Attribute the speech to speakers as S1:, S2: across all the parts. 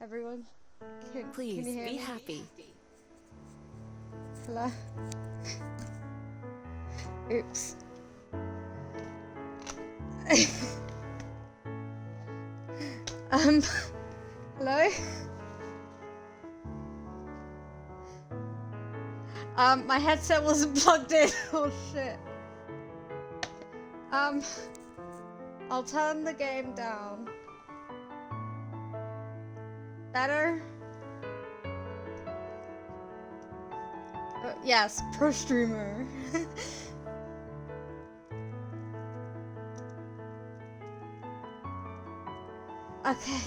S1: everyone? Can
S2: Please
S1: you hear
S2: be
S1: me?
S2: happy.
S1: Hello? Oops. um, hello? My headset wasn't plugged in. Oh shit. I'll turn the game down. Better? Yes, pro streamer. Okay,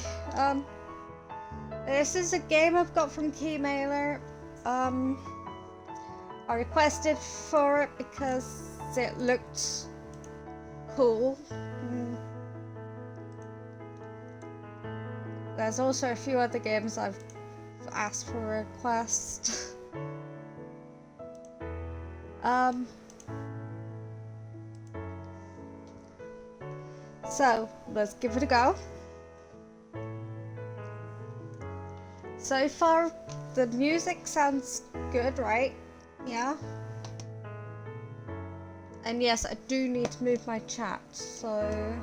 S1: this is a game I've got from Keymailer. I requested for it because it looked cool. There's also a few other games I've asked for a request. So let's give it a go. So far, the music sounds good, right? Yeah. And yes, I do need to move my chat, so...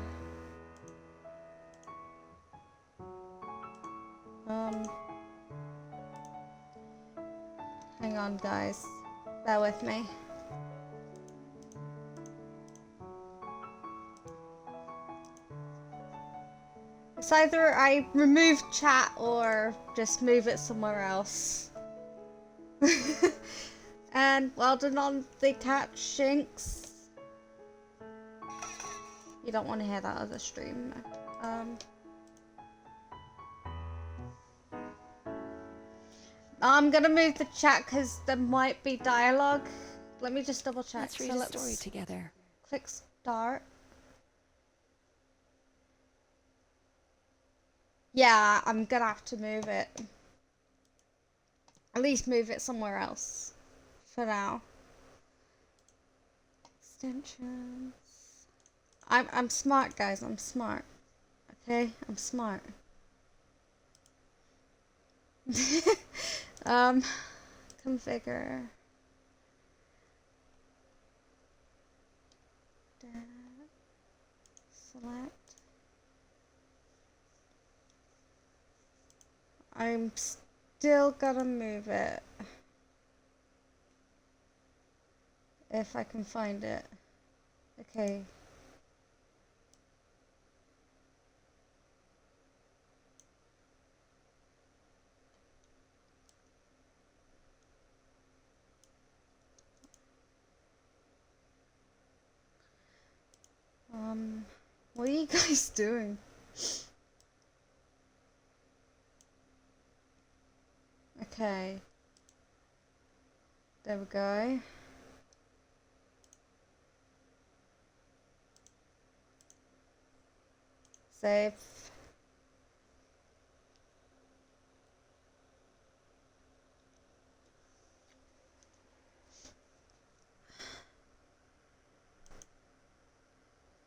S1: hang on, guys. Bear with me. It's either I remove chat or just move it somewhere else. And well done on the cat Shinx. You don't want to hear that other stream. I'm gonna move the chat because there might be dialogue. Let me just double check.
S2: Let's read a story together.
S1: Click start. Yeah, I'm gonna have to move it. At least move it somewhere else. For now. Extensions. I'm smart, guys. I'm smart. Okay, I'm smart. Configure. Select. I'm still gonna move it. If I can find it. Okay. What are you guys doing? Okay. There we go. Save.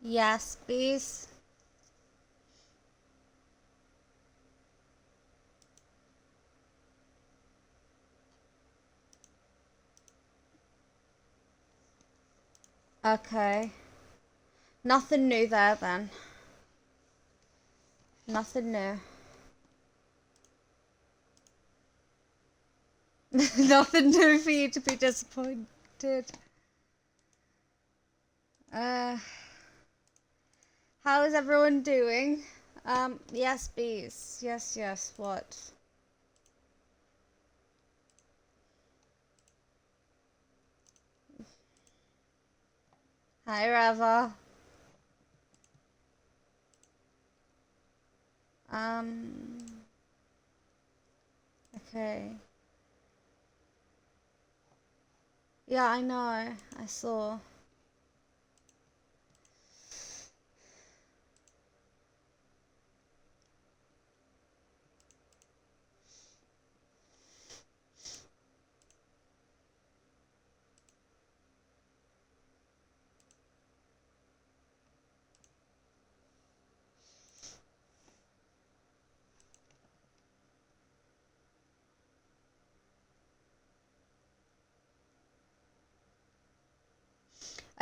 S1: Yes, please. Okay. Nothing new there then. Nothing new. Nothing new for you to be disappointed. How is everyone doing? Yes, bees. Yes, yes, what? Hi, Rava. Okay. Yeah, I know. I saw.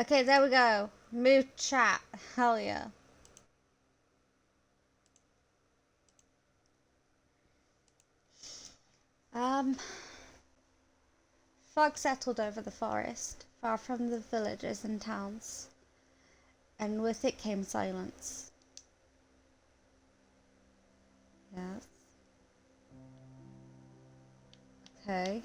S1: Okay, there we go. Move chat. Hell yeah. Fog settled over the forest, far from the villages and towns, and with it came silence. Yes. Okay.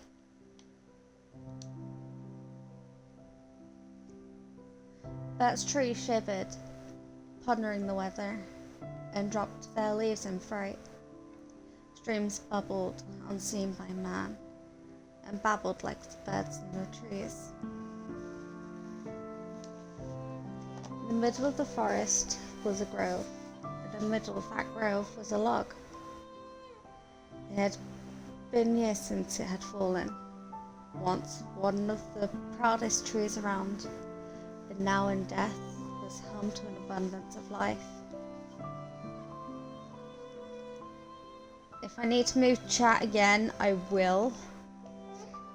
S1: That tree shivered, pondering the weather, and dropped their leaves in fright. Streams bubbled, unseen by man, and babbled like the birds in the trees. In the middle of the forest was a grove, and in the middle of that grove was a log. It had been years since it had fallen, once one of the proudest trees around, but now in death was home to an abundance of life. If I need to move chat again, I will.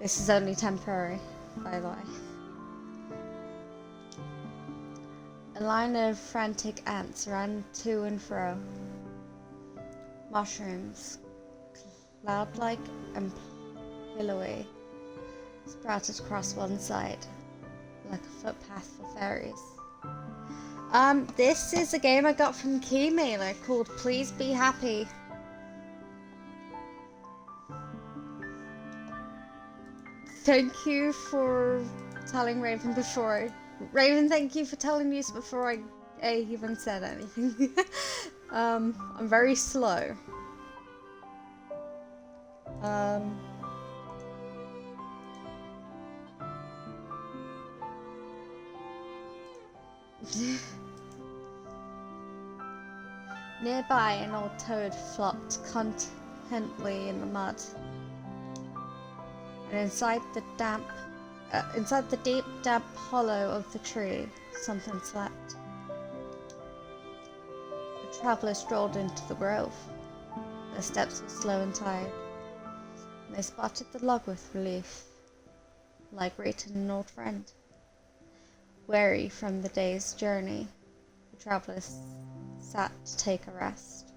S1: This is only temporary, by the way. A line of frantic ants ran to and fro. Mushrooms, cloud-like and pillowy, sprouted across one side, like a footpath for fairies. This is a game I got from Keymailer called Please Be Happy. Thank you for telling Raven before Raven, thank you for telling me before I even said anything. I'm very slow. Nearby, an old toad flopped contentedly in the mud, and inside the deep, damp hollow of the tree, something slept. The traveller strolled into the grove. Their steps were slow and tired, and they spotted the log with relief, like greeting an old friend. Weary from the day's journey, the travellers sat to take a rest.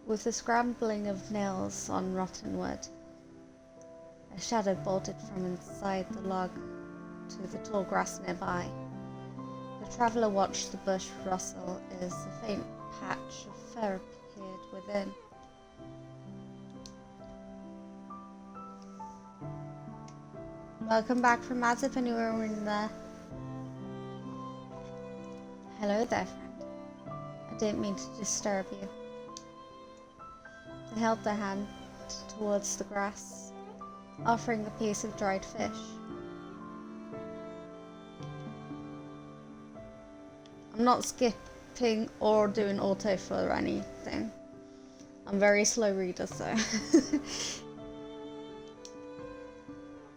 S1: With the scrambling of nails on rotten wood, a shadow bolted from inside the log to the tall grass nearby. The traveller watched the bush rustle as a faint patch of fur appeared within. Welcome back from as if anywhere were in there. Hello there, friend. I didn't mean to disturb you. They held their hand towards the grass, offering a piece of dried fish. I'm not skipping or doing autofill or anything. I'm very slow reader, so.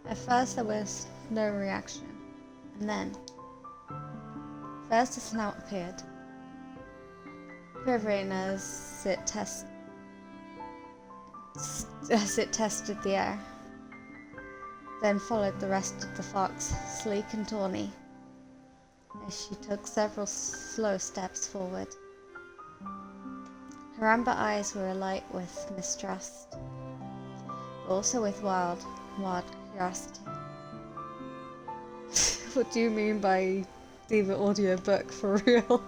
S1: At first there was no reaction, and then, first a snout appeared, quivering as it tested the air. Then followed the rest of the fox, sleek and tawny, as she took several slow steps forward. Her amber eyes were alight with mistrust, but also with wild curiosity. What do you mean by the audiobook for real?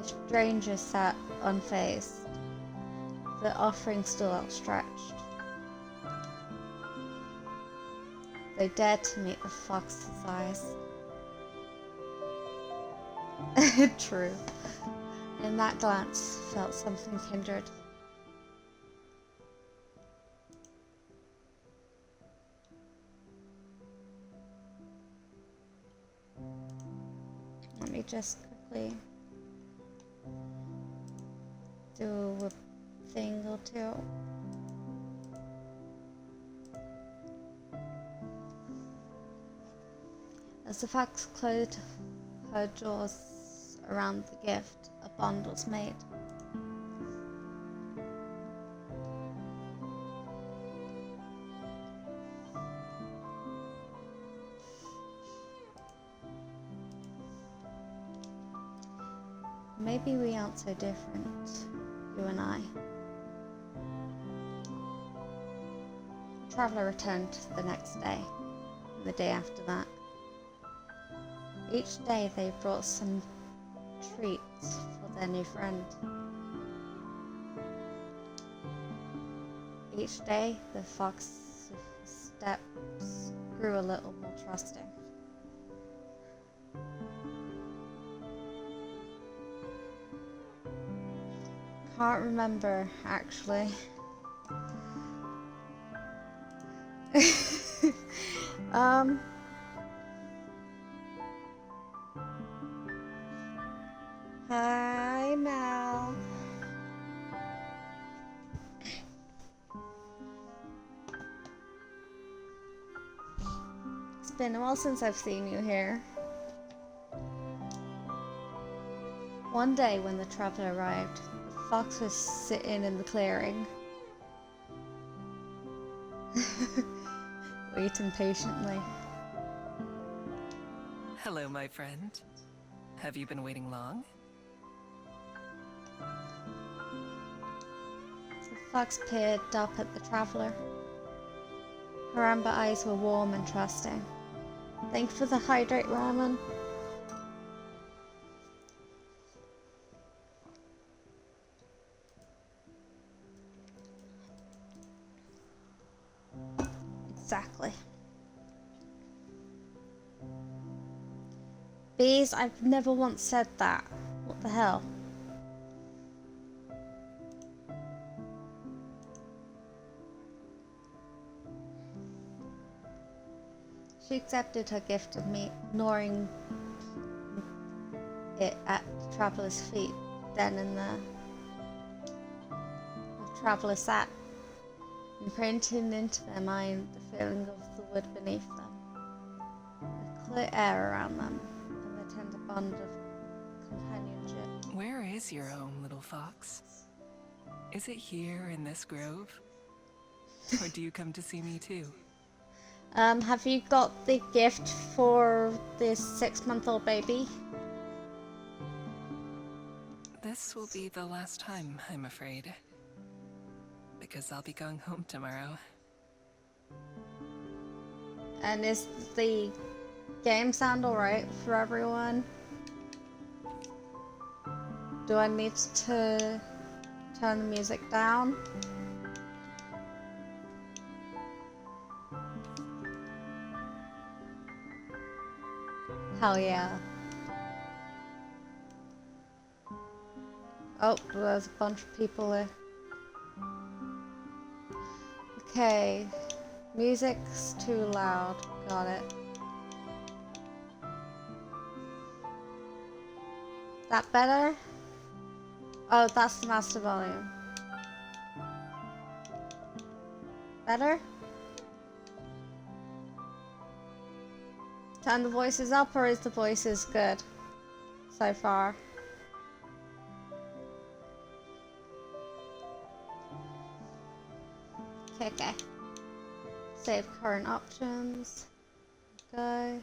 S1: The stranger sat unfazed, the offering still outstretched. They dared to meet the fox's eyes. True. In that glance felt something kindred. Let me just quickly do a thing or two. As the fox closed her jaws around the gift, a bond was made. Maybe we aren't so different, you and I. The traveller returned the next day, and the day after that. Each day they brought some treats for their new friend. Each day the fox's steps grew a little more trusting. Can't remember, actually. Hi, Mel. It's been a while since I've seen you here. One day when the traveller arrived, the fox was sitting in the clearing, waiting patiently.
S2: Hello, my friend. Have you been waiting long?
S1: The fox peered up at the traveller. Her amber eyes were warm and trusting. Thank you for the hydrate ramen. Exactly. Bees, I've never once said that. What the hell? She accepted her gift of meat, gnawing it at the traveller's feet. Then and there, the traveller sat, imprinting into their mind the feeling of the wood beneath them, the clear air around them, and the tender bond of companionship.
S2: Where is your home, little fox? Is it here in this grove? Or do you come to see me too?
S1: Have you got the gift for this 6-month-old baby?
S2: This will be the last time, I'm afraid. Because I'll be going home tomorrow.
S1: And is the game sound alright for everyone? Do I need to turn the music down? Hell yeah. Oh, there's a bunch of people there. Okay. Music's too loud. Got it. That better? Oh, that's the master volume. Better? Turn the voices up, or is the voices good so far? Okay. Save current options. Go.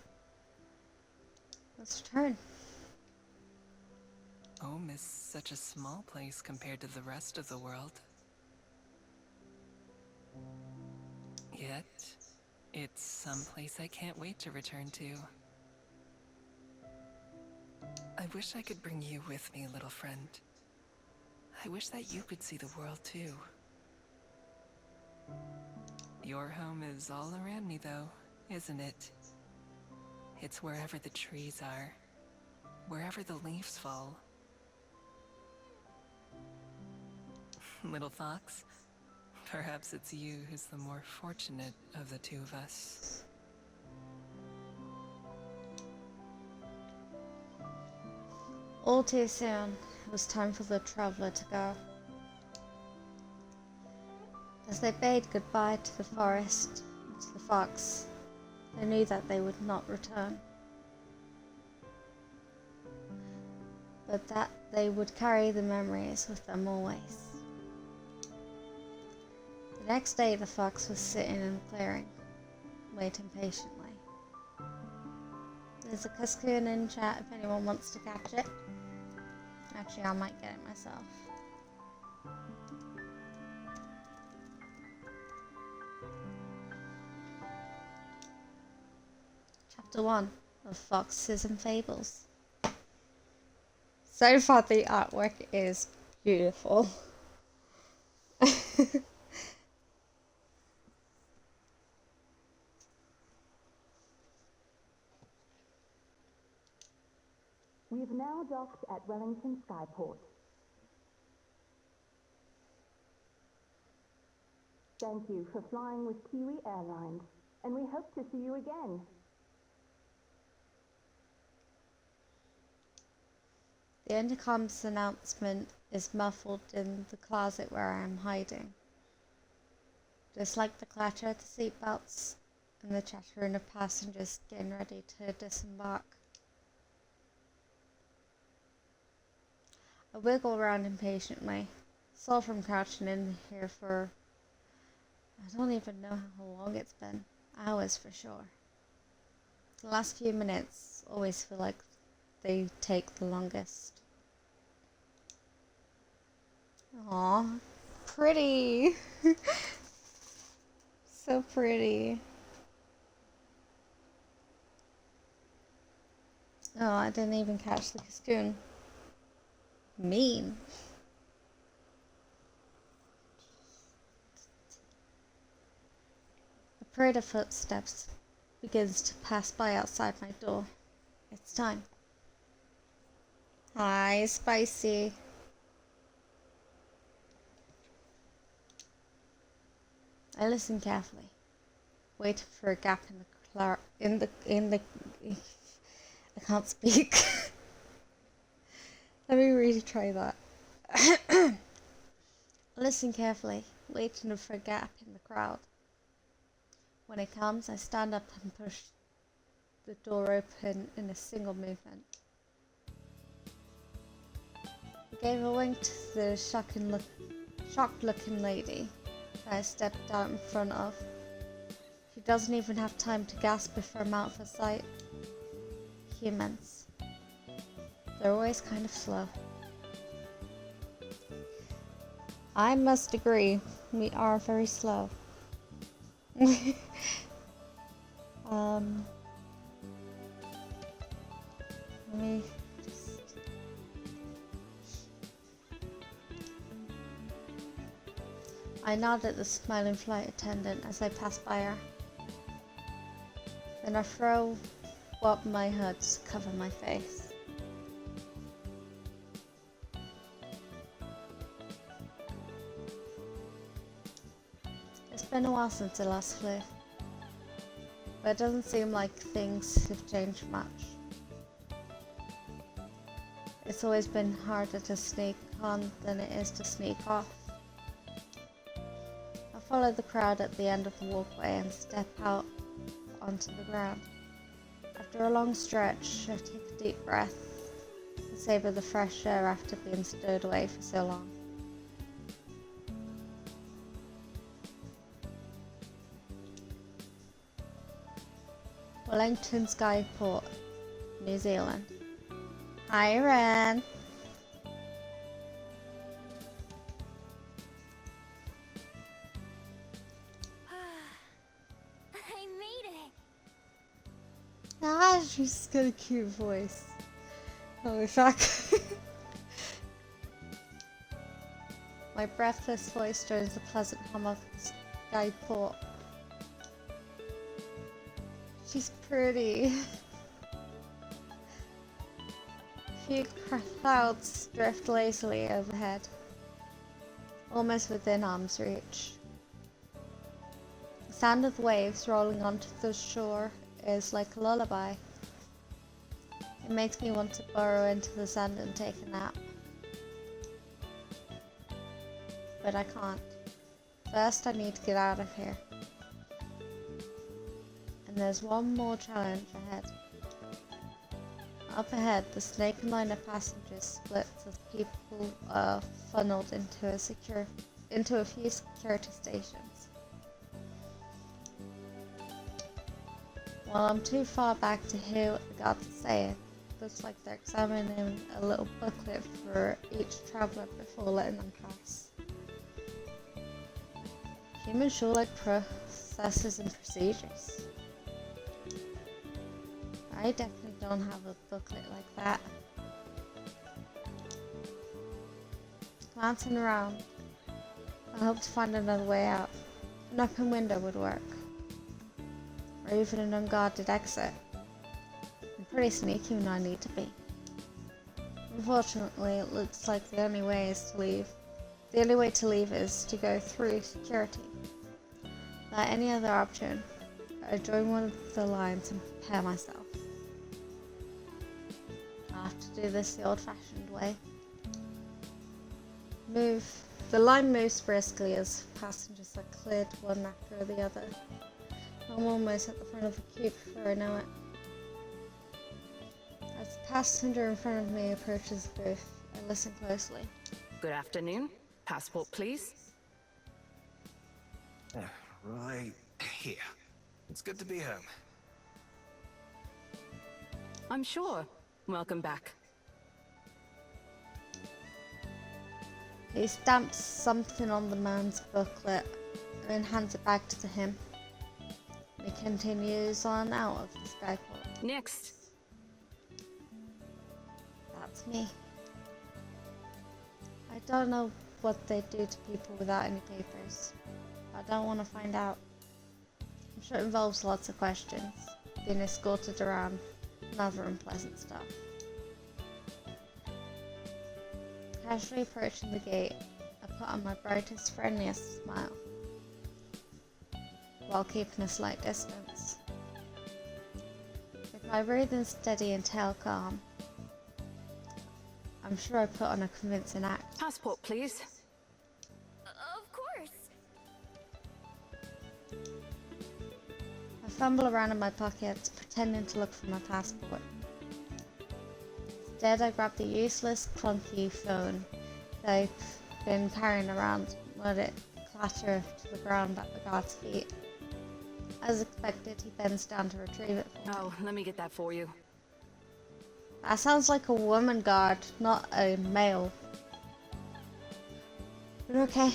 S1: Let's return.
S2: Home is such a small place compared to the rest of the world. Yet, it's someplace I can't wait to return to. I wish I could bring you with me, little friend. I wish that you could see the world too. Your home is all around me though, isn't it? It's wherever the trees are, wherever the leaves fall. Little fox, perhaps it's you who's the more fortunate of the two of us.
S1: All too soon, it was time for the traveller to go. As they bade goodbye to the forest and to the fox, they knew that they would not return. but that they would carry the memories with them always. The next day the fox was sitting in the clearing, waiting patiently. There's a cocoon in chat if anyone wants to catch it. Actually, I might get it myself. Chapter 1 of Foxes and Fables. So far the artwork is beautiful.
S3: We've now docked at Wellington Skyport. Thank you for flying with Kiwi Airlines, and we hope to see you again.
S1: The intercom's announcement is muffled in the closet where I am hiding. Just like the clatter of the seatbelts and the chattering of passengers getting ready to disembark. I wiggle around impatiently, saw from crouching in here for I don't even know how long it's been. Hours for sure. The last few minutes always feel like they take the longest. Aw, pretty. So pretty. Oh, I didn't even catch the cocoon. Mean. A parade of footsteps begins to pass by outside my door. It's time. Hi, Spicy. I listen carefully, waiting for a gap in the I can't speak. Let me retry that. Listen carefully, waiting for a gap in the crowd. When it comes, I stand up and push the door open in a single movement. I gave a wink to the shocked looking lady I stepped out in front of. She doesn't even have time to gasp before I'm out of her sight. Humans. They're always kind of slow. I must agree, we are very slow. Let me just... I nod at the smiling flight attendant as I pass by her. Then I throw up my hood to cover my face. It's been a while since I last flew, but it doesn't seem like things have changed much. It's always been harder to sneak on than it is to sneak off. I follow the crowd at the end of the walkway and step out onto the ground. After a long stretch, I take a deep breath and savor the fresh air after being stowed away for so long. Wellington Skyport, New Zealand. Hi, Ren.
S4: I made it.
S1: Ah, she's got a cute voice. Holy fuck. My breathless voice joins the pleasant hum of the Skyport. She's pretty. Few clouds drift lazily overhead, almost within arm's reach. The sound of the waves rolling onto the shore is like a lullaby. It makes me want to burrow into the sand and take a nap. But I can't. First, I need to get out of here. And there's one more challenge ahead. Up ahead, the snake line of passengers splits as people are funneled into a few security stations. While I'm too far back to hear what the guards are saying, looks like they're examining a little booklet for each traveller before letting them pass. Humans sure like processes and procedures. I definitely don't have a booklet like that. Glancing around, I hope to find another way out. An open window would work. Or even an unguarded exit. I'm pretty sneaky when I need to be. Unfortunately, it looks like the only way is to leave. The only way to leave is to go through security. Without any other option, I join one of the lines and prepare myself. I have to do this the old-fashioned way. The line moves briskly as passengers are cleared one after the other. I'm almost at the front of the queue before I know it. As the passenger in front of me approaches the booth, I listen closely.
S4: Good afternoon. Passport, please.
S5: Right here. It's good to be home.
S4: I'm sure. Welcome back.
S1: He stamps something on the man's booklet and hands it back to him. He continues on out of the skyport.
S4: Next.
S1: That's me. I don't know what they do to people without any papers. I don't want to find out. I'm sure it involves lots of questions, being escorted around, and other unpleasant stuff. Casually approaching the gate, I put on my brightest, friendliest smile, while keeping a slight distance. With my breathing steady and tail calm, I'm sure I put on a convincing act.
S4: Passport, please.
S6: Of course.
S1: I fumble around in my pockets, pretending to look for my passport. Instead, I grab the useless, clunky phone that I've been carrying around and let it clatter to the ground at the guard's feet. As expected, he bends down to retrieve it for me.
S4: Oh, let me get that for you.
S1: That sounds like a woman guard, not a male. But okay.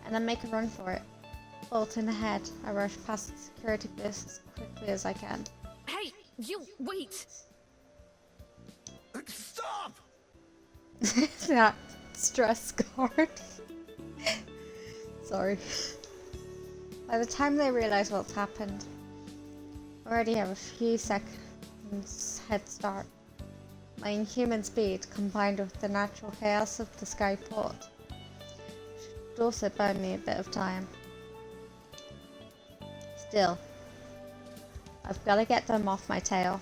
S1: And I make a run for it. Bolting ahead, I rush past the security booth as quickly as I can.
S4: Hey, you wait.
S5: Stop!
S1: That stress guard. Sorry. By the time they realize what's happened, I already have a few seconds head start. My inhuman speed, combined with the natural chaos of the skyport, should also buy me a bit of time. Still, I've got to get them off my tail.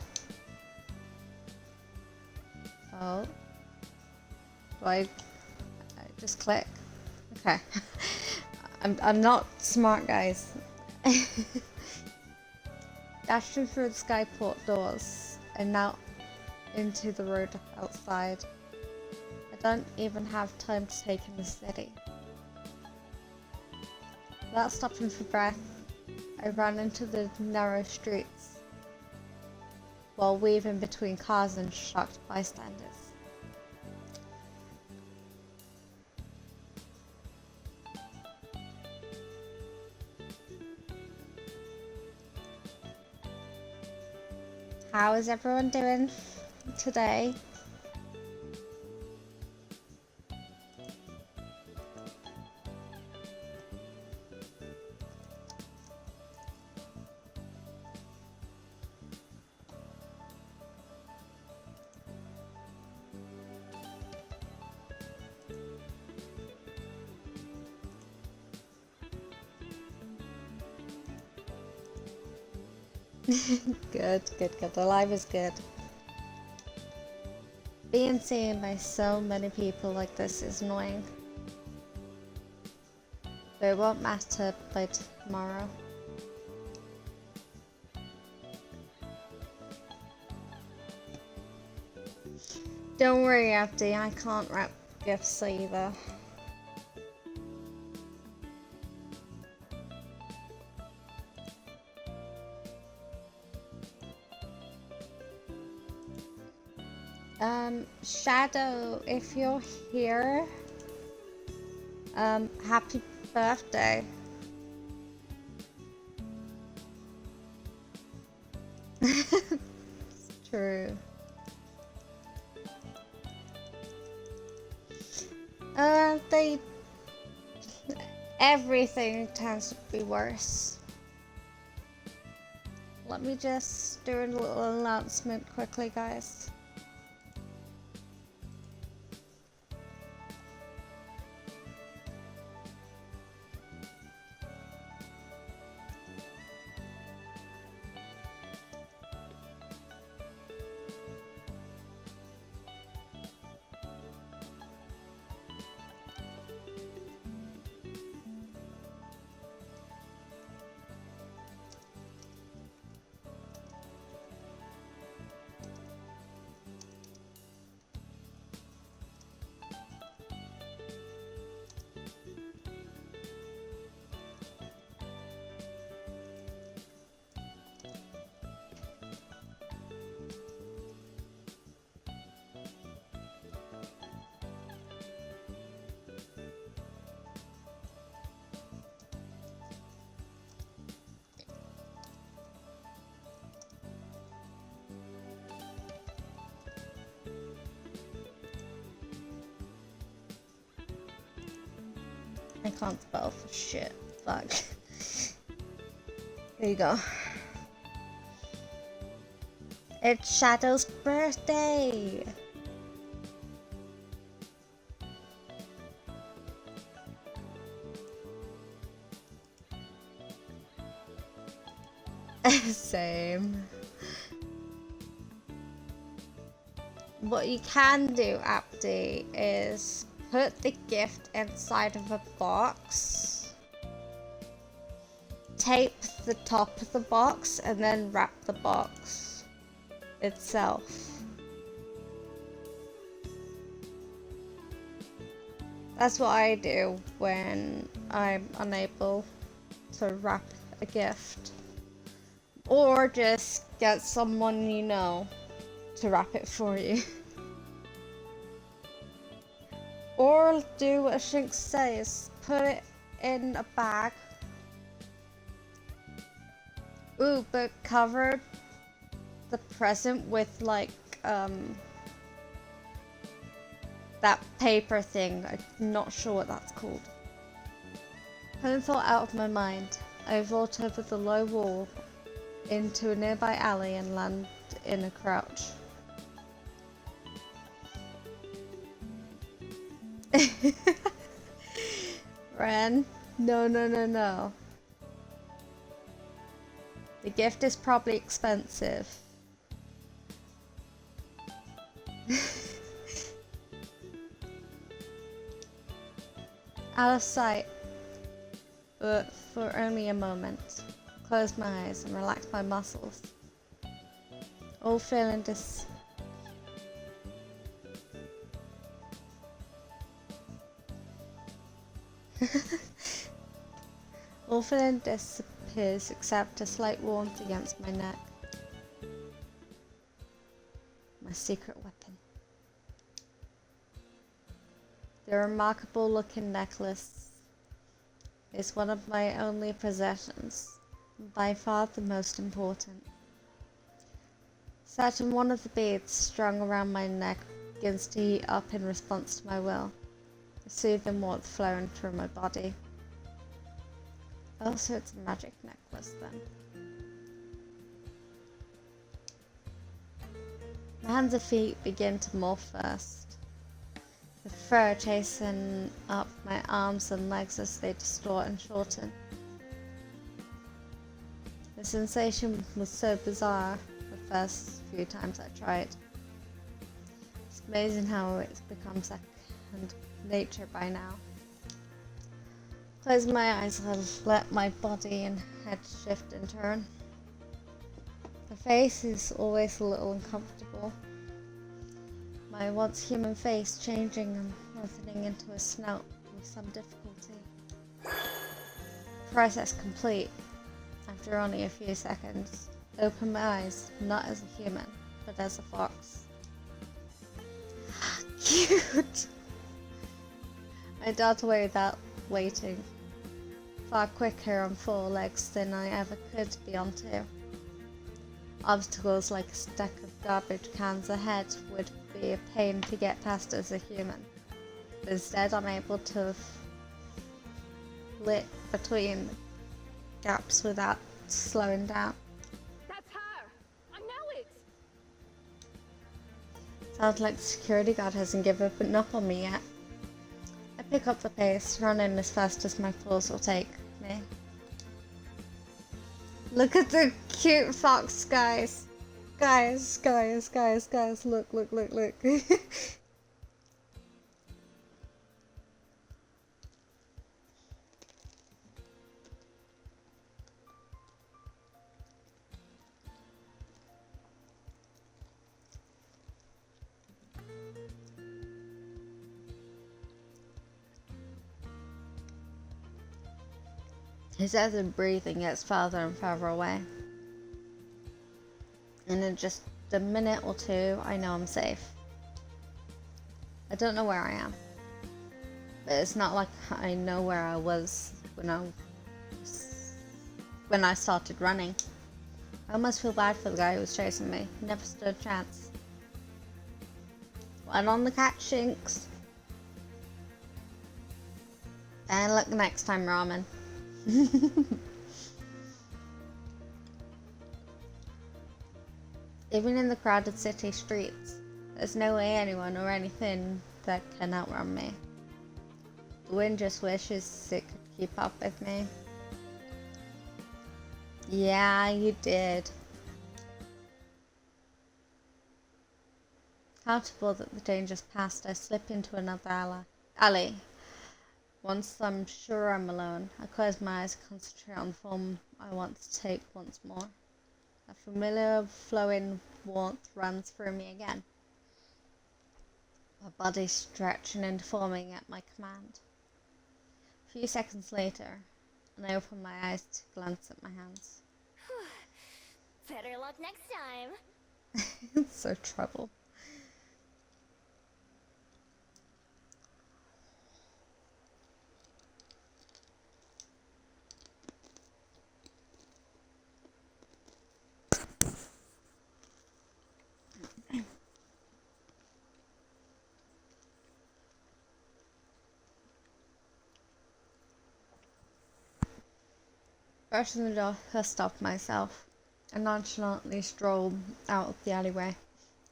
S1: Oh. Do I just click? Okay. I'm not smart, guys. Dashing through the skyport doors and now into the road outside. I don't even have time to take in the city. Without stopping for breath, I ran into the narrow streets while weaving between cars and shocked bystanders. How is everyone doing today? Good. Alive is good. Being seen by so many people like this is annoying. But it won't matter by tomorrow. Don't worry, Abdi, I can't wrap gifts either. Shadow, if you're here, happy birthday. It's true. They everything tends to be worse. Let me just do a little announcement quickly, guys. I can't spell for shit. Fuck. There you go. It's Shadow's birthday! Same. What you can do, Abdi, is put the gift inside of a box, tape the top of the box, and then wrap the box itself. That's what I do when I'm unable to wrap a gift. Or just get someone you know to wrap it for you. Or do what Shink says, put it in a bag. Ooh, but cover the present with like that paper thing. I'm not sure what that's called. Putting thought out of my mind, I vault over the low wall into a nearby alley and land in a crouch. Ren, no. The gift is probably expensive. Out of sight, but for only a moment. Close my eyes and relax my muscles. All feeling All feeling disappears except a slight warmth against my neck. My secret weapon. The remarkable looking necklace is one of my only possessions, by far the most important. Certain one of the beads strung around my neck begins to heat up in response to my will, a soothing warmth flowing through my body. Oh, so it's a magic necklace then. My hands and feet begin to morph first, the fur chasing up my arms and legs as they distort and shorten. The sensation was so bizarre the first few times I tried. It's amazing how it's become second nature by now. Close my eyes and let my body and head shift and turn. The face is always a little uncomfortable. my once human face changing and lengthening into a snout with some difficulty. Process complete. After only a few seconds, open my eyes, not as a human, but as a fox. Cute! I dart away without waiting, far quicker on 4 legs than I ever could be on 2. Obstacles like a stack of garbage cans ahead would be a pain to get past as a human. But instead, I'm able to flit between the gaps without slowing down.
S4: That's her! I know it!
S1: Sounds like the security guard hasn't given up on me yet. I pick up the pace, running as fast as my paws will take me. Look at the cute fox, guys. Guys, look. His as in breathing gets farther and farther away. And in just a minute or two, I know I'm safe. I don't know where I am. But it's not like I know where I was when I started running. I almost feel bad for the guy who was chasing me. He never stood a chance. One on the cat shinks. And look next time, ramen. Even in the crowded city streets, there's no way anyone or anything that can outrun me. The wind just wishes it could keep up with me. Yeah, you did. Comfortable that the danger's past, I slip into another alley. Once I'm sure I'm alone, I close my eyes and concentrate on the form I want to take once more. A familiar flowing warmth runs through me again. My body stretching and forming at my command. A few seconds later, and I open my eyes to glance at my hands.
S6: Better luck next time.
S1: It's so trouble. Rushing the door, I stop myself and nonchalantly stroll out of the alleyway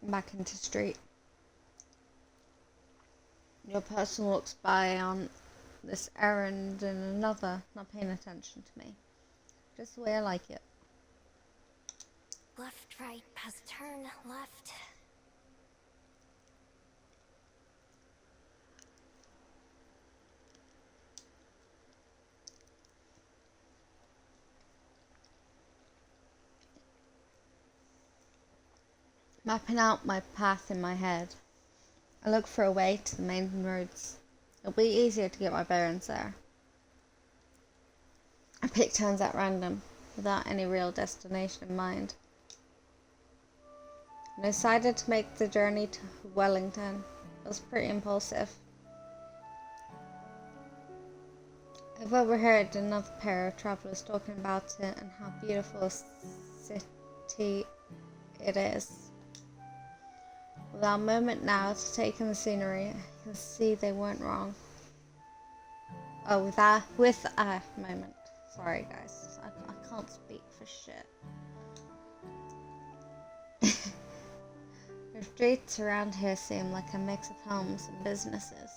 S1: and back into the street. Your person walks by on this errand and another, not paying attention to me. Just the way I like it.
S6: Left, right, past turn, left.
S1: Mapping out my path in my head, I look for a way to the main roads. It'll be easier to get my bearings there. I pick towns at random, without any real destination in mind. I decided to make the journey to Wellington. It was pretty impulsive. I've overheard another pair of travellers talking about it and how beautiful a city it is. Without a moment now to take in the scenery, I can see they weren't wrong. Oh, with a moment. Sorry guys, I can't speak for shit. The streets around here seem like a mix of homes and businesses.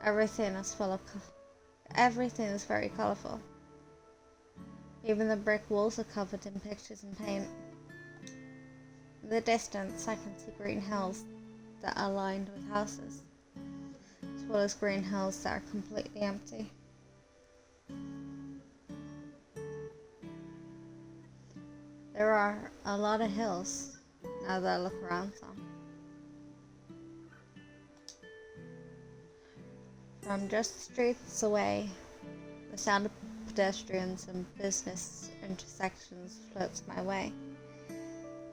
S1: Everything is very colourful. Even the brick walls are covered in pictures and paint. In the distance, I can see green hills that are lined with houses, as well as green hills that are completely empty. There are a lot of hills now that I look around some. From just streets away, the sound of pedestrians and business intersections floats my way.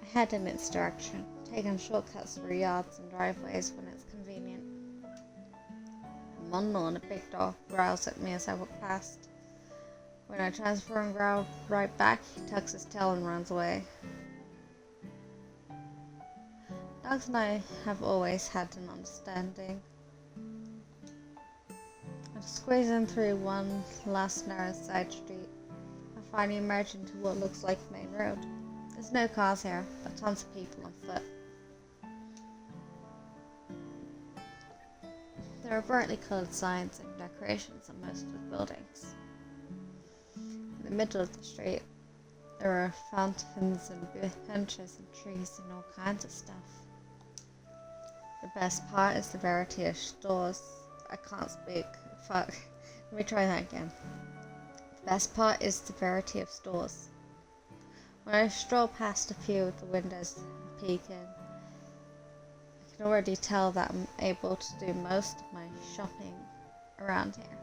S1: I head in its direction, taking shortcuts through yards and driveways when it's convenient. And one morning, a big dog growls at me as I walk past. When I transfer and growl right back, he tucks his tail and runs away. Dogs and I have always had an understanding. I'm squeezing through one last narrow side street. I finally emerge into what looks like a main road. There's no cars here, but tons of people on foot. There are brightly coloured signs and decorations on most of the buildings. In the middle of the street, there are fountains and benches and trees and all kinds of stuff. The best part is the variety of stores. I can't speak. Fuck. Let me try that again. The best part is the variety of stores. When I stroll past a few of the windows and peek in, I can already tell that I'm able to do most of my shopping around here.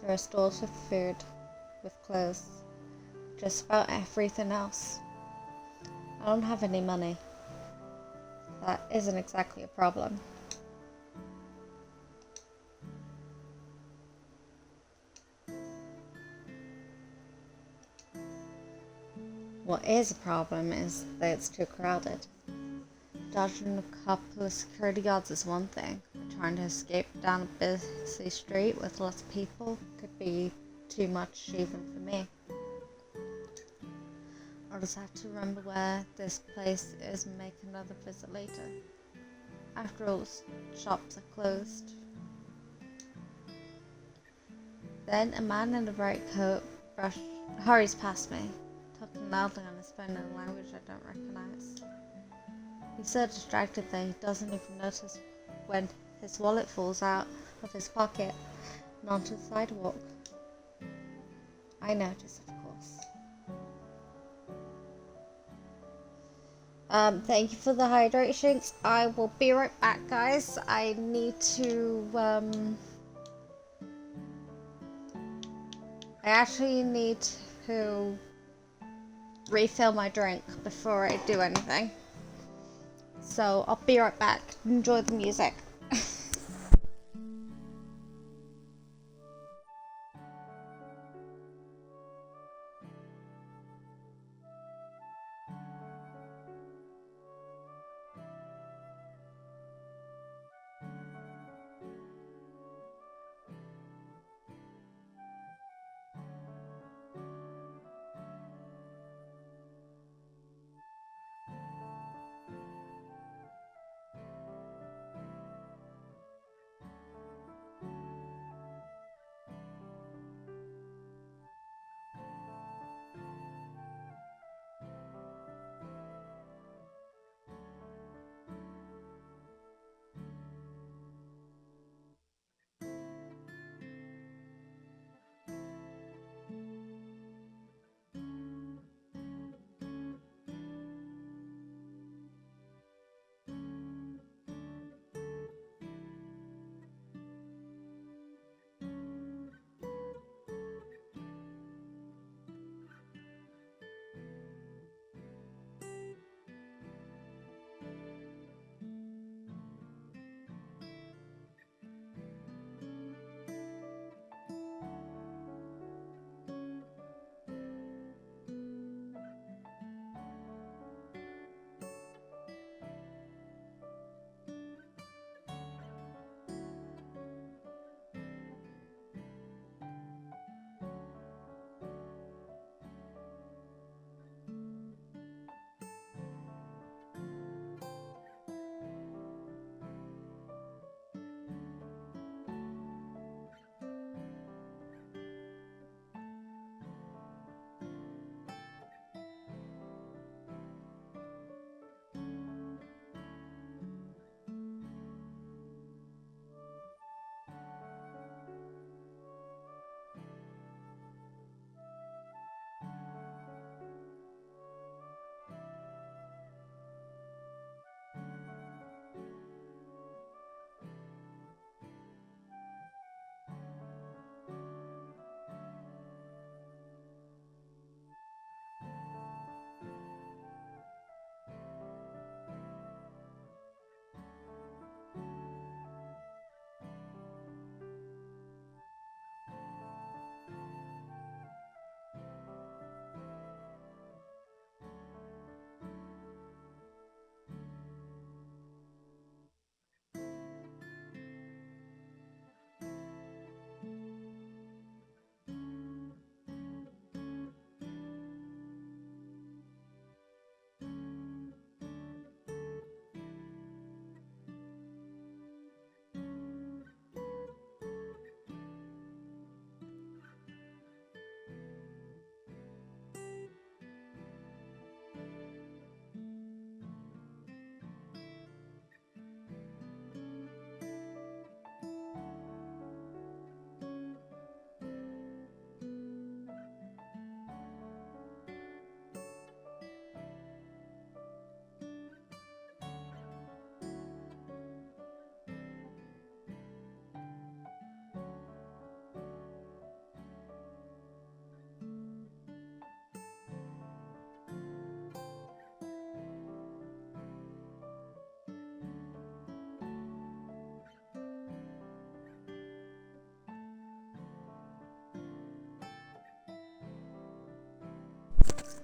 S1: There are stores with food, with clothes, just about everything else. I don't have any money. That isn't exactly a problem. What is a problem is that it's too crowded. Dodging a couple of security guards is one thing, but trying to escape down a busy street with lots of people could be too much even for me. I'll just have to remember where this place is and make another visit later. After all, the shops are closed. Then a man in a bright coat hurries past me, talking loudly on his phone in a language I don't recognize. He's so distracted that he doesn't even notice when his wallet falls out of his pocket and onto the sidewalk. I notice, of course. Thank you for the hydrations. I will be right back, guys. I need to, I actually need to refill my drink before I do anything. So I'll be right back. Enjoy the music.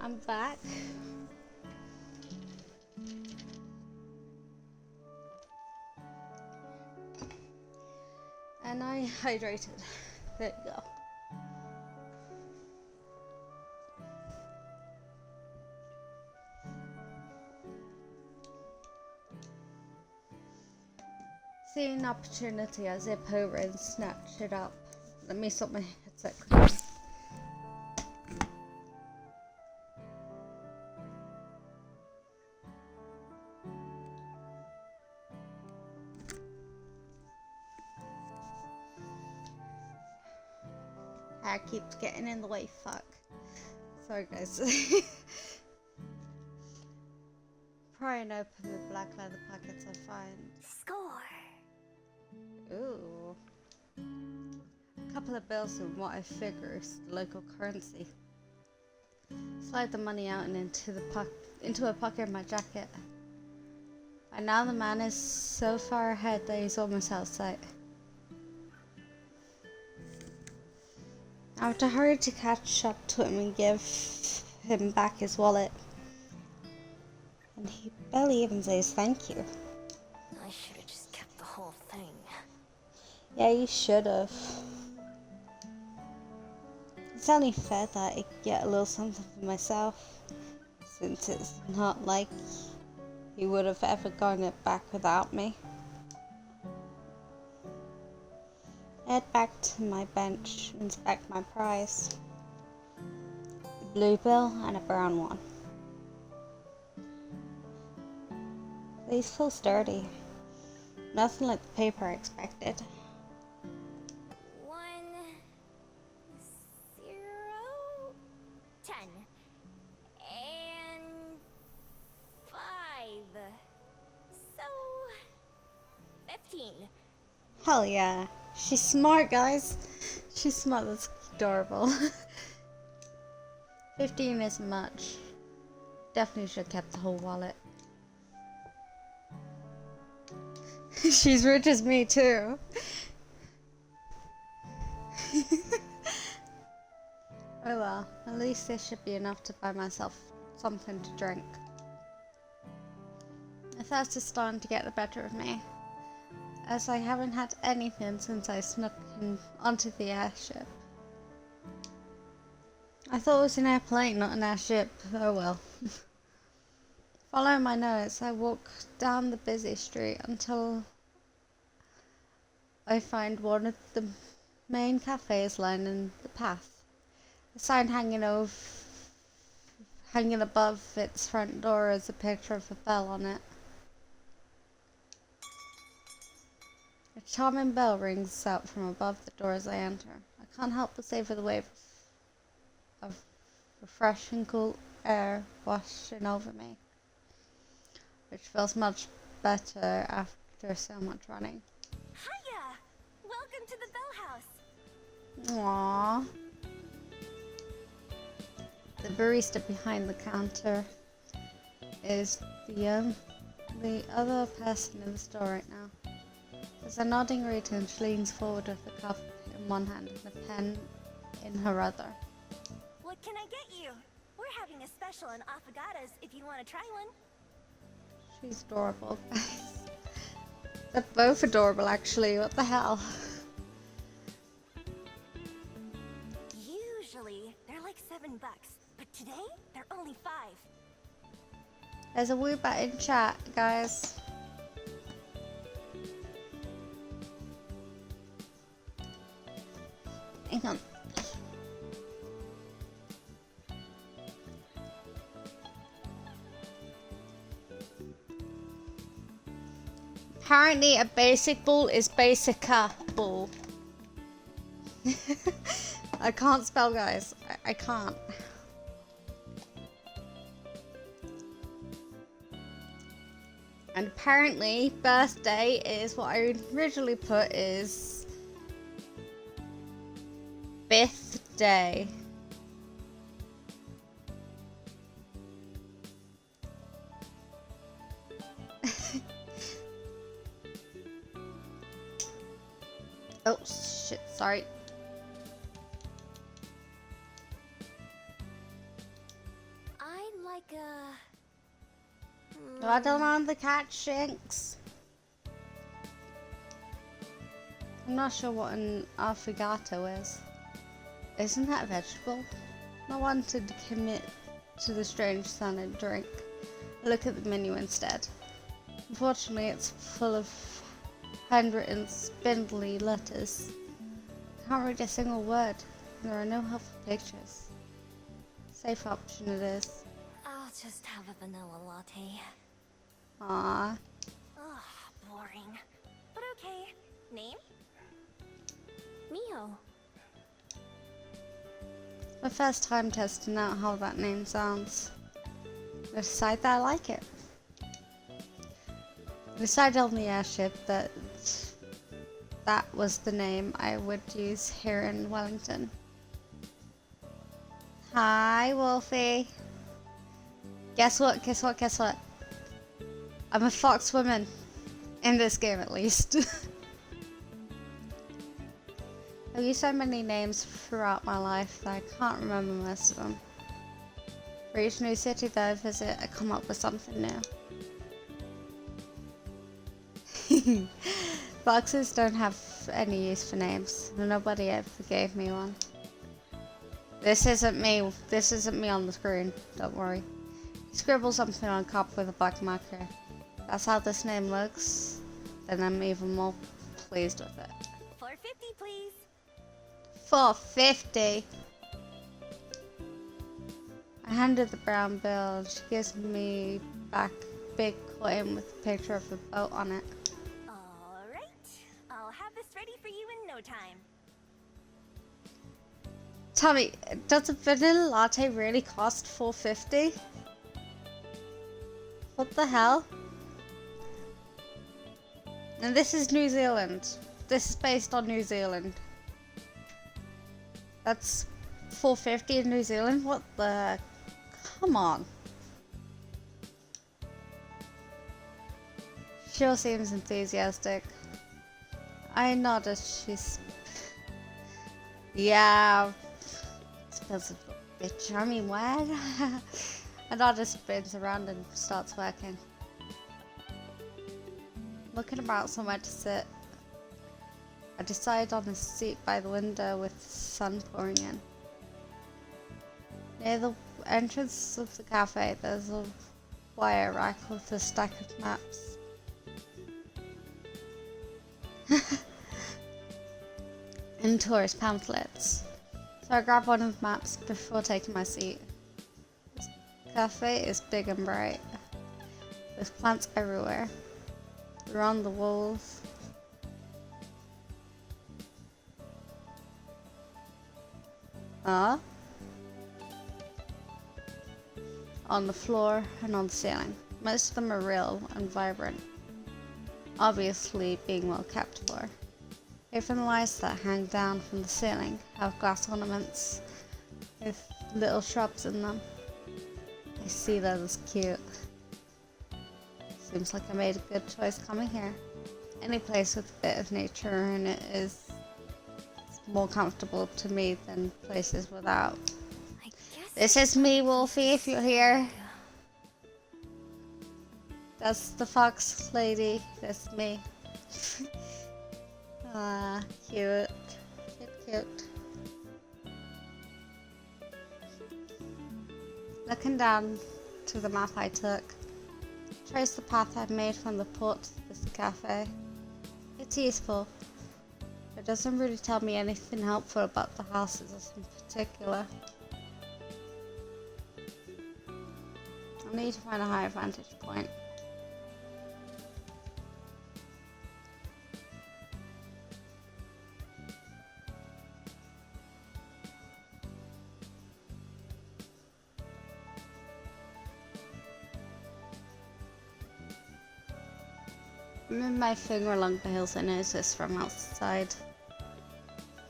S1: I'm back. And I hydrated. There you go. Seeing an opportunity, I zip over and snatch it up. Let me sort my headset quickly. Hair keeps getting in the way, fuck. Sorry guys. Pry and open the black leather pockets I find.
S6: Score.
S1: Ooh. A couple of bills and what I figure is the local currency. Slide the money out and into a pocket in my jacket. By now the man is so far ahead that he's almost out of sight. I have to hurry to catch up to him and give him back his wallet. And he barely even says thank you.
S6: I should have just kept the whole thing.
S1: Yeah, you should have. It's only fair that I get a little something for myself, since it's not like he would have ever gotten it back without me. I head back to my bench and inspect my prize. A blue bill and a brown one. These feel sturdy. Nothing like the paper I expected.
S6: 1, 0, 10, and 5. So 15.
S1: Hell yeah. She's smart, guys. She's smart. That's adorable. 15 isn't much. Definitely should have kept the whole wallet. She's rich as me too. Oh well, at least this should be enough to buy myself something to drink. My thirst is starting to get the better of me, as I haven't had anything since I snuck in onto the airship. I thought it was an airplane, not an airship. Oh well. Following my nose, I walk down the busy street until I find one of the main cafes lining the path. A sign hanging above its front door is a picture of a bell on it. A charming bell rings out from above the door as I enter. I can't help but savor the wave of refreshing cool air washing over me, which feels much better after so much running.
S6: Hiya! Welcome to the Bell House.
S1: Aww. The barista behind the counter is the other person in the store right now. There's a nodding Rita and she leans forward with a cup in one hand and a pen in her other.
S6: What can I get you? We're having a special on affogatos if you want to try one.
S1: She's adorable, guys. They're both adorable, actually. What the hell?
S6: Usually, they're like $7, but today, they're only 5.
S1: There's a woobat in chat, guys. Hang on. Apparently a basic bull is basica bull. I can't spell, guys. I can't. And apparently birthday is what I originally put is 5th day. Oh shit, sorry. I don't know the cat shinks. I'm not sure what an affogato is. Isn't that a vegetable? I wanted to commit to the strange sounding drink. Look at the menu instead. Unfortunately, it's full of handwritten spindly letters. Can't read a single word. There are no helpful pictures. Safe option it is.
S6: I'll just have a vanilla latte.
S1: Ah,
S6: Ugh, boring. But okay. Name? Mio.
S1: my first time testing out how that name sounds. I decided that I like it. I decided on the airship that that was the name I would use here in Wellington. Hi, Wolfie. Guess what? Guess what? Guess what? I'm a fox woman. In this game, at least. I've used so many names throughout my life that I can't remember most of them. For each new city that I visit, I come up with something new. Foxes don't have any use for names. Nobody ever gave me one. This isn't me. This isn't me on the screen. Don't worry. Scribble something on top with a black marker. That's how this name looks. Then I'm even more pleased with it.
S6: 450, please.
S1: 450. I handed the brown bill and she gives me back a big coin with a picture of a boat on it.
S6: Alright. I'll have this ready for you in no time.
S1: Tell me, does a vanilla latte really cost $4.50? What the hell? And this is New Zealand. This is based on New Zealand. That's $4.50 in New Zealand? What the? Come on. Sure seems enthusiastic. I nodded. She's... Yeah. Expensive bitch. I mean, what? And I just spins around and starts working. Looking about somewhere to sit. I decide on a seat by the window with the sun pouring in. Near the entrance of the cafe, there's a wire rack with a stack of maps. And tourist pamphlets. So I grab one of the maps before taking my seat. This cafe is big and bright. There's plants everywhere. They're on the walls. On the floor and on the ceiling. Most of them are real and vibrant. Obviously being well kept for. Even the lights that hang down from the ceiling have glass ornaments with little shrubs in them. I see that as cute. Seems like I made a good choice coming here. Any place with a bit of nature in it is more comfortable to me than places without.
S6: I guess
S1: This is me, Wolfie, if you're here. That's the fox lady. That's me. Ah, cute. Cute. Looking down to the map I took, trace the path I made from the port to this cafe. It's useful. It doesn't really tell me anything helpful about the houses in particular. I need to find a higher vantage point. Moving my finger along the hills I noticed from outside.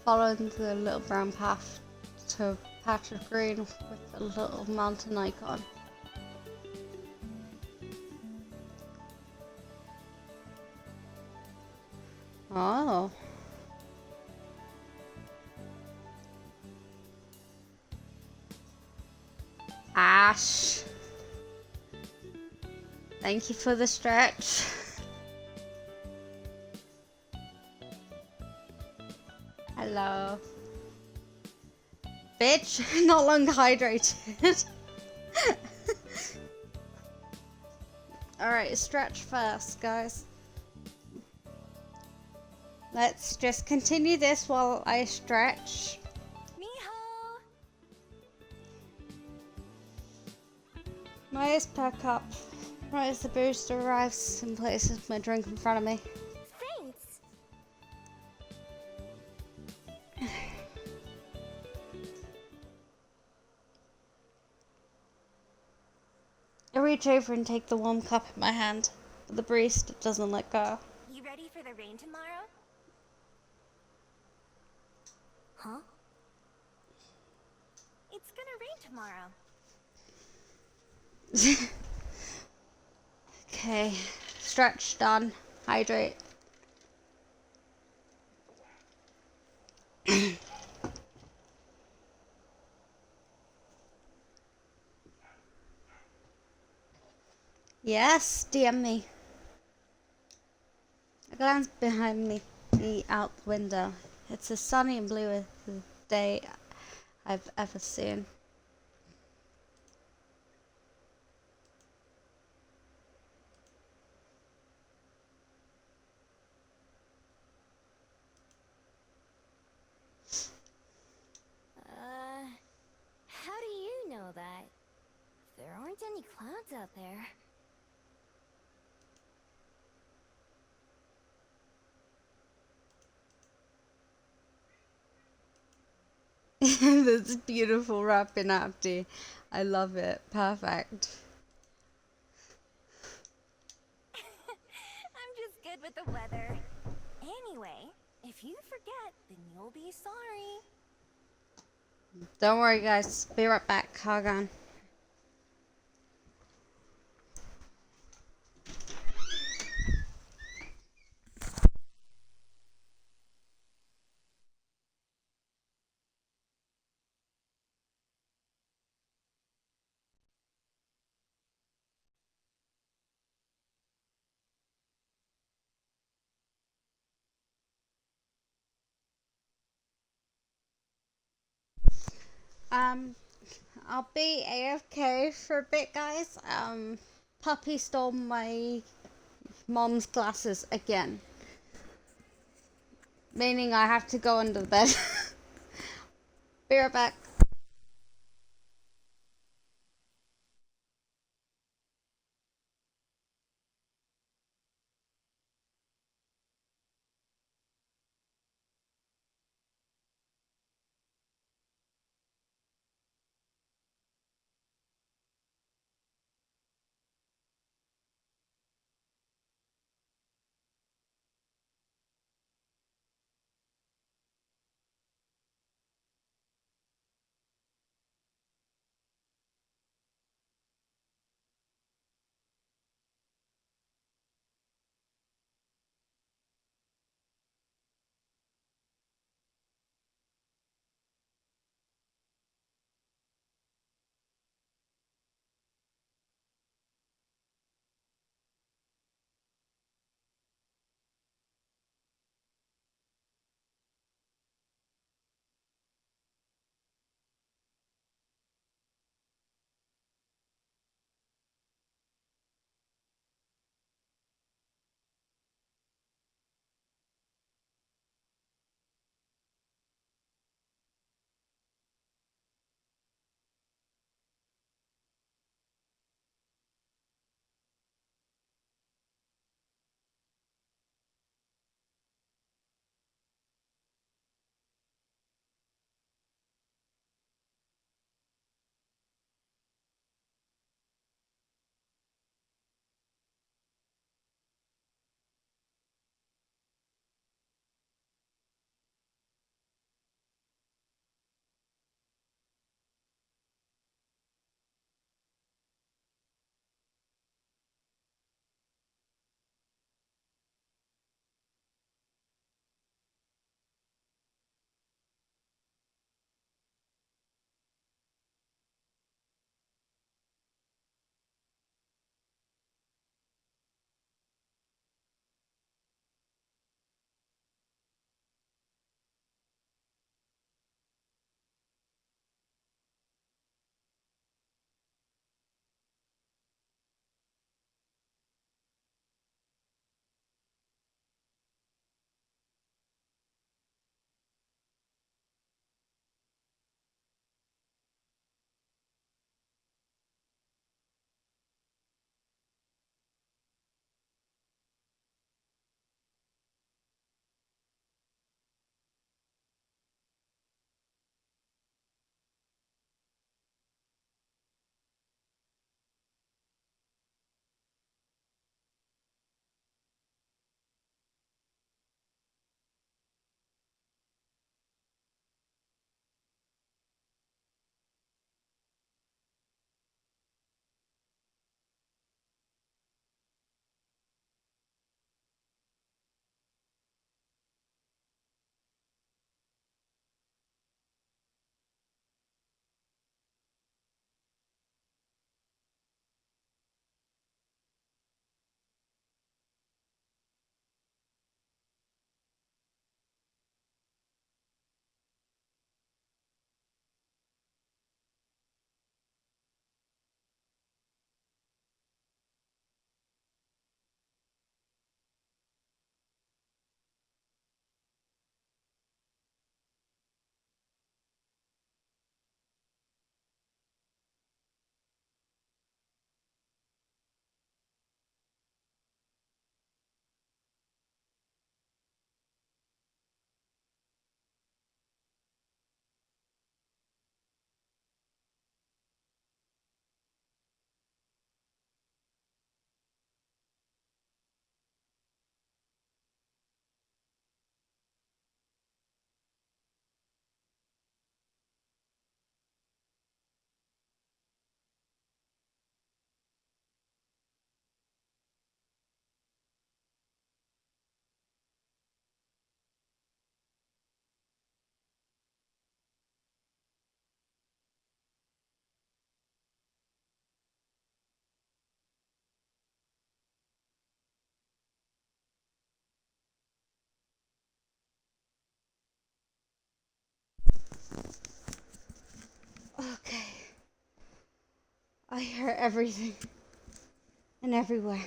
S1: Following the little brown path to a patch of green with a little mountain icon. Oh. Ash. Thank you for the stretch. Hello. Bitch, not long hydrated. Alright, stretch first, guys. Let's just continue this while I stretch.
S6: Miho!
S1: My ears perk up right as the booster arrives and places my drink in front of me.
S6: Thanks!
S1: I reach over and take the warm cup in my hand, but the barista doesn't let go.
S6: You ready for the rain tomorrow? Huh? It's gonna rain tomorrow.
S1: Okay, stretch done. Hydrate. Yes, DM me. I glance behind me out the window. It's as sunny and blue as the day I've ever seen.
S6: How do you know that? There aren't any clouds out there.
S1: That's beautiful wrapping Abdi. I love it. Perfect.
S6: I'm just good with the weather. Anyway, if you forget, then you'll be sorry.
S1: Don't worry, guys. Be right back. Hog on. I'll be AFK for a bit, guys. Puppy stole my mom's glasses again. Meaning I have to go under the bed. Be right back. I hear everything and everywhere.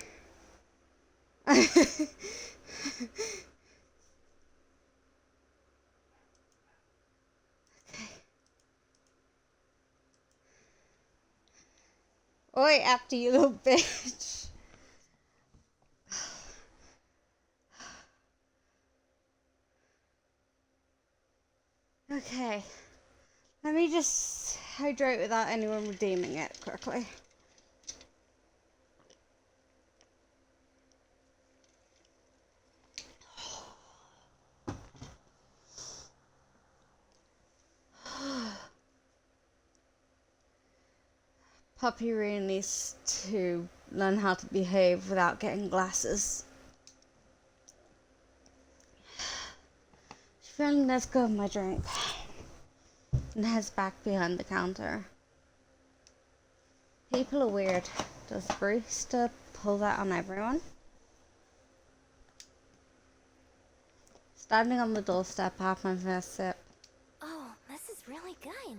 S1: Oi, after you little bitch. Okay. Let me just hydrate without anyone redeeming it quickly. Puppy really needs to learn how to behave without getting glasses. She's feeling let's go my drink. And heads back behind the counter. People are weird. Does the barista pull that on everyone? Standing on the doorstep, I have my first sip.
S6: Oh, this is really good.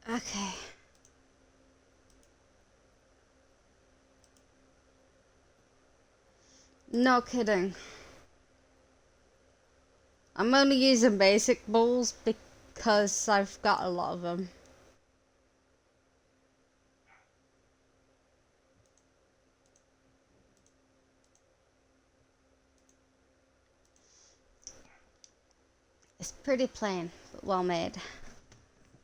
S1: Okay. No kidding. I'm only using basic bowls because I've got a lot of them. It's pretty plain, but well made.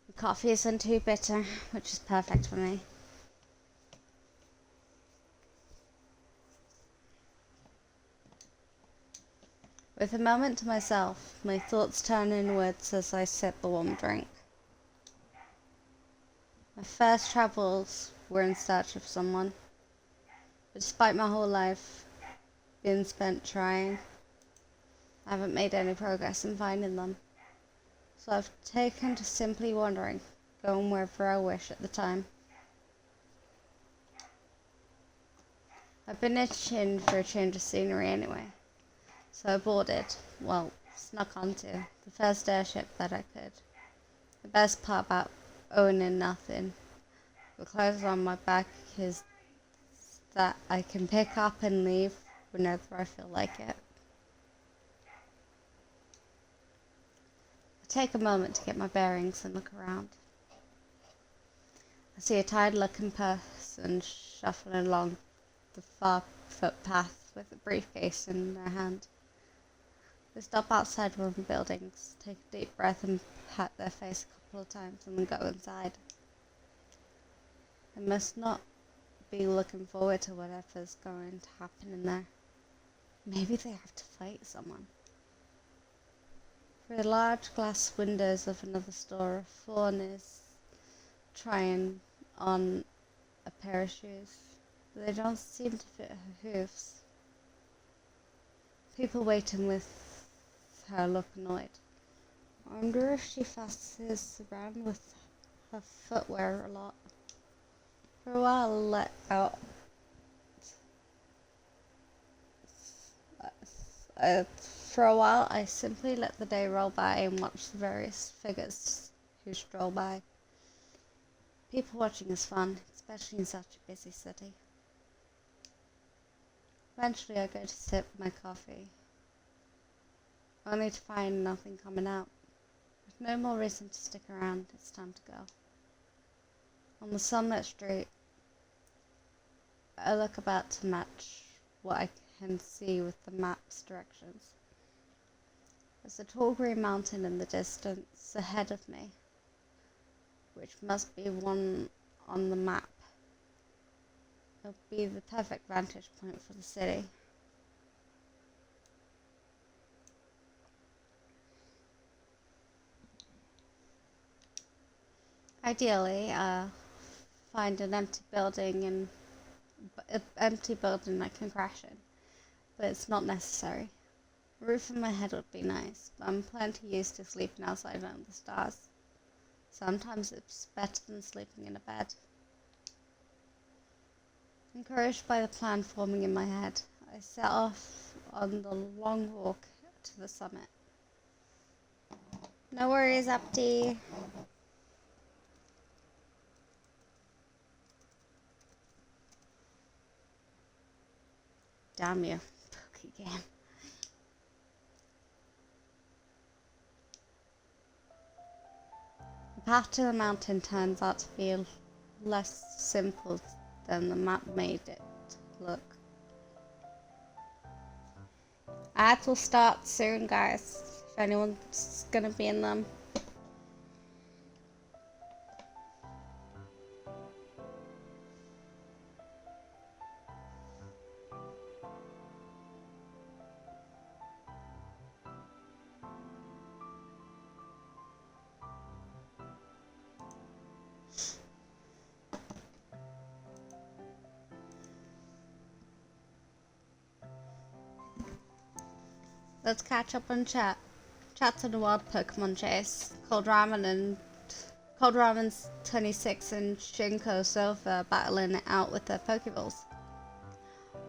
S1: The coffee isn't too bitter, which is perfect for me. With a moment to myself, my thoughts turn inwards as I sip the warm drink. My first travels were in search of someone, but despite my whole life being spent trying, I haven't made any progress in finding them. So I've taken to simply wandering, going wherever I wish at the time. I've been itching for a change of scenery anyway, so I boarded, well, snuck onto, the first airship that I could. The best part about owning nothing, with clothes on my back, is that I can pick up and leave whenever I feel like it. I take a moment to get my bearings and look around. I see a tired-looking person shuffling along the far footpath with a briefcase in their hand. They stop outside one of the buildings, take a deep breath and pat their face a couple of times and then go inside. They must not be looking forward to whatever's going to happen in there. Maybe they have to fight someone. Through the large glass windows of another store, a fawn is trying on a pair of shoes. They don't seem to fit her hooves. People waiting with her look annoyed. I wonder if she fusses around with her footwear a lot. For a while, I simply let the day roll by and watch the various figures who stroll by. People watching is fun, especially in such a busy city. Eventually I go to sip my coffee, only to find nothing coming out. With no more reason to stick around, it's time to go. On the sunlit street, I look about to match what I can see with the map's directions. There's a tall green mountain in the distance ahead of me, which must be one on the map. It'll be the perfect vantage point for the city. Ideally, find an empty building I can crash in, but it's not necessary. A roof on my head would be nice, but I'm plenty used to sleeping outside under the stars. Sometimes it's better than sleeping in a bed. Encouraged by the plan forming in my head, I set off on the long walk to the summit. No worries, Apti. Damn you, pokey game. The path to the mountain turns out to be less simple than the map made it look. Ads will start soon, guys, if anyone's gonna be in them. Let's catch up on chat. Chat's in a wild Pokemon chase. Cold Ramen's 26 and Shinko Silver battling it out with their Pokeballs.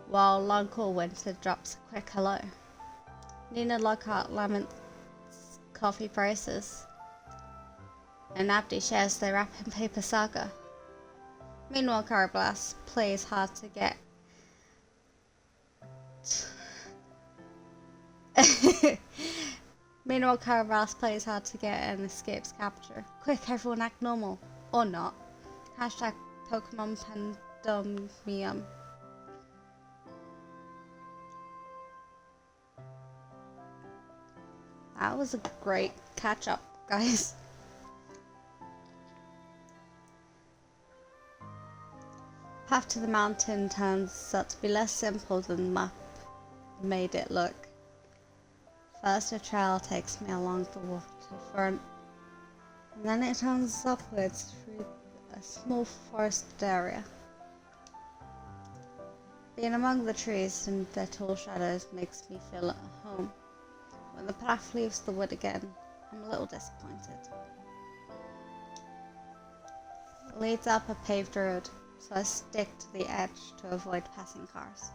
S1: While Long Cool Winter drops a quick hello. Nina Lockhart laments coffee prices. And Abdi shares their wrap and paper saga. Meanwhile, Carablast plays hard to get. Meanwhile, Carablast plays hard to get and escapes capture. Quick, everyone act normal. Or not. Hashtag Pokemon Pandemium. That was a great catch up, guys. Path to the mountain turns out to be less simple than the map made it look. First, a trail takes me along the waterfront, and then it turns upwards through a small forested area. Being among the trees and their tall shadows makes me feel at home. When the path leaves the wood again, I'm a little disappointed. It leads up a paved road, so I stick to the edge to avoid passing cars.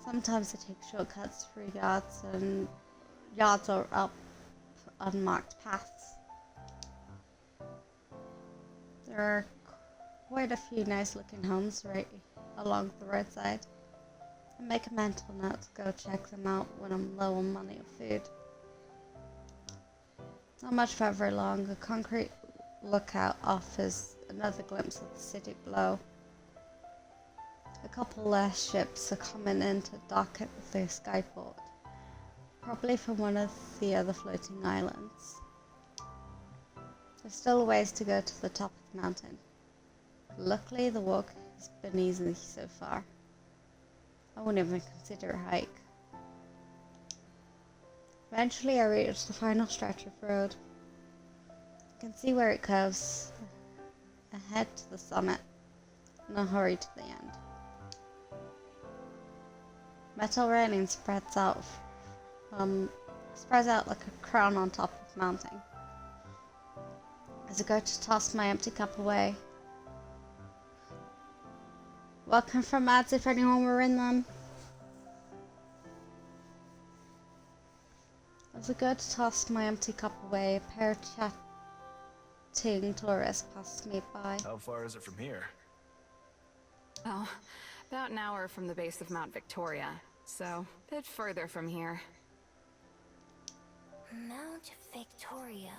S1: Sometimes I take shortcuts through yards or up unmarked paths. There are quite a few nice looking homes right along the roadside. I make a mental note to go check them out when I'm low on money or food. Not much further along, a concrete lookout offers another glimpse of the city below. A couple less ships are coming in to dock at the skyport, probably from one of the other floating islands. There's still a ways to go to the top of the mountain. Luckily, the walk has been easy so far. I wouldn't even consider a hike. Eventually, I reach the final stretch of road. I can see where it curves ahead to the summit, and I hurry to the end. Metal railing spreads out like a crown on top of the mountain. As I go to toss my empty cup away. Welcome from ads if anyone were in them. As I go to toss my empty cup away, a pair of chatting tourists pass me by.
S5: How far is it from here?
S7: Oh, about an hour from the base of Mount Victoria, so a bit further from here.
S6: Mount Victoria.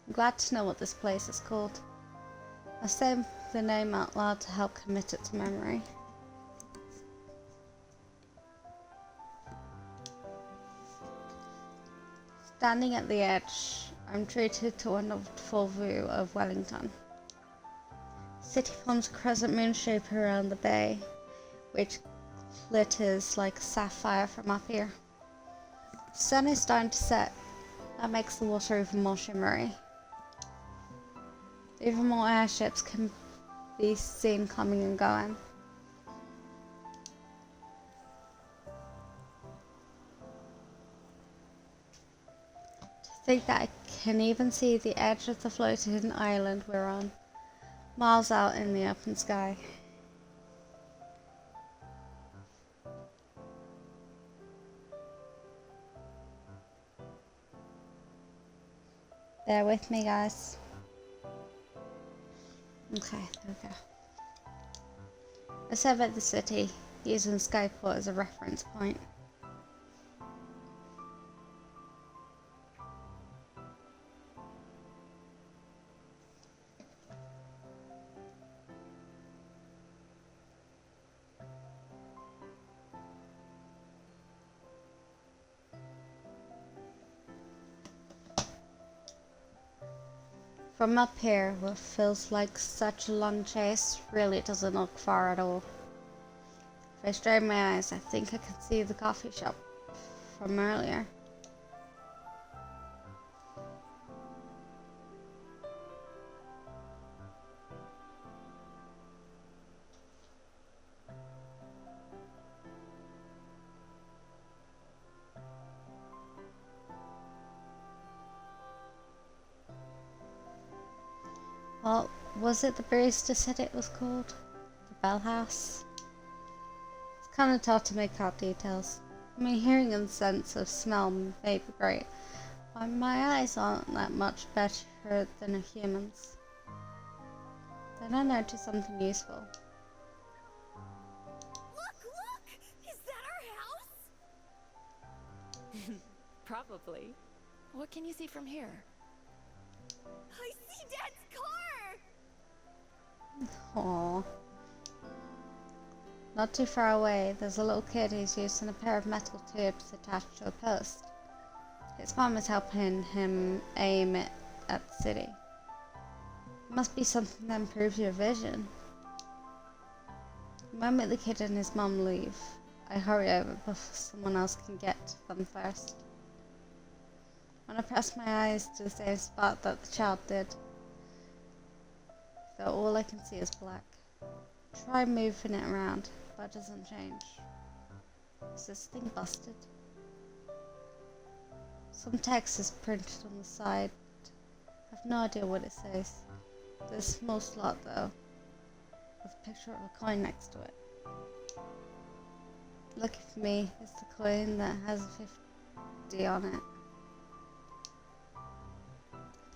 S1: I'm glad to know what this place is called. I say the name out loud to help commit it to memory. Standing at the edge, I'm treated to a wonderful view of Wellington. City forms a crescent moon shape around the bay, which glitters like sapphire from up here. The sun is starting to set. That makes the water even more shimmery. Even more airships can be seen coming and going. To think that I can even see the edge of the floating island we're on. miles out in the open sky. Bear with me, guys. Okay, there we go. I surveyed the city, using Skyport as a reference point. From up here, what feels like such a long chase really doesn't look far at all. If I strain my eyes, I think I can see the coffee shop from earlier. Well, was it the barista said it was called? The Bell House? It's kind of tough to make out details. I mean, hearing and sense of smell may be great, but my eyes aren't that much better than a human's. Then I noticed something useful.
S6: Look, look! Is that our house?
S4: Probably. What can you see from here?
S6: I see Dad's car!
S1: Aww. Not too far away, there's a little kid who's using a pair of metal tubes attached to a post. His mom is helping him aim it at the city. It must be something that improves your vision. The moment the kid and his mom leave, I hurry over before someone else can get to them first. When I press my eyes to the same spot that the child did, though all I can see is black. Try moving it around, but it doesn't change. Is this thing busted? Some text is printed on the side. I have no idea what it says. There's a small slot though, with a picture of a coin next to it. Lucky for me, it's the coin that has a 50 on it.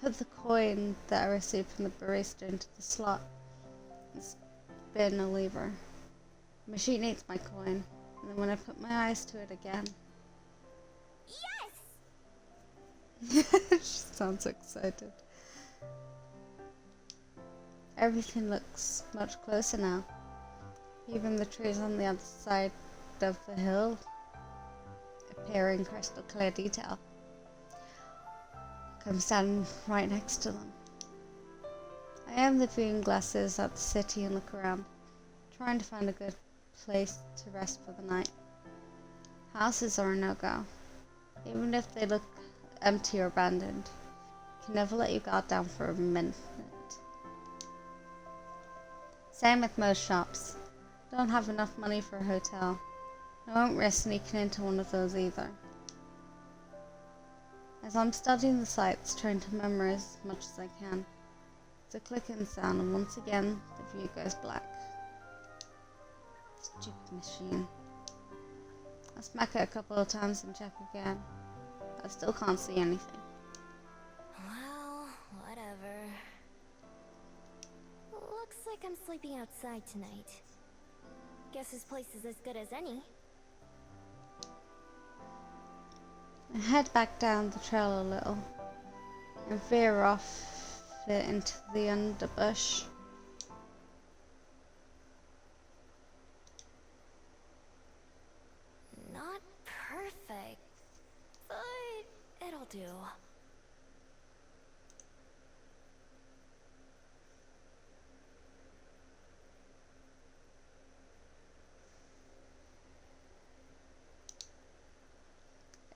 S1: Put the coin that I received from the barista into the slot and spin a lever. The machine eats my coin, and then when I put my eyes to it again...
S6: Yes!
S1: She sounds excited. Everything looks much closer now. Even the trees on the other side of the hill appear in crystal clear detail. I'm standing right next to them. I aim the viewing glasses at the city and look around, trying to find a good place to rest for the night. Houses are a no-go. Even if they look empty or abandoned, you can never let your guard down for a minute. Same with most shops. Don't have enough money for a hotel. I won't risk sneaking into one of those either. As I'm studying the sights, trying to memorize as much as I can, it's a clicking sound, and once again, the view goes black. Stupid machine. I smack it a couple of times and check again. I still can't see anything.
S6: Well, whatever. Looks like I'm sleeping outside tonight. Guess this place is as good as any.
S1: I head back down the trail a little and veer off it into the underbush.
S6: Not perfect, but it'll do.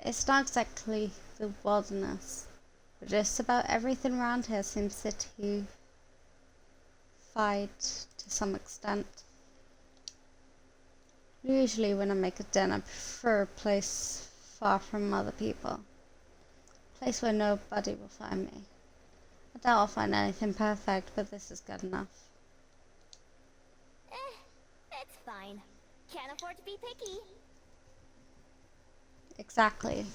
S1: It's not exactly the wilderness, but just about everything around here seems citified to some extent. Usually when I make a den, I prefer a place far from other people. A place where nobody will find me. I doubt I'll find anything perfect, but this is good enough.
S6: Can't afford to be picky.
S1: Exactly.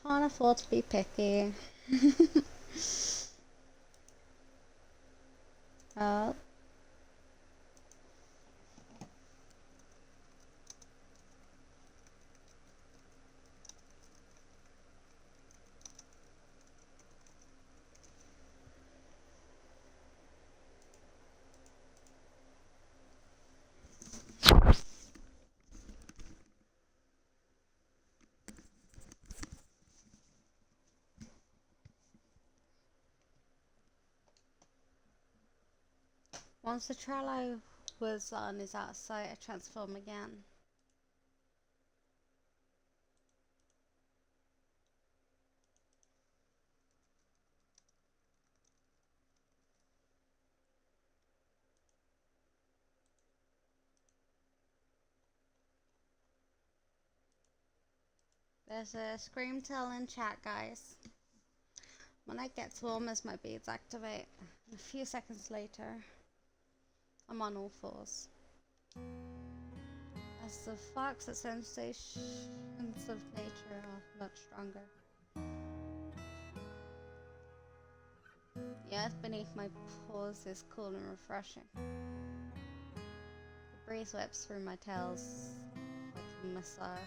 S1: Can't afford to be picky. Oh. Once the Trello was on is out of sight, I transform again. There's a scream tell in chat, guys. When it gets warm as my beads activate. A few seconds later, I'm on all fours. As the facts and sensations of nature are much stronger. The earth beneath my paws is cool and refreshing. The breeze whips through my tails like a massage.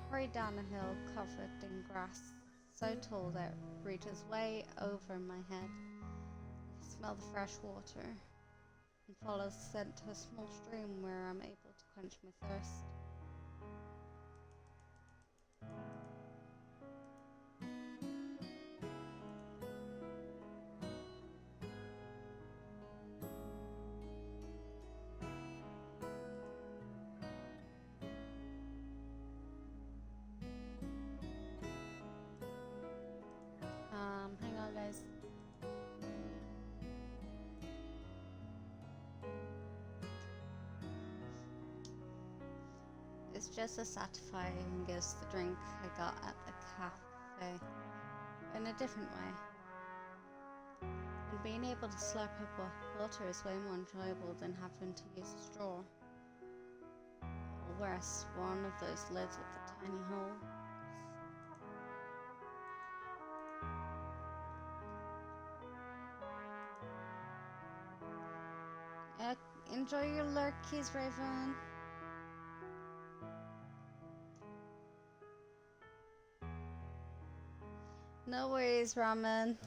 S1: Hurry down a hill covered in grass, so tall that it reaches way over my head. I smell the fresh water and follow the scent to a small stream where I'm able to quench my thirst. Hang on, guys. It's just as satisfying as the drink I got at the cafe, in a different way. And being able to slurp up water is way more enjoyable than having to use a straw. Or worse, one of those lids with the tiny hole. Enjoy your lurkies, Raven. No worries, Ramen.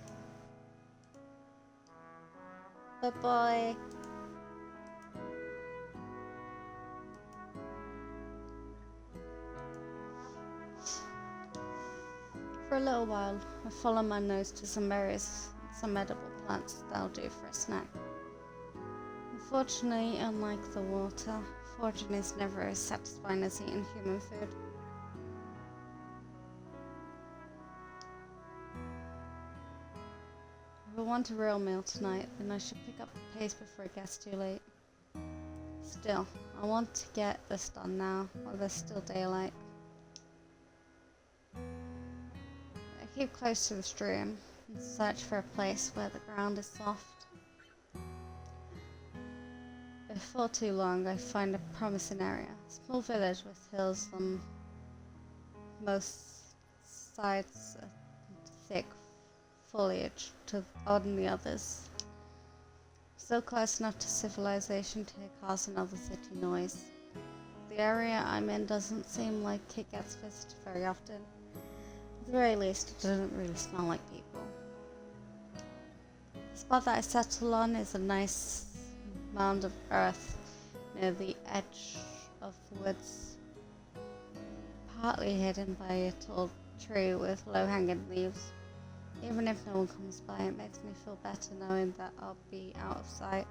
S1: Good boy. For a little while, I follow my nose to some berries, some edible plants that'll do for a snack. Unfortunately, unlike the water, foraging is never as satisfying as eating human food. If I want a real meal tonight, then I should pick up the pace before it gets too late. Still, I want to get this done now, while there's still daylight. I keep close to the stream and search for a place where the ground is soft. Before too long, I find a promising area. A small village with hills on most sides, thick foliage on the others. Still close enough to civilization to hear cars and other city noise. The area I'm in doesn't seem like it gets visited very often. At the very least, it doesn't really smell like people. The spot that I settle on is a nice mound of earth near the edge of the woods, partly hidden by a tall tree with low-hanging leaves. Even if no one comes by, it makes me feel better knowing that I'll be out of sight.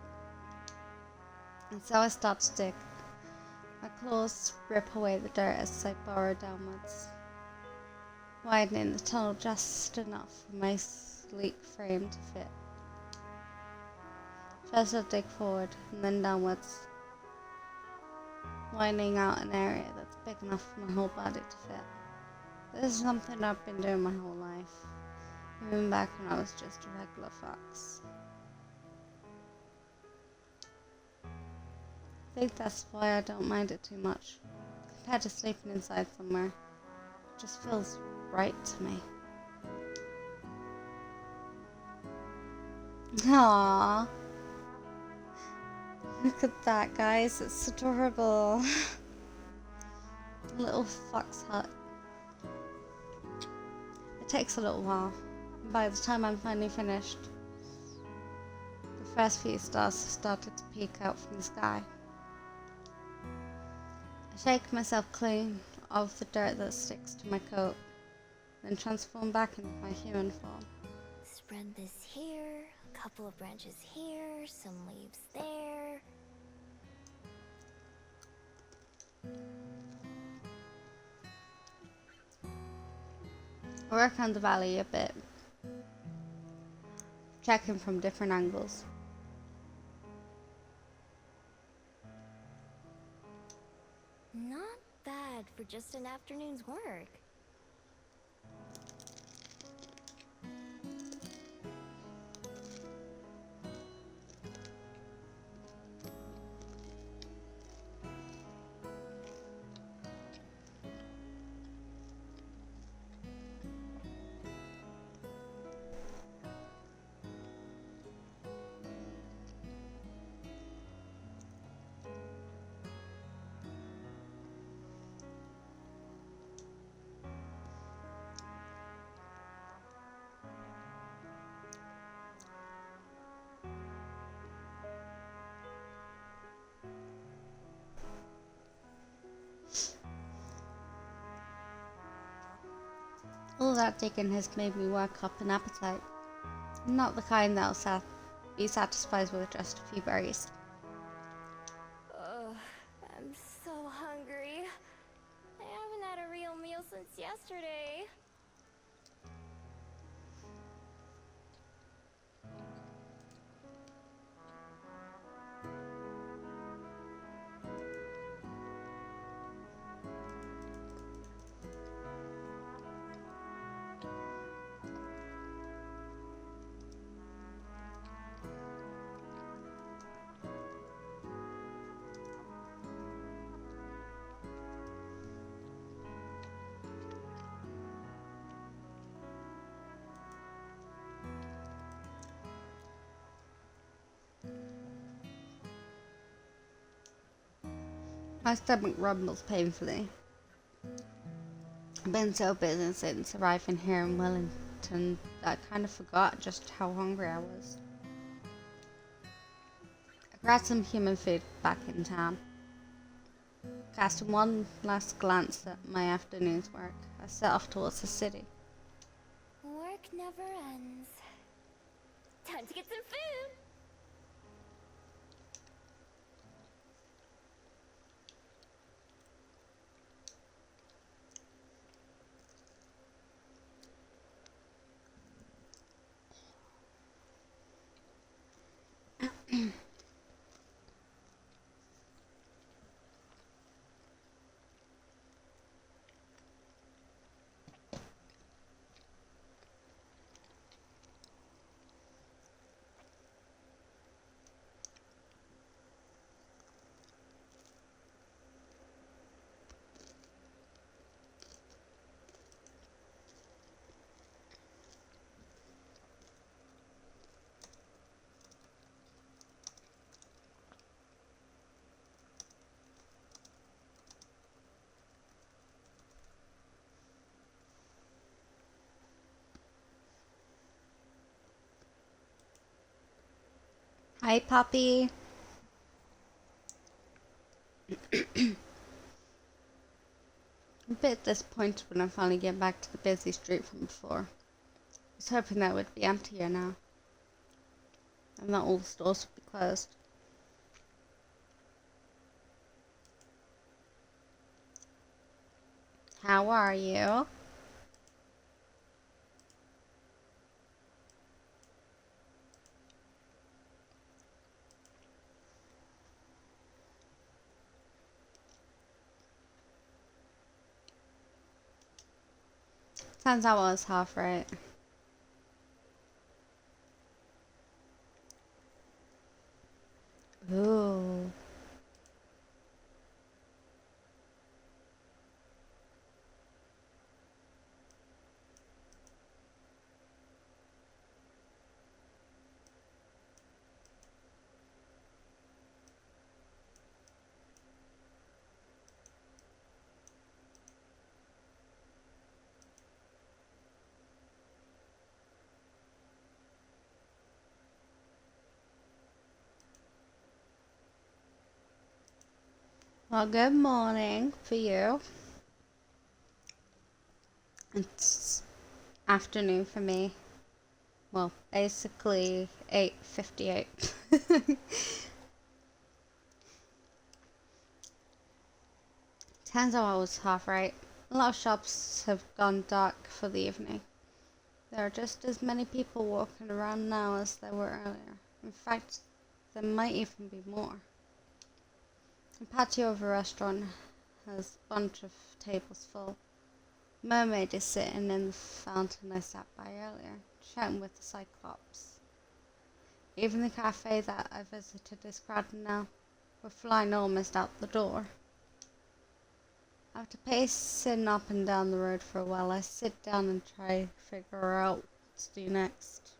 S1: And so I start to dig. My claws rip away the dirt as I burrow downwards, widening the tunnel just enough for my sleek frame to fit. First I dig forward and then downwards, widening out an area that's big enough for my whole body to fit. This is something I've been doing my whole life, even back when I was just a regular fox. think that's why I don't mind it too much. Compared to sleeping inside somewhere. It just feels right to me. Aww. Look at that, guys. It's adorable. Little fox hut. It takes a little while. By the time I'm finally finished, the first few stars have started to peek out from the sky. I shake myself clean of the dirt that sticks to my coat, then transform back into my human form.
S6: Spread this here, a couple of branches here, some leaves there.
S1: I work on the valley a bit, checking from different angles.
S6: Not bad for just an afternoon's work.
S1: All that digging has made me work up an appetite. I'm not the kind that'll be satisfied with just a few berries.
S6: Ugh, I'm so hungry. I haven't had a real meal since yesterday.
S1: My stomach rumbles painfully. I've been so busy since arriving here in Wellington that I kind of forgot just how hungry I was. I grabbed some human food back in town. Casting one last glance at my afternoon's work, I set off towards the city.
S6: Work never ends. Time to get some food!
S1: Hi, Poppy. I'm a bit disappointed when I finally get back to the busy street from before. I was hoping that it would be emptier now, and that all the stores would be closed. How are you? Turns out I was half right. Ooh. Well, good morning for you. It's afternoon for me. Well, basically 8:58. Turns out I was half right. A lot of shops have gone dark for the evening. There are just as many people walking around now as there were earlier. In fact, there might even be more. The patio of a restaurant has a bunch of tables full. Mermaid is sitting in the fountain I sat by earlier, chatting with the Cyclops. Even the cafe that I visited is crowded now. We're flying almost out the door. After pacing up and down the road for a while, I sit down and try to figure out what to do next.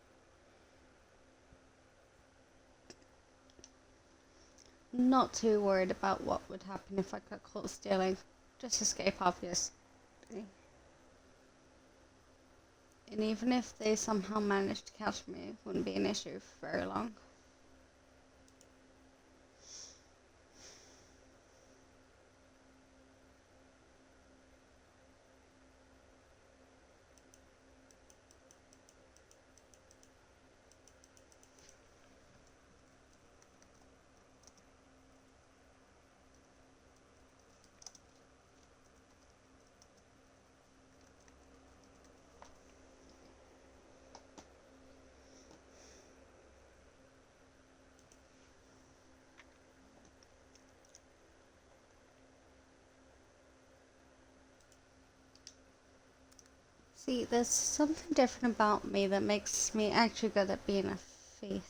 S1: I'm not too worried about what would happen if I got caught stealing. Just escape, obviously. And even if they somehow managed to catch me, it wouldn't be an issue for very long. See, there's something different about me that makes me actually good at being a thief.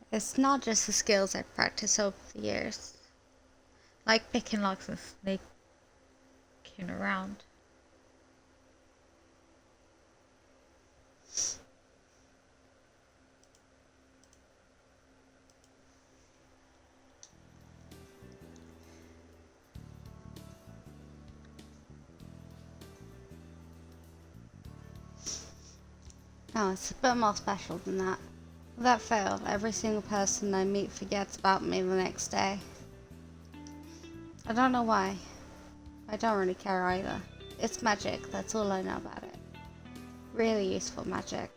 S1: It's not just the skills I've practiced over the years, like picking locks and sneaking around. No, it's a bit more special than that. Without fail, every single person I meet forgets about me the next day. I don't know why. I don't really care either. It's magic, that's all I know about it. Really useful magic.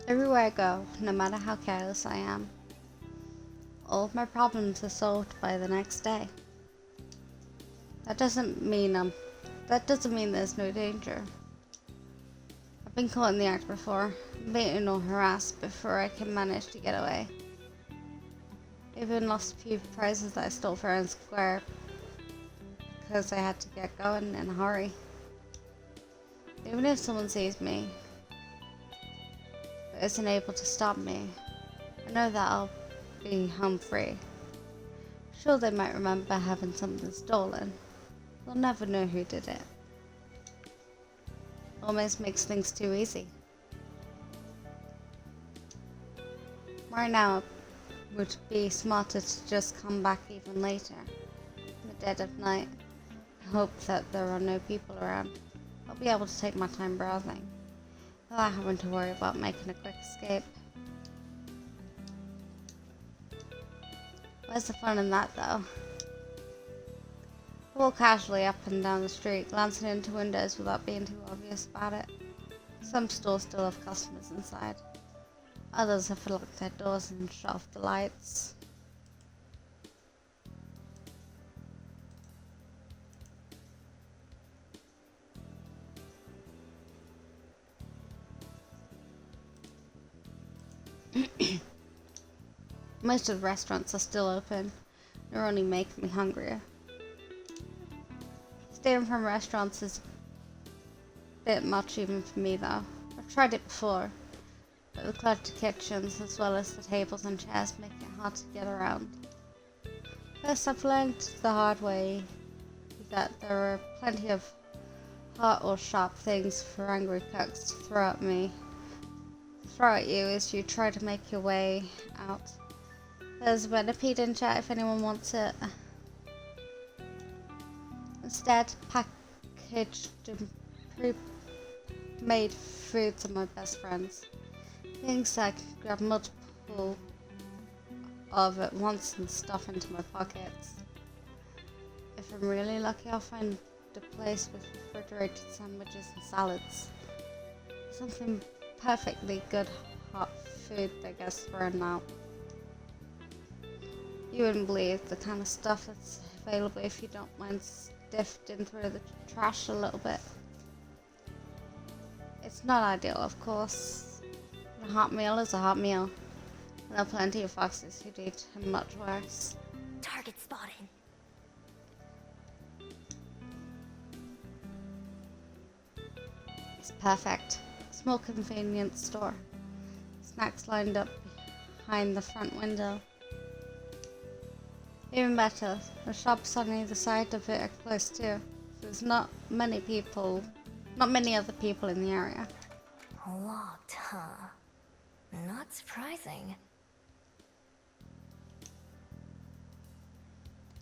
S1: Everywhere I go, no matter how careless I am, all of my problems are solved by the next day. That doesn't mean there's no danger. I've been caught in the act before, beaten or harassed before I can manage to get away. Even lost a few prizes that I stole fair and square because I had to get going in a hurry. Even if someone sees me but isn't able to stop me, I know that I'll be home free. Sure, they might remember having something stolen. They'll never know who did it. Almost makes things too easy. Right now, it would be smarter to just come back even later, in the dead of night, and hope that there are no people around. I'll be able to take my time browsing, without having to worry about making a quick escape. Where's the fun in that, though? I walk casually up and down the street, glancing into windows without being too obvious about it. Some stores still have customers inside. Others have locked their doors and shut off the lights. Most of the restaurants are still open. They're only making me hungrier. Staying from restaurants is a bit much even for me though. I've tried it before. but the cluttered kitchens as well as the tables and chairs make it hard to get around. First, I've learned the hard way that there are plenty of hot or sharp things for angry cooks to throw at you as you try to make your way out. There's a millipede in chat if anyone wants it. Instead, packaged and pre-made foods are my best friends. Things I can grab multiple of at once and stuff into my pockets. If I'm really lucky, I'll find a place with refrigerated sandwiches and salads. Something perfectly good hot food that gets thrown out. You wouldn't believe the kind of stuff that's available if you don't mind sifting through the trash a little bit. It's not ideal, of course. A hot meal is a hot meal. There are plenty of foxes who'd eat much worse.
S6: Target spotted.
S1: It's perfect. Small convenience store. Snacks lined up behind the front window. Even better, the shops on either side of it are close too. There's not many other people in the area.
S6: Locked, huh? Not surprising.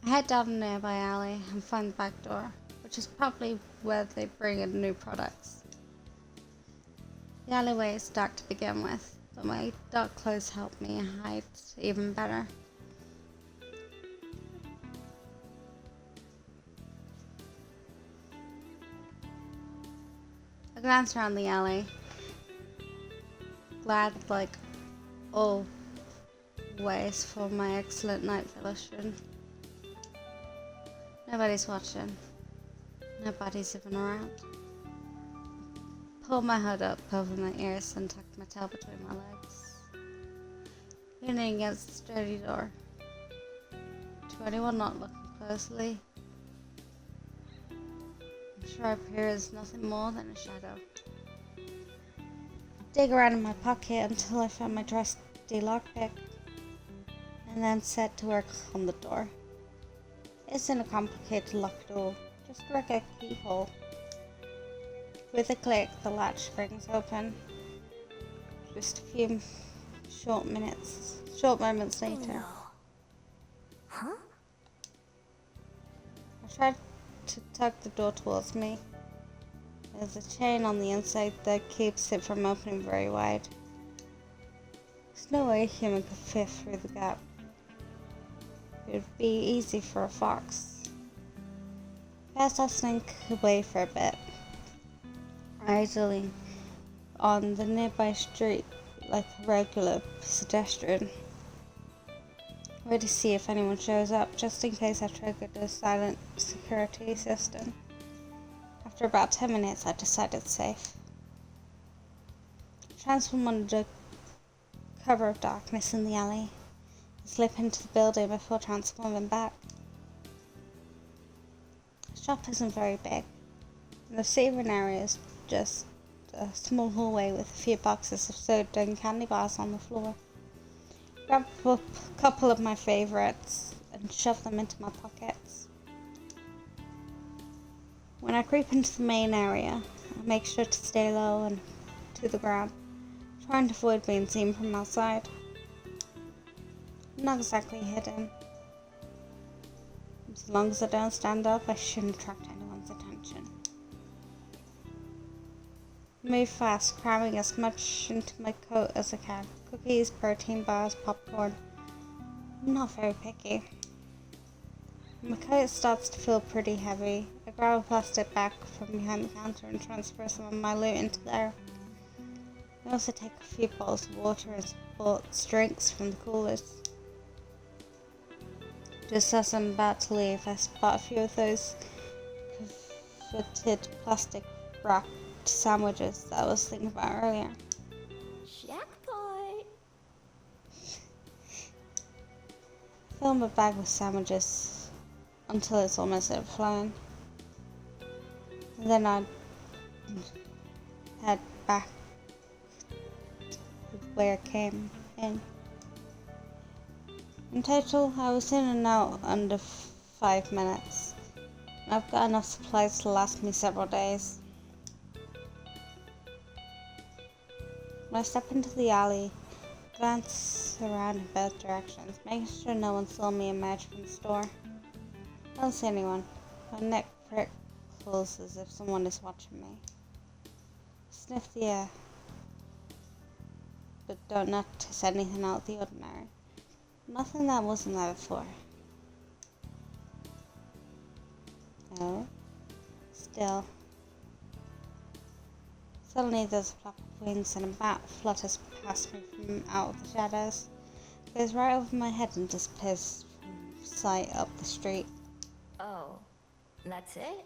S1: I head down a nearby alley and find the back door, which is probably where they bring in new products. The alleyway is dark to begin with, but my dark clothes help me hide even better. I glance around the alley, glad like always for my excellent night vision. Nobody's watching. Nobody's even around. Pull my hood up over my ears and tuck my tail between my legs. Leaning against the sturdy door. To anyone not looking closely, I'm sure up here is nothing more than a shadow. Dig around in my pocket until I found my trusty lockpick, and then set to work on the door. It isn't a complicated lock at all, just a regular keyhole. With a click, the latch springs open. Just a few short moments later.
S6: No. Huh?
S1: I tried to tug the door towards me. There's a chain on the inside that keeps it from opening very wide. There's no way a human could fit through the gap. It would be easy for a fox. First, I'll slink away for a bit, idling on the nearby street like a regular pedestrian, ready to see if anyone shows up, just in case I triggered a silent security system. After about 10 minutes, I decided it's safe. Transform under cover of darkness in the alley, and slip into the building before transforming back. The shop isn't very big, and the saving area is just a small hallway with a few boxes of soda and candy bars on the floor. Grab up a couple of my favorites and shove them into my pockets. When I creep into the main area, I make sure to stay low and to the ground, trying to avoid being seen from outside. I'm not exactly hidden. As long as I don't stand up, I shouldn't attract anyone's attention. Move fast, cramming as much into my coat as I can. Cookies, protein bars, popcorn. I'm not very picky. My coat starts to feel pretty heavy. I grab a plastic bag from behind the counter and transfer some of my loot into there. I also take a few bottles of water and sports drinks from the coolers. Just as I'm about to leave, I spot a few of those coveted plastic wrapped sandwiches that I was thinking about earlier.
S6: Jackpot!
S1: Fill my bag with sandwiches until it's almost overflowing. And then I'd head back to the way I came in. In total, I was in and out under 5 minutes. I've got enough supplies to last me several days. When I step into the alley, glance around in both directions, making sure no one saw me emerge from the store. I don't see anyone. My neck prickles as if someone is watching me. Sniff the air, but don't notice anything out of the ordinary. Nothing that wasn't there before. No. Still. Suddenly there's a flap of wings and a bat flutters past me from out of the shadows. It goes right over my head and disappears from sight up the street.
S6: Oh, that's it?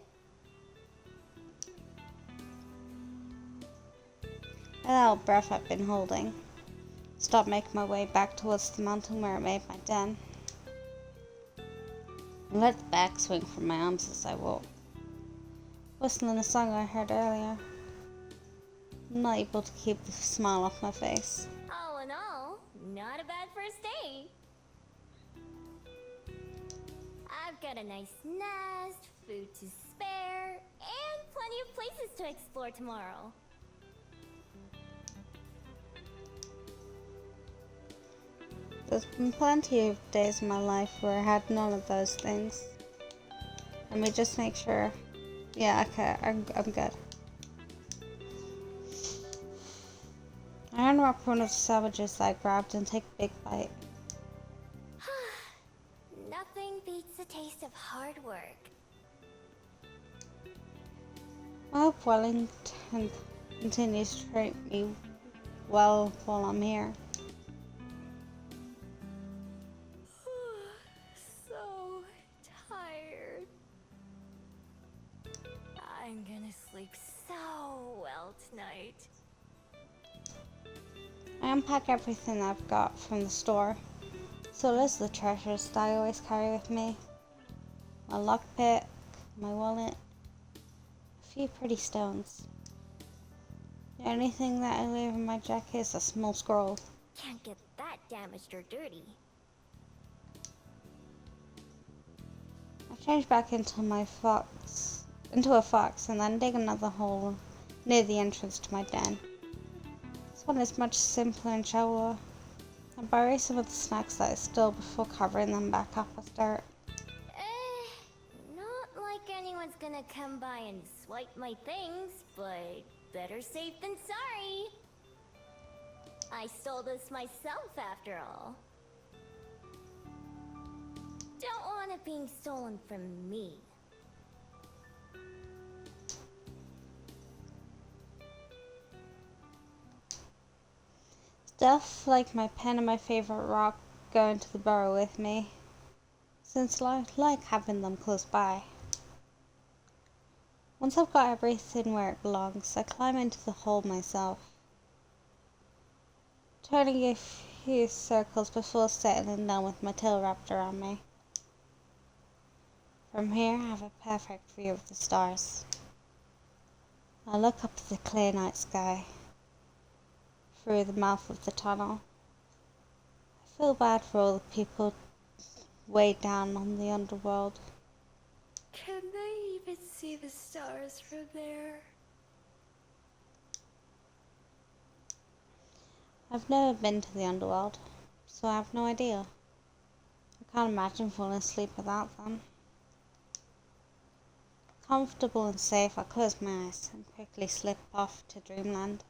S1: A little breath I've been holding. Stop making my way back towards the mountain where I made my den. I let the bag swing from my arms as I walk, whistling a song I heard earlier. I'm not able to keep the smile off my face.
S6: All in all, not a bad first day. I've got a nice nest, food to spare, and plenty of places to explore tomorrow.
S1: There's been plenty of days in my life where I had none of those things. Let me just make sure. Yeah, okay, I'm good. I unwrap one of the sandwiches that I grabbed and take a big bite.
S6: Nothing beats the taste of hard work.
S1: I hope Wellington continues to treat me well while I'm here.
S6: So tired. I'm gonna sleep so well tonight.
S1: I unpack everything I've got from the store. So there's the treasures that I always carry with me. My lockpick, my wallet, a few pretty stones. The only thing that I leave in my jacket is a small scroll.
S6: Can't get that damaged or dirty.
S1: I change back into a fox, and then dig another hole near the entrance to my den. This one is much simpler and shallower. I bury some of the snacks that I stole before covering them back up with dirt.
S6: Not like anyone's gonna come by and swipe my things, but better safe than sorry. I stole this myself after all. Don't want it being stolen from me.
S1: Stuff like my pen and my favorite rock go into the burrow with me, since I like having them close by. Once I've got everything where it belongs, I climb into the hole myself, turning a few circles before settling down with my tail wrapped around me. From here, I have a perfect view of the stars. I look up at the clear night sky through the mouth of the tunnel. I feel bad for all the people way down on the underworld.
S4: Can they even see the stars from there?
S1: I've never been to the underworld, so I have no idea. I can't imagine falling asleep without them. Comfortable and safe, I close my eyes and quickly slip off to dreamland.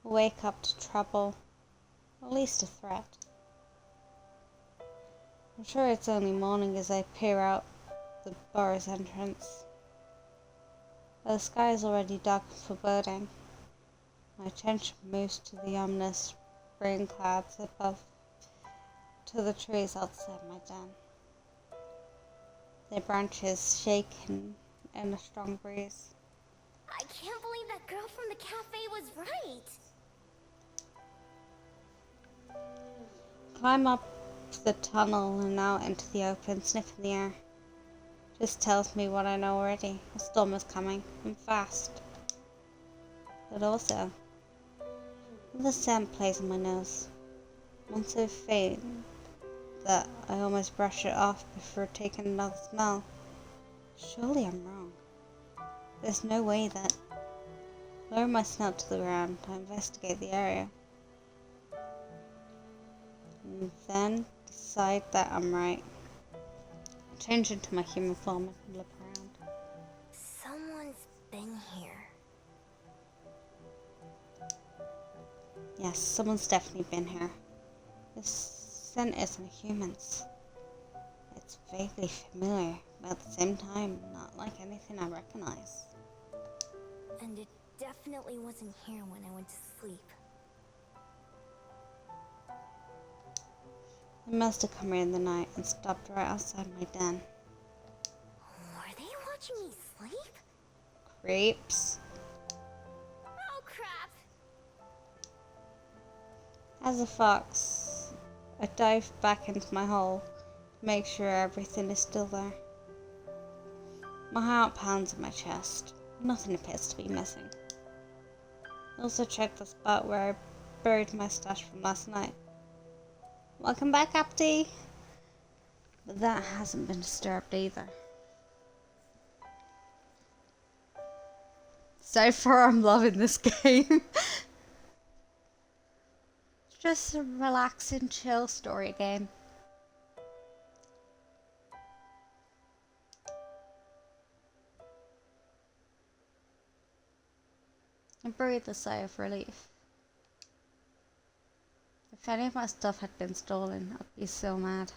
S1: I wake up to trouble, or at least a threat. I'm sure it's only morning as I peer out the burrow's entrance. But the sky is already dark and foreboding. My attention moves to the ominous rain clouds above, to the trees outside my den. Their branches shaking in a strong breeze.
S6: I can't believe that girl from the cafe was right.
S1: Climb up the tunnel and out into the open, sniffing the air. Just tells me what I know already. A storm is coming, and fast. But also, The scent plays on my nose. One so faint that I almost brush it off before taking another smell. Surely I'm wrong. There's no way that. Lower my snout to the ground. I investigate the area. And then decide that I'm right. I change into my human form and look around.
S6: Someone's been here.
S1: Yes, someone's definitely been here. This scent isn't a human's. It's vaguely familiar, but at the same time, not like anything I recognize.
S6: And it definitely wasn't here when I went to sleep.
S1: They must have come here in the night and stopped right outside my den.
S6: Were they watching me sleep?
S1: Creeps.
S6: Oh crap!
S1: As a fox, I dive back into my hole to make sure everything is still there. My heart pounds in my chest. Nothing appears to be missing. I also check the spot where I buried my stash from last night. Welcome back, Apty! But that hasn't been disturbed either. So far, I'm loving this game. It's just a relaxing, chill story game. I breathed a sigh of relief. If any of my stuff had been stolen, I'd be so mad.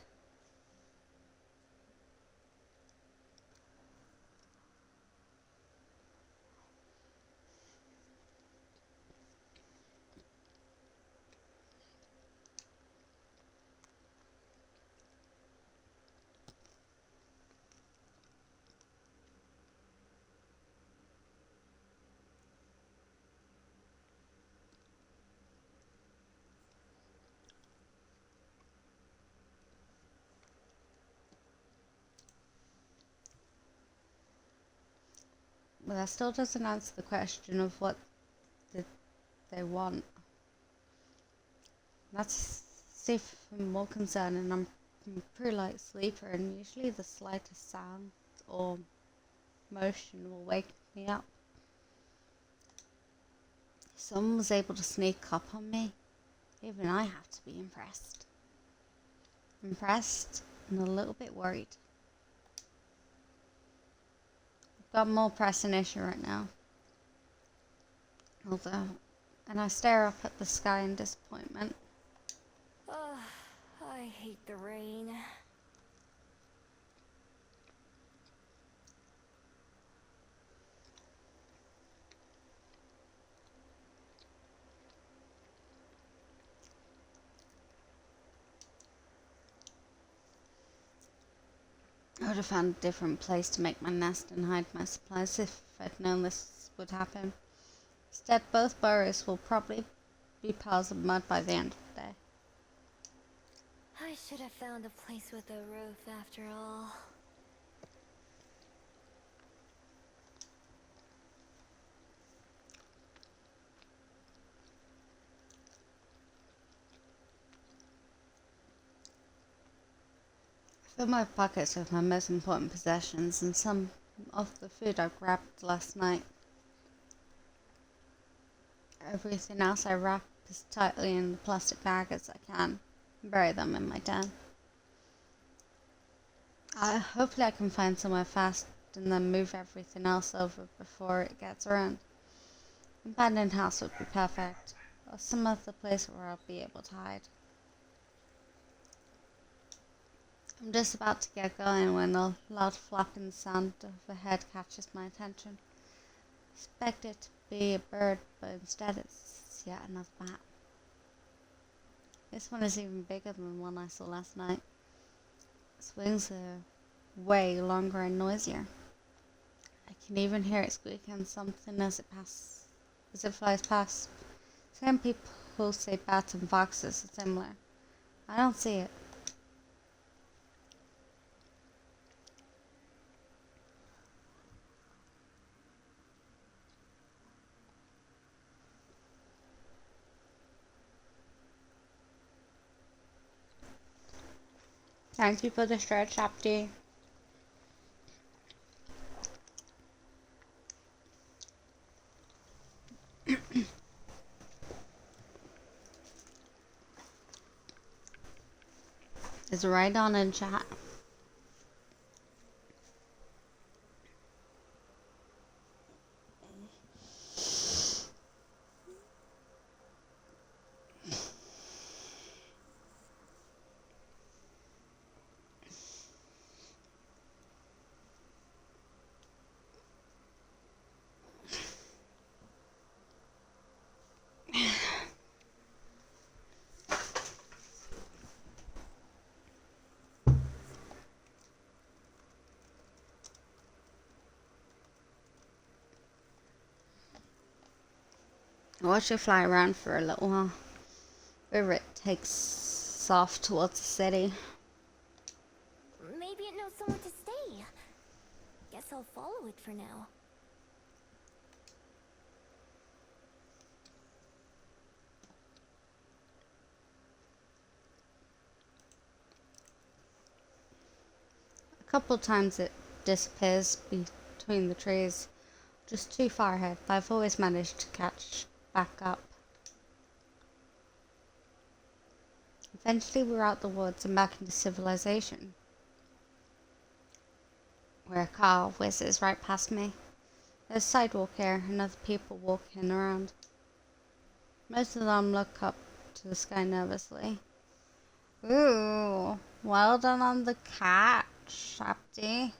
S1: But that still doesn't answer the question of what did they want. That's safe and more concerning. I'm a pretty light sleeper, and usually the slightest sound or motion will wake me up. If someone was able to sneak up on me, even I have to be impressed. Impressed and a little bit worried. I've got more pressing issue right now. Although, and I stare up at the sky in disappointment.
S6: Ugh, I hate the rain.
S1: I would have found a different place to make my nest and hide my supplies if I'd known this would happen. Instead, both burrows will probably be piles of mud by the end of the day.
S6: I should have found a place with a roof after all.
S1: I filled my pockets with my most important possessions and some of the food I grabbed last night. Everything else I wrap as tightly in the plastic bag as I can and bury them in my den. Hopefully I can find somewhere fast and then move everything else over before it gets around. An abandoned house would be perfect, or some other place where I'll be able to hide. I'm just about to get going when a loud flapping sound overhead catches my attention. I expect it to be a bird, but instead it's yet another bat. This one is even bigger than the one I saw last night. Its wings are way longer and noisier. I can even hear it squeaking something as it flies past. Some people say bats and foxes are similar. I don't see it. Thank you for the stretch, Abdi. It's right on in chat. Watch it fly around for a little while. Wherever it takes off towards the city.
S6: Maybe it knows somewhere to stay. Guess I'll follow it for now.
S1: A couple times it disappears between the trees. Just too far ahead, but I've always managed to catch back up. Eventually we're out the woods and back into civilization, where a car whizzes right past me. There's a sidewalk here and other people walking around. Most of them look up to the sky nervously. Ooh, well done on the catch, Abdi.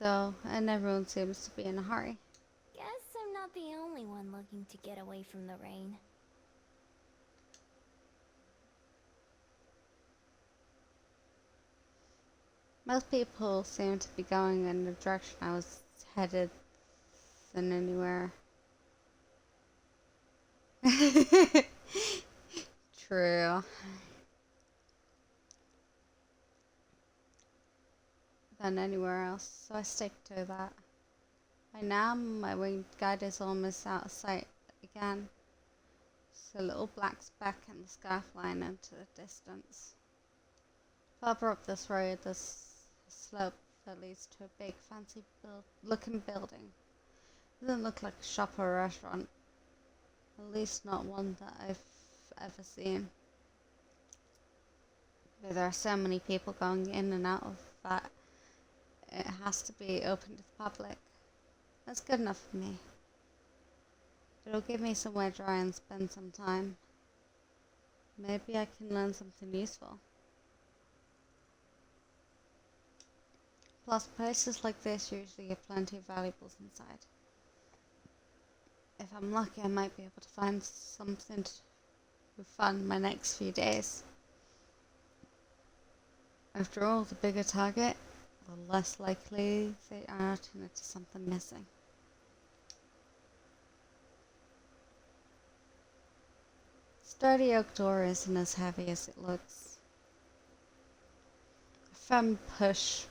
S1: Though, and everyone seems to be in a hurry.
S6: Guess I'm not the only one looking to get away from the rain.
S1: Most people seem to be going in the direction I was headed than anywhere. True. Than anywhere else, so I stick to that. By now, my winged guide is almost out of sight again. Just a little black speck in the sky flying into the distance. Further up this road, there's a slope that leads to a big, fancy looking building. It doesn't look like a shop or a restaurant. At least not one that I've ever seen. But there are so many people going in and out of that. It has to be open to the public. That's good enough for me. It'll give me somewhere dry and spend some time. Maybe I can learn something useful. Plus, places like this usually have plenty of valuables inside. If I'm lucky, I might be able to find something to fund my next few days. After all, the bigger target, the less likely they are to notice something missing. Sturdy oak door isn't as heavy as it looks. A firm push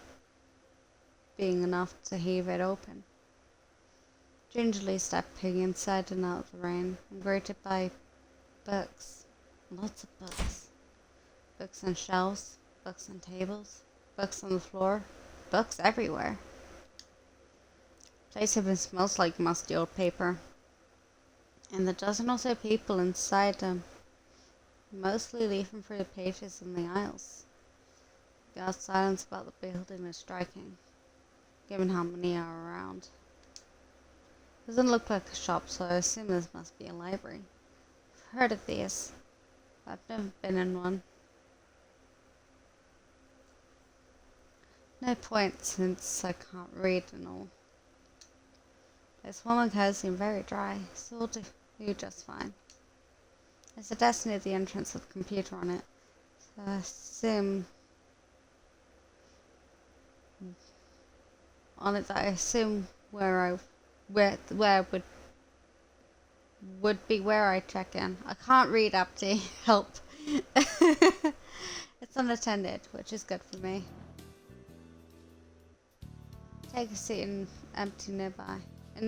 S1: being enough to heave it open. Gingerly stepping inside and out of the rain, I'm greeted by books. Lots of books. Books on shelves, books on tables, books on the floor, books everywhere. The place even smells like musty old paper. And the dozen or so people inside them, mostly leafing through the pages in the aisles. The odd silence about the building is striking, given how many are around. Doesn't look like a shop, so I assume this must be a library. I've heard of these, but I've never been in one. No point, since I can't read and all. This woman has seemed very dry, so we'll do just fine. There's a desk near the entrance with a computer on it, so I assume on it that I assume where would be where I check in. I can't read, Abdi. Help. It's unattended, which is good for me. Take a seat in an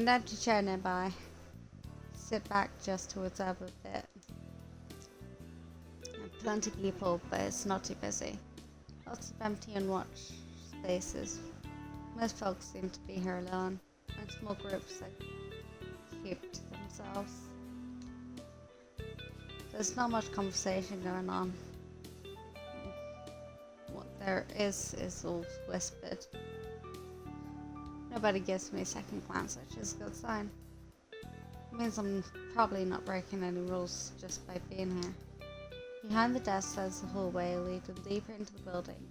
S1: empty chair nearby. Sit back just to observe a bit. Plenty of people, but it's not too busy. Lots of empty and watch spaces. Most folks seem to be here alone, or in small groups that keep to themselves. There's not much conversation going on. What there is all whispered. Nobody gives me a second glance, which is a good sign. It means I'm probably not breaking any rules just by being here. Behind the desk there's a hallway leading deeper into the building.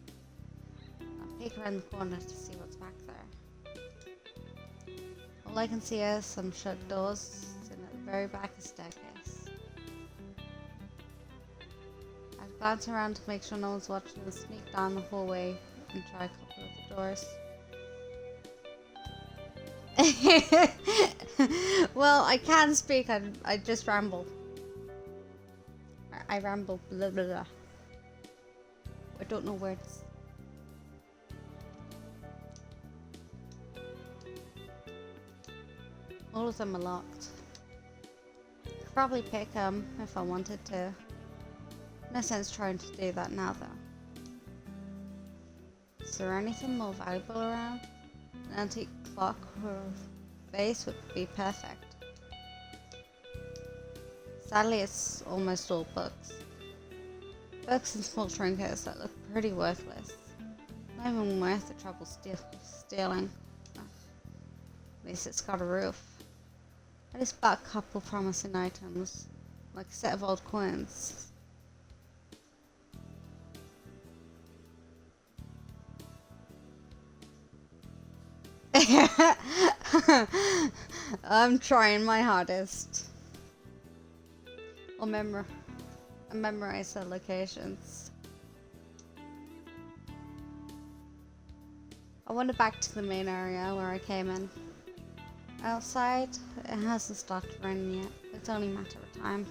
S1: I'll peek around the corner to see what's back there. All I can see is some shut doors and at the very back a staircase. I glance around to make sure no one's watching and sneak down the hallway and try a couple of the doors. Well, I can speak, I just ramble. I ramble blah blah blah. I don't know words. All of them are locked. Could probably pick them if I wanted to. No sense trying to do that now though. Is there anything more valuable around? An antique clock or a vase would be perfect. Sadly, it's almost all books. Books and small trinkets that look pretty worthless. Not even worth the trouble stealing. At least it's got a roof. I just bought a couple promising items, like a set of old coins. I'm trying my hardest. I'll memorize the locations. I wander back to the main area where I came in. Outside, it hasn't started raining yet. It's only a matter of time.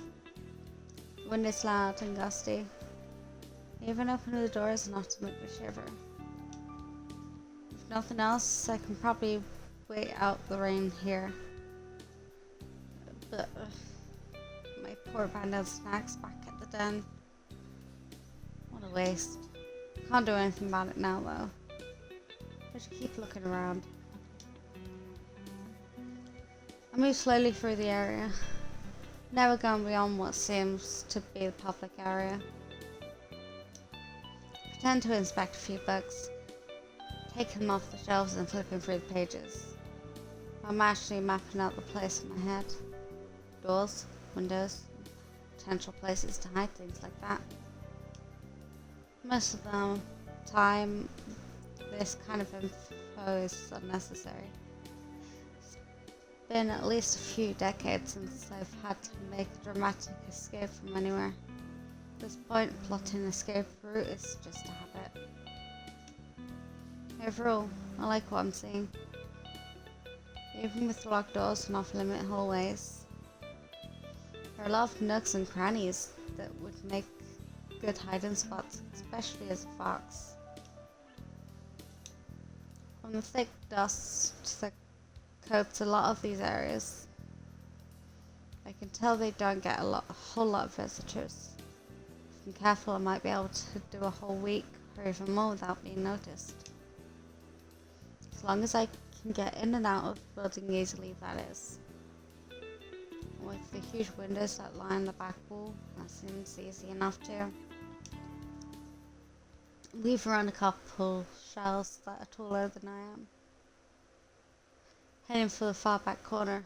S1: The wind is loud and gusty. Even opening the door is enough to make me shiver. If nothing else, I can probably wait out the rain here. But my poor abandoned snacks back at the den. What a waste. Can't do anything about it now though. I should keep looking around. I move slowly through the area, never going beyond what seems to be the public area. Pretend to inspect a few books, taking them off the shelves and flipping through the pages. I'm actually mapping out the place in my head. Doors, windows, potential places to hide things like that. Most of the time, this kind of info is unnecessary. It's been at least a few decades since I've had to make a dramatic escape from anywhere. At this point, plotting an escape route is just a habit. Overall, I like what I'm seeing. Even with locked doors and off-limit hallways, there are a lot of nooks and crannies that would make good hiding spots, especially as a fox. From the thick dust that coats a lot of these areas, I can tell they don't get a whole lot of visitors. If I'm careful, I might be able to do a whole week or even more without being noticed. As long as I can get in and out of the building easily, that is. With the huge windows that line the back wall, that seems easy enough too. Leave around a couple shelves that are taller than I am. Heading for the far back corner.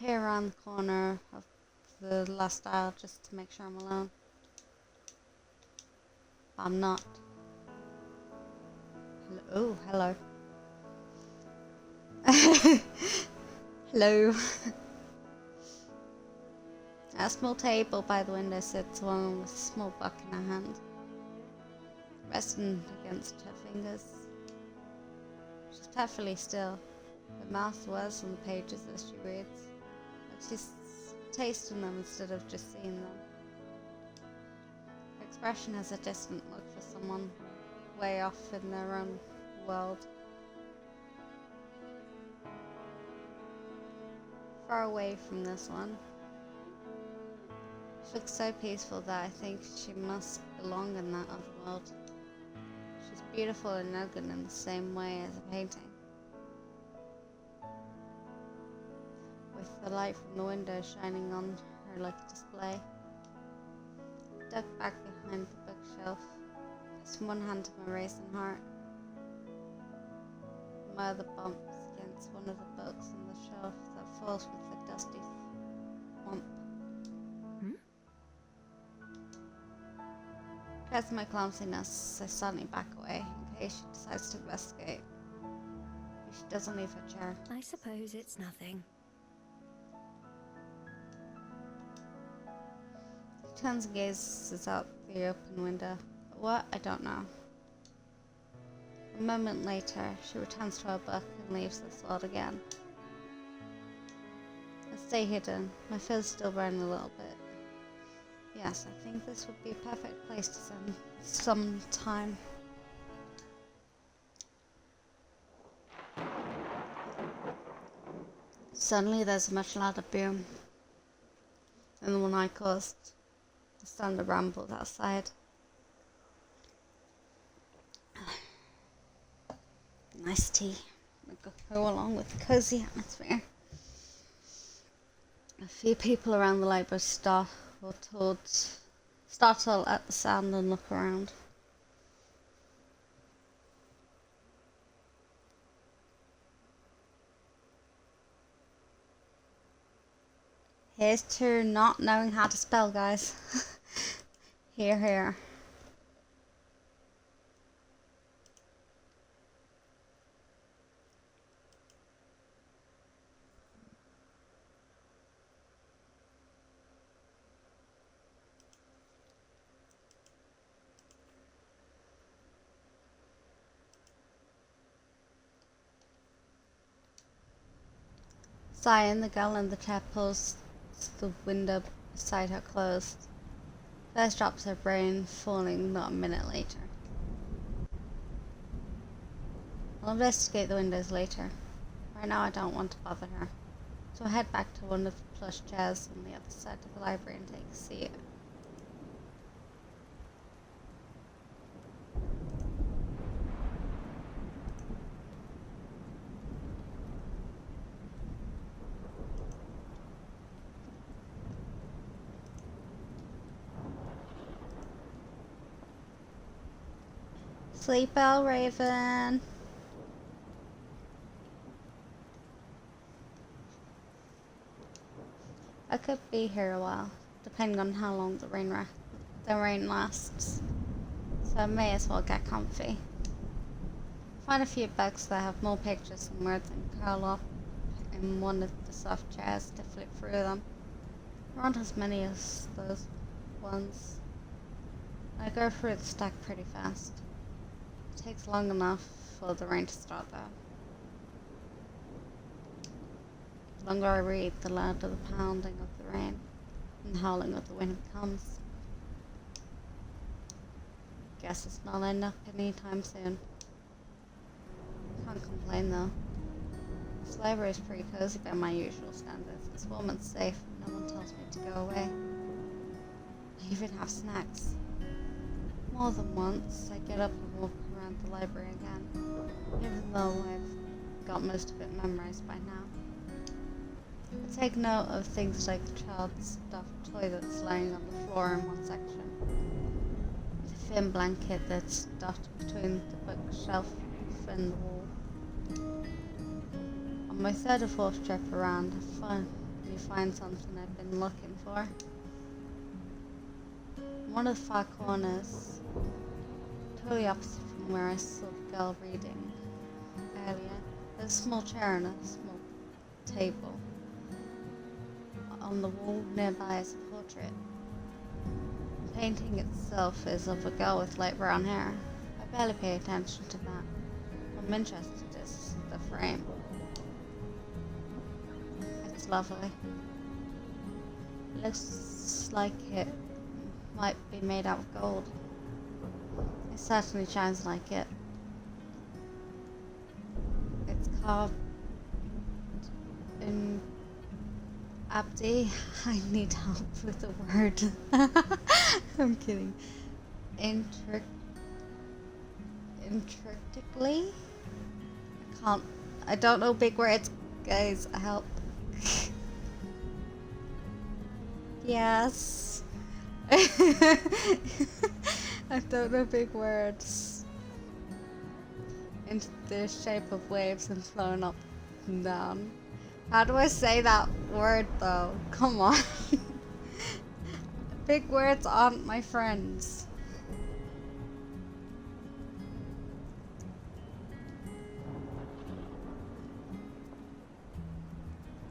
S1: Peer around the corner of the last aisle just to make sure I'm alone. I'm not. Hello. Oh, hello. Hello. At a small table by the window sits a woman with a small book in her hand, resting against her fingers. She's perfectly still, her mouth whirs on the pages as she reads, like she's tasting them instead of just seeing them. Her expression has a distant look for someone way off in their own world. Far away from this one, She looks so peaceful that I think she must belong in that other world. She's beautiful and elegant in the same way as a painting. With the light from the window shining on her like a display. Ducked back behind the bookshelf, pressed one hand to my racing heart. My other bumps against one of the books on the shelf that falls with a dusty thump. Because of my clumsiness, I suddenly back away in case she decides to investigate. If she doesn't leave her chair.
S4: I suppose it's nothing.
S1: She turns and gazes out the open window. What? I don't know. A moment later, she returns to her book and leaves this world again. I stay hidden. My fears still burn a little bit. Yes, I think this would be a perfect place to spend some time. Suddenly there's a much louder boom than the one I caused. The thunder rumbled outside. Nice tea. Go along with the cozy atmosphere. A few people around the library startle at the sound and look around. Here's to not knowing how to spell, guys. Here, here. Sighing, the girl in the chair pulls the window beside her closed. First drops her brain, falling not a minute later. I'll investigate the windows later. Right now I don't want to bother her. So I head back to one of the plush chairs on the other side of the library and take a seat. Sleep well, Raven. I could be here a while, depending on how long the rain lasts. So I may as well get comfy. Find a few books that have more pictures than words and curl up in one of the soft chairs to flip through them. There aren't as many as those ones. I go through the stack pretty fast. It takes long enough for the rain to start though. The longer I read, the louder the pounding of the rain and the howling of the wind becomes. Guess it's not ending up anytime soon. Can't complain though. This library is pretty cozy by my usual standards. This woman's safe and no one tells me to go away. I even have snacks. More than once, I get up and walk around the library again, even though I've got most of it memorized by now. I take note of things like the child's stuffed toy that's lying on the floor in one section, the thin blanket that's stuffed between the bookshelf and the wall. On my third or fourth trip around, I finally find something I've been looking for. In one of the far corners, totally opposite from where I saw the girl reading earlier, there's a small chair and a small table. On the wall nearby is a portrait. The painting itself is of a girl with light brown hair. I barely pay attention to that. What I'm interested is the frame. It's lovely. It looks like it might be made out of gold. It certainly shines like it. It's carved in Abdi, I need help with the word. I'm kidding. Intricately? I don't know big words, guys. Help. Yes. I don't know big words. Into the shape of waves and flowing up and down. How do I say that word though? Come on. Big words aren't my friends.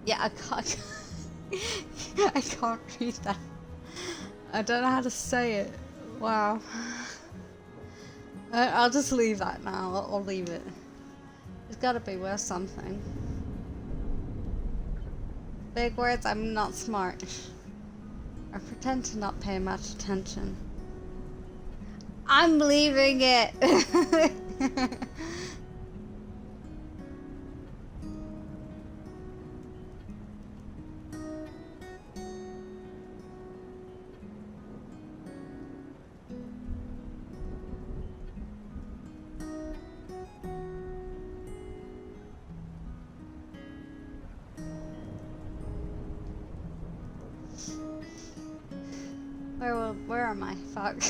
S1: Yeah, I can't. I can't read that. I don't know how to say it. Wow. I'll just leave that now. I'll leave it. It's gotta be worth something. Big words, I'm not smart. I pretend to not pay much attention. I'm leaving it! Where am I? Fuck.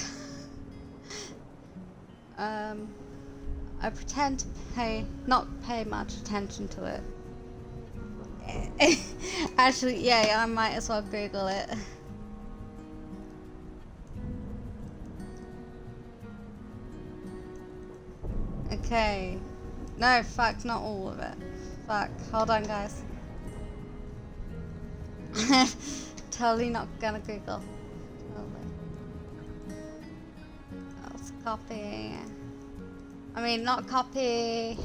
S1: I pretend to not pay much attention to it. Actually, yeah, I might as well Google it. Okay. No, fuck, not all of it. Fuck, hold on, guys. Totally not gonna Google. Let's copy. I mean, not copy.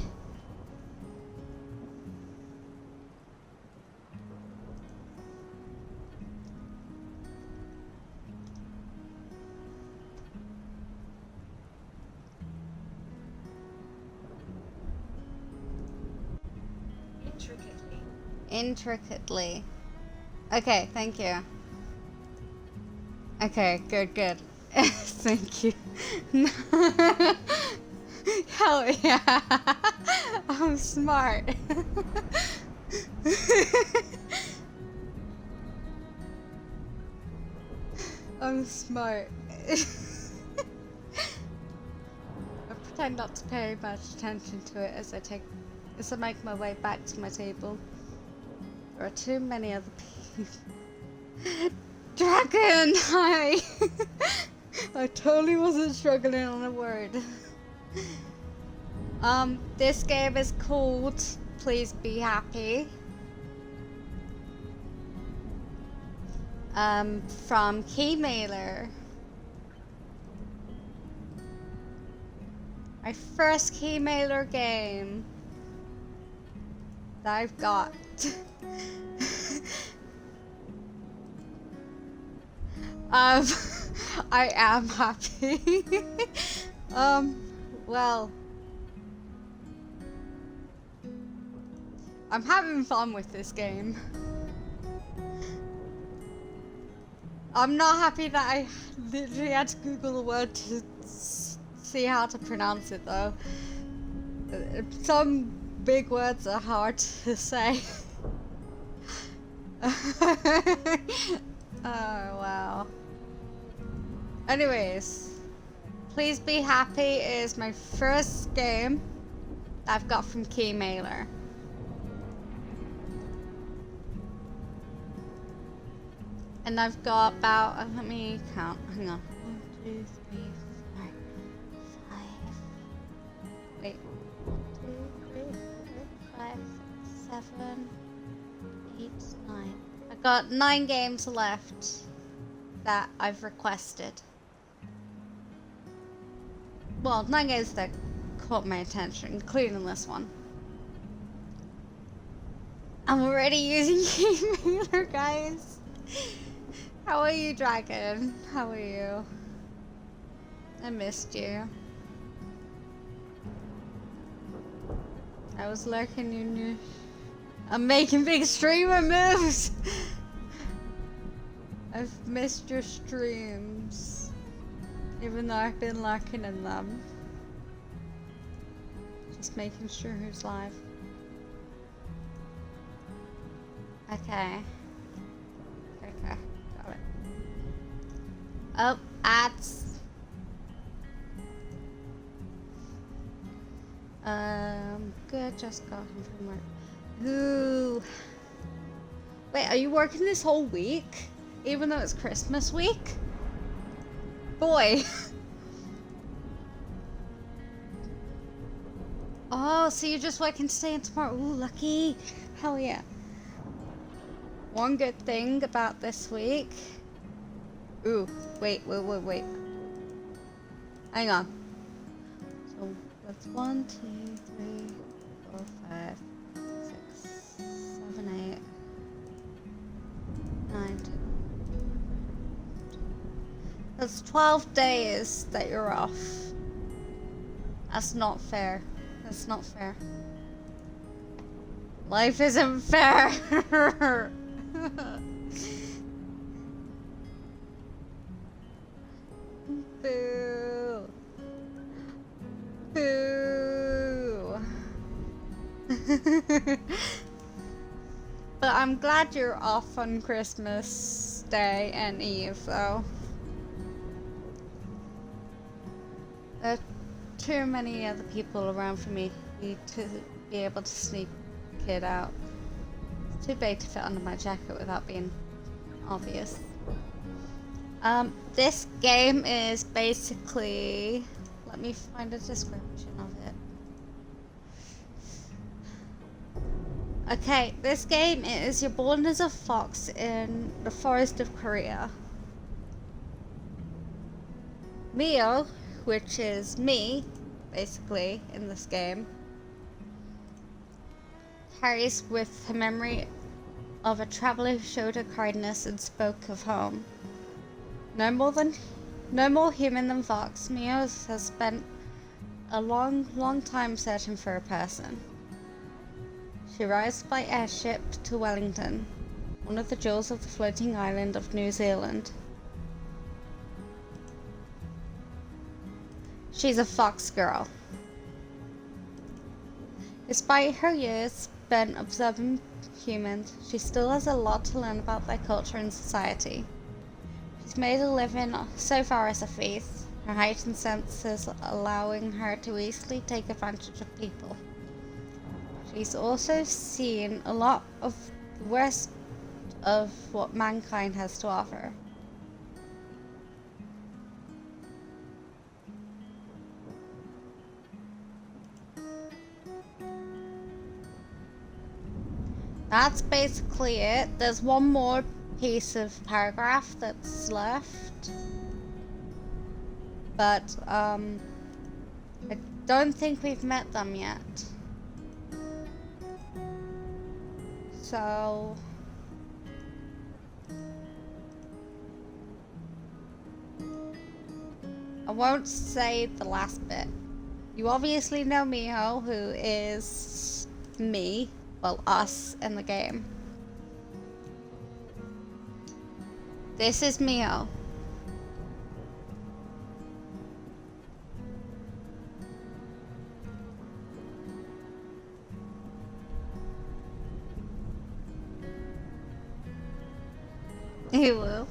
S1: Intricately. Okay, thank you. Okay, good. Thank you. Hell yeah. I'm smart. I'm smart. I pretend not to pay much attention to it as I make my way back to my table. There are too many other people. Dragon! Hi! I totally wasn't struggling on a word. This game is called Please Be Happy. From Keymailer. My first Keymailer game that I've got. I am happy. Well, I'm having fun with this game. I'm not happy that I literally had to Google the word to see how to pronounce it though. Some big words are hard to say. Oh, wow. Anyways, Please Be Happy is my first game that I've got from Keymailer. And I've got about, let me count, hang on. 1, 2, 3, 4, 5. Wait. 1, 2, 3, 4, 5, 6, 7, 8, 9. I've got 9 games left that I've requested. Well, 9 games that caught my attention, including this one. I'm already using Keymailer, guys. How are you, Dragon? How are you? I missed you. I was lurking in you. I'm making big streamer moves! I've missed your streams, even though I've been lurking in them. Just making sure who's live. Okay. Okay, got it. Oh, ads. Good, just got home from work. Ooh. Wait, are you working this whole week? Even though it's Christmas week? Boy. Oh, so you're just working today and tomorrow. Ooh, lucky. Hell yeah. One good thing about this week. Ooh, wait. Hang on. So that's 1, 2, 3, 4, 5, 6, 7, 8, 9, 10. That's 12 days that you're off. That's not fair. That's not fair. Life isn't fair. Boo. Boo. But I'm glad you're off on Christmas Day and Eve, though. There are too many other people around for me to be able to sneak a kid out. It's too big to fit under my jacket without being obvious. This game is basically... Let me find a description of it. Okay, this game is you're born as a fox in the forest of Korea. Mio, which is me, basically, in this game, carries with her memory of a traveler who showed her kindness and spoke of home. No more human than fox, Mio has spent a long time searching for a person. She arrives by airship to Wellington, one of the jewels of the floating island of New Zealand. She's a fox girl. Despite her years spent observing humans, she still has a lot to learn about their culture and society. She's made a living so far as a thief, her heightened senses allowing her to easily take advantage of people. She's also seen a lot of the worst of what mankind has to offer. That's basically it. There's one more piece of paragraph that's left. But, I don't think we've met them yet. So... I won't say the last bit. You obviously know Miho, who is me. Well, us in the game. This is Mio. You will.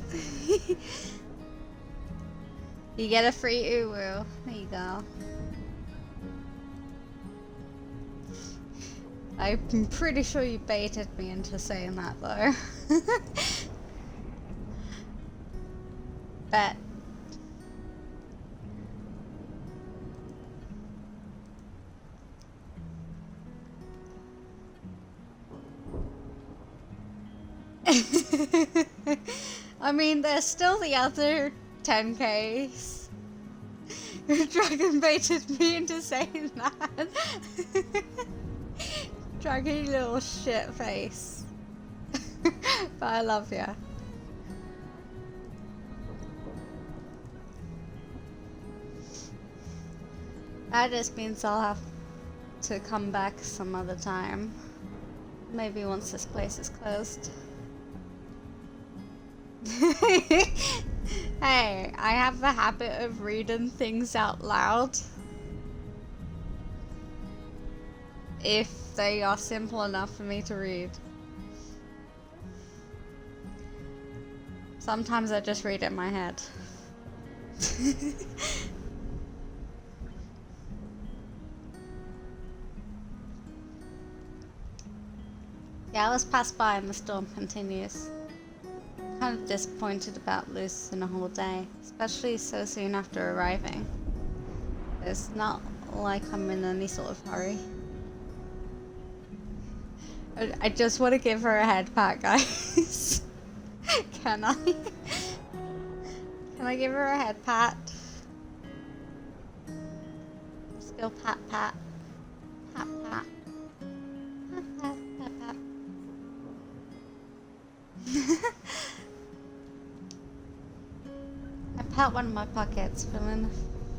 S1: You get a free Uwu. There you go. I'm pretty sure you baited me into saying that, though. Bet. I mean, there's still the other 10Ks. Dragon baited me into saying that. Dragon, you little shit face. But I love ya. That just means I'll have to come back some other time. Maybe once this place is closed. Hey, I have the habit of reading things out loud if they are simple enough for me to read. Sometimes I just read it in my head. The hours pass by and the storm continues. Kind of disappointed about losing a whole day, especially so soon after arriving. It's not like I'm in any sort of hurry. I just want to give her a head pat, guys. Can I? Can I give her a head pat? Let's go pat pat. Pat pat. Pat pat pat pat. I pat one of my pockets, feeling the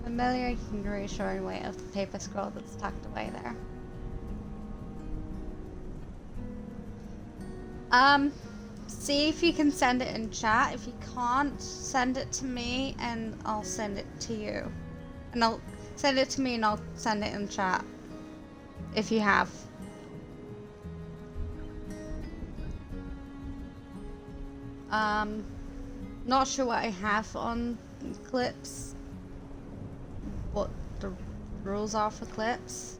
S1: familiar and reassuring weight of the paper scroll that's tucked away there. See if you can send it in chat. If you can't, send it to me and I'll send it to you. And I'll send it to me and I'll send it in chat. If you have. Not sure what I have on clips. What the rules are for clips.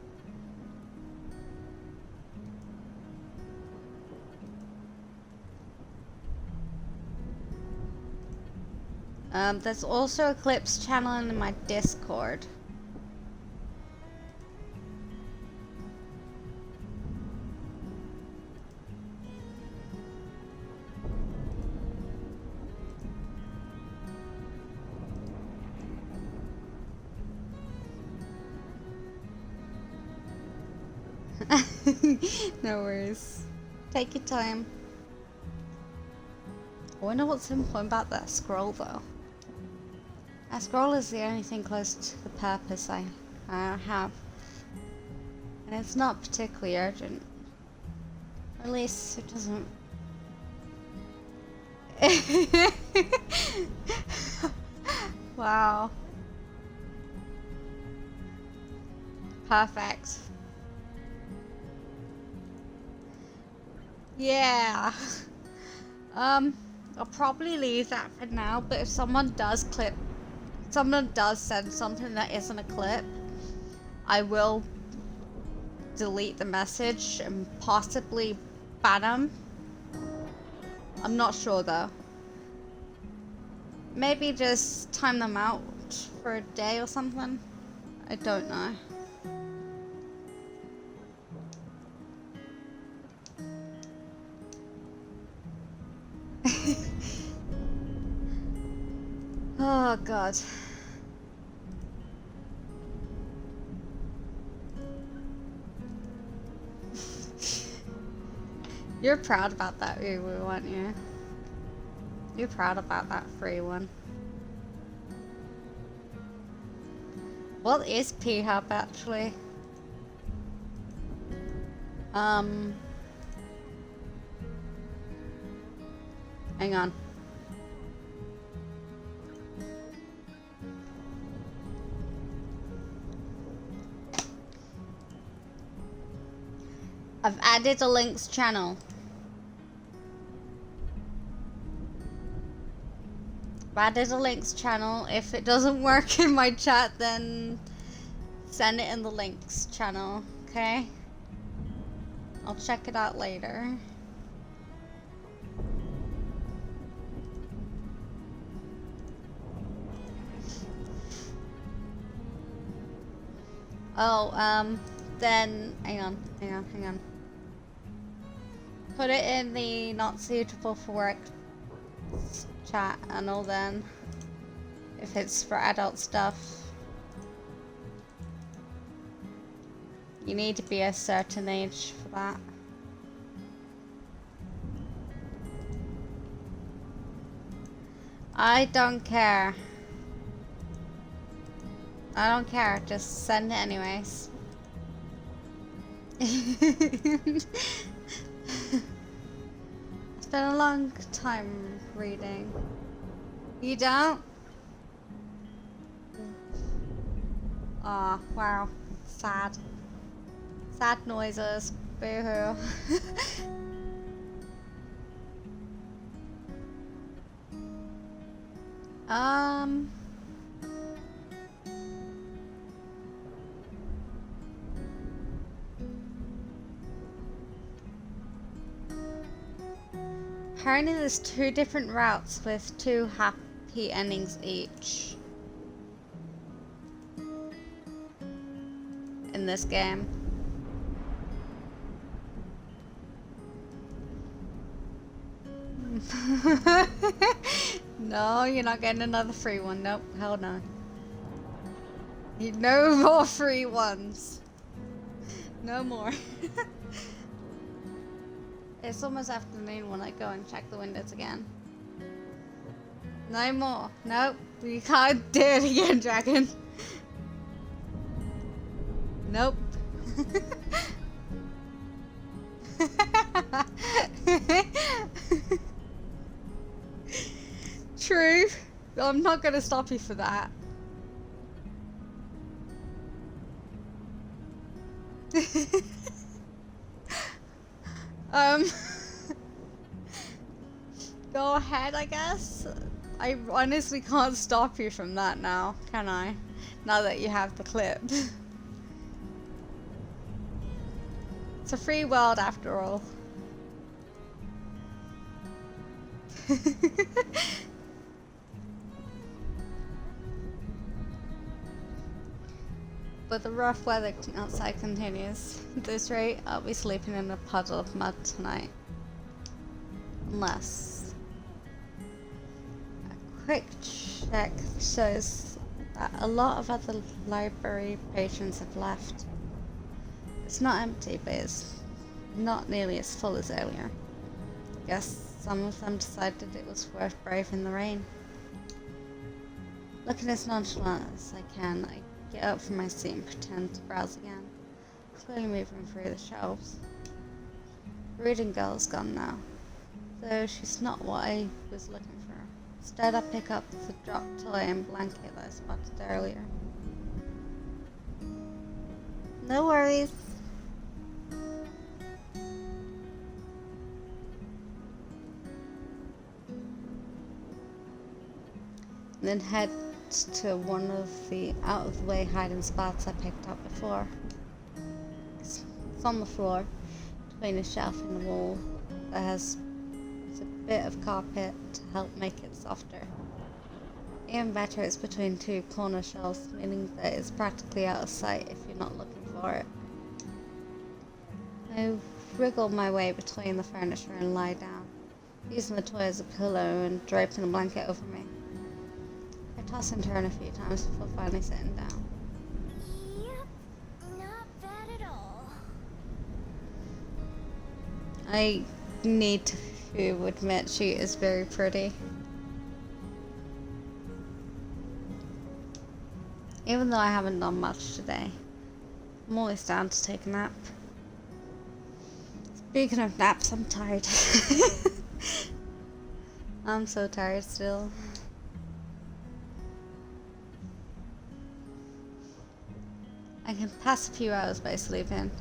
S1: There's also a clips channel in my Discord. No worries. Take your time. I wonder what's important about that scroll though. That scroll is the only thing close to the purpose I have. And it's not particularly urgent. Or at least it doesn't... Wow. Perfect. Yeah. I'll probably leave that for now, but if someone does send something that isn't a clip, I will delete the message and possibly ban them. I'm not sure though. Maybe just time them out for a day or something. I don't know. Oh god. You're proud about that free one, aren't you? You're proud about that free one. What is P-Hub actually? Hang on. I've added a links channel. I've added a links channel. If it doesn't work in my chat, then send it in the links channel, okay? I'll check it out later. Oh, then hang on. Put it in the not suitable for work chat and all then. If it's for adult stuff. You need to be a certain age for that. I don't care. I don't care, just send it anyways. been a long time reading. You don't? Aw, oh, wow. Sad. Sad noises. Boo-hoo. Apparently there's 2 different routes with 2 happy endings each. In this game. No, you're not getting another free one. Nope, hell no. No more free ones. No more. It's almost afternoon when I go and check the windows again. No more. Nope. You can't do it again, dragon. Nope. True. I'm not gonna stop you for that. Go ahead, I guess. I honestly can't stop you from that now, can I? Now that you have the clip. It's a free world after all. But the rough weather outside continues. At this rate, I'll be sleeping in a puddle of mud tonight. Unless a quick check shows that a lot of other library patrons have left. It's not empty, but it's not nearly as full as earlier. Guess some of them decided it was worth braving the rain. Looking as nonchalant as I can, I get up from my seat and pretend to browse again, slowly moving through the shelves. The reading girl's gone now, though she's not what I was looking for. Instead, I pick up the dropped toy and blanket that I spotted earlier. No worries. Then head to one of the out-of-the-way hiding spots I picked up before. It's on the floor, between a shelf and the wall that has a bit of carpet to help make it softer. Even better, it's between 2 corner shelves, meaning that it's practically out of sight if you're not looking for it. I wriggle my way between the furniture and lie down, using the toy as a pillow and draping the blanket over me. I toss and turn a few times before finally sitting down.
S6: Yep, not bad at all.
S1: I need to admit she is very pretty. Even though I haven't done much today, I'm always down to take a nap. Speaking of naps, I'm tired. I'm so tired still. I can pass a few hours by sleeping,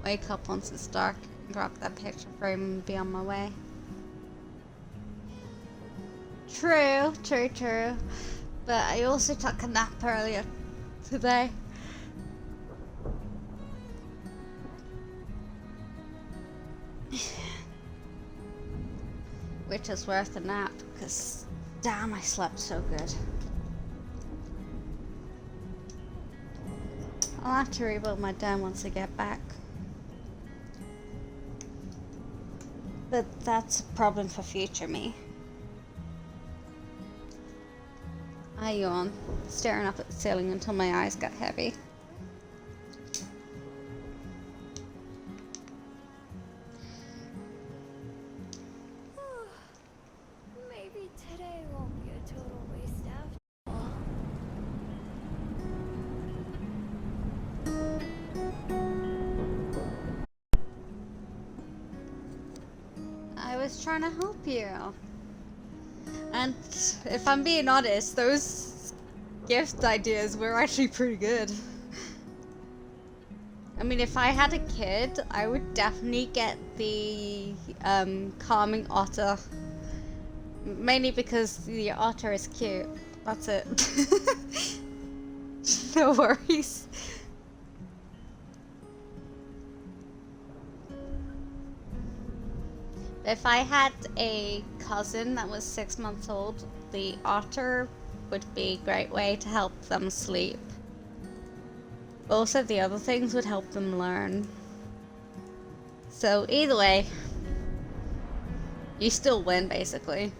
S1: wake up once it's dark, and grab that picture frame and be on my way. True. But I also took a nap earlier today. Which is worth a nap, because damn, I slept so good. I'll have to rebuild my den once I get back. But that's a problem for future me. I yawn, staring up at the ceiling until my eyes got heavy.
S4: Maybe today won't be a total waste after all.
S1: I was trying to help you. And if I'm being honest, those gift ideas were actually pretty good. I mean, if I had a kid, I would definitely get the calming otter. Mainly because the otter is cute. That's it. No worries. If I had a cousin that was 6 months old, the otter would be a great way to help them sleep. Also, the other things would help them learn. So either way, you still win, basically.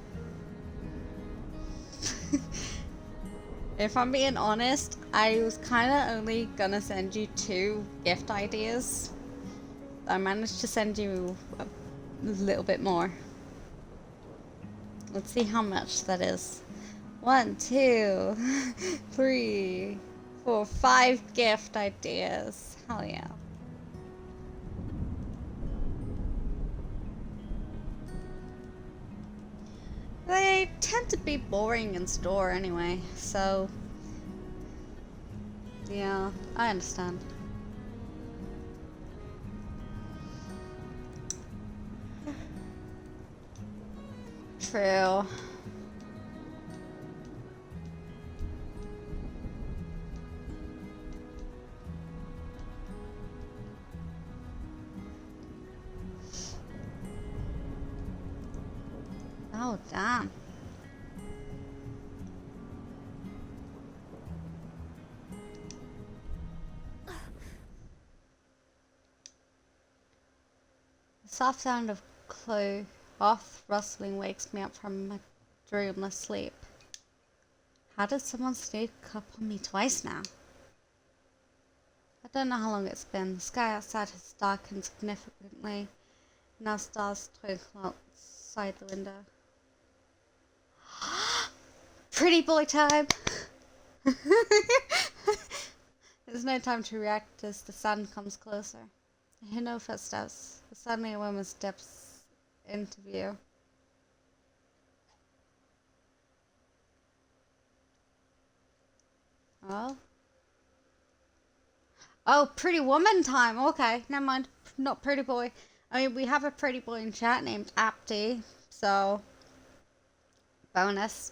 S1: If I'm being honest, I was kind of only gonna send you 2 gift ideas. I managed to send you a little bit more. Let's see how much that is. 1, 2, 3, 4, 5 gift ideas. Hell yeah. They tend to be boring in store anyway, so yeah, I understand. True. Oh, damn. The soft sound of cloth rustling wakes me up from my dreamless sleep. How did someone sneak up on me twice now? I don't know how long it's been. The sky outside has darkened significantly. Now stars twinkle outside the window. Pretty boy time! There's no time to react as the sun comes closer. I hear no footsteps, but suddenly a woman steps into view. Oh? Oh, pretty woman time! Okay, never mind. Not pretty boy. I mean, we have a pretty boy in chat named Apty, so... bonus.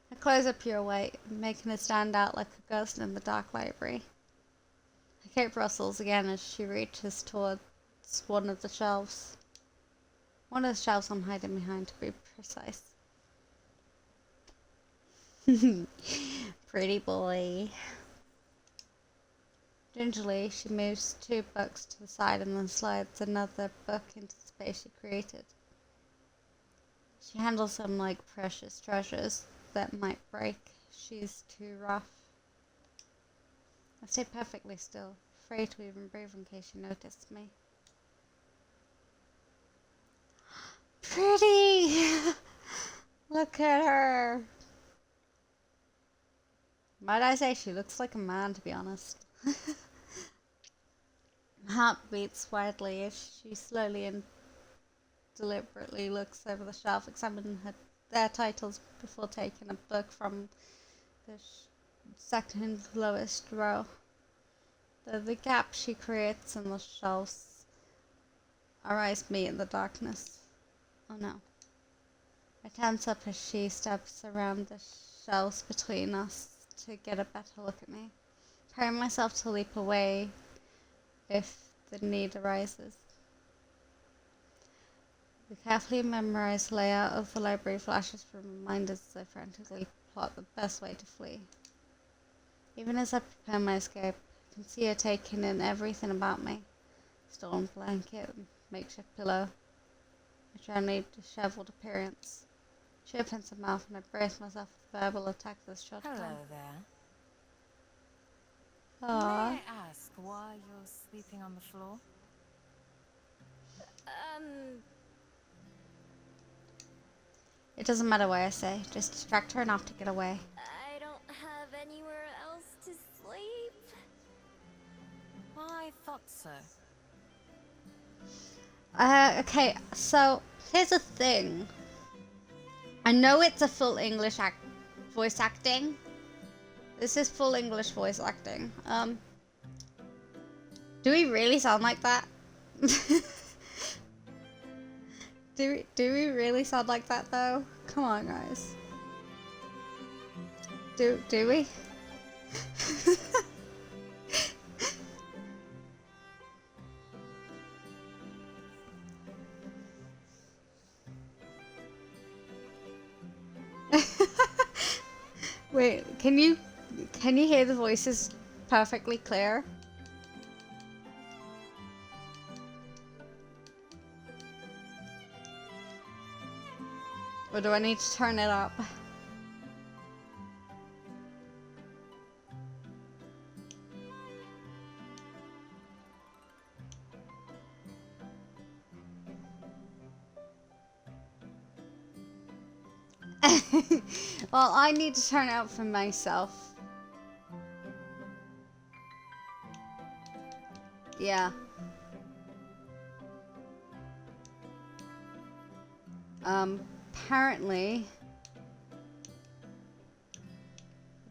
S1: Her clothes are pure white, making her stand out like a ghost in the dark library. Her cape rustles again as she reaches towards one of the shelves. One of the shelves I'm hiding behind, to be precise. Pretty boy. Gingerly, she moves 2 books to the side and then slides another book into the space she created. She handles them like precious treasures that might break. She's too rough. I stay perfectly still, afraid to even breathe in case she noticed me. Pretty! Look at her! Might I say she looks like a man, to be honest. My heart beats wildly as she slowly and deliberately looks over the shelf, examining their titles before taking a book from the second lowest row. The gap she creates in the shelves. Our eyes meet in the darkness. Oh no. I tense up as she steps around the shelves between us to get a better look at me. Preparing myself to leap away if the need arises. The carefully memorized layout of the library flashes from reminders as I frantically plot the best way to flee. Even as I prepare my escape, I can see her taking in everything about me. Stolen blanket, makeshift pillow, a generally disheveled appearance. She opens her mouth and I brace myself for the verbal attack that's shot
S8: Hello
S1: down.
S8: there.
S1: Aww.
S8: May I ask why you're sleeping on the floor?
S1: It doesn't matter what I say, just distract her enough to get away.
S6: I don't have anywhere else to sleep.
S8: I thought so.
S1: Okay, so Here's a thing. I know it's a full English voice acting. This is full English voice acting. Do we really sound like that? do we really sound like that though? Come on, guys. Do we? Wait, can you hear the voices perfectly clear? Or do I need to turn it up? Well, I need to turn it up for myself. Yeah. Apparently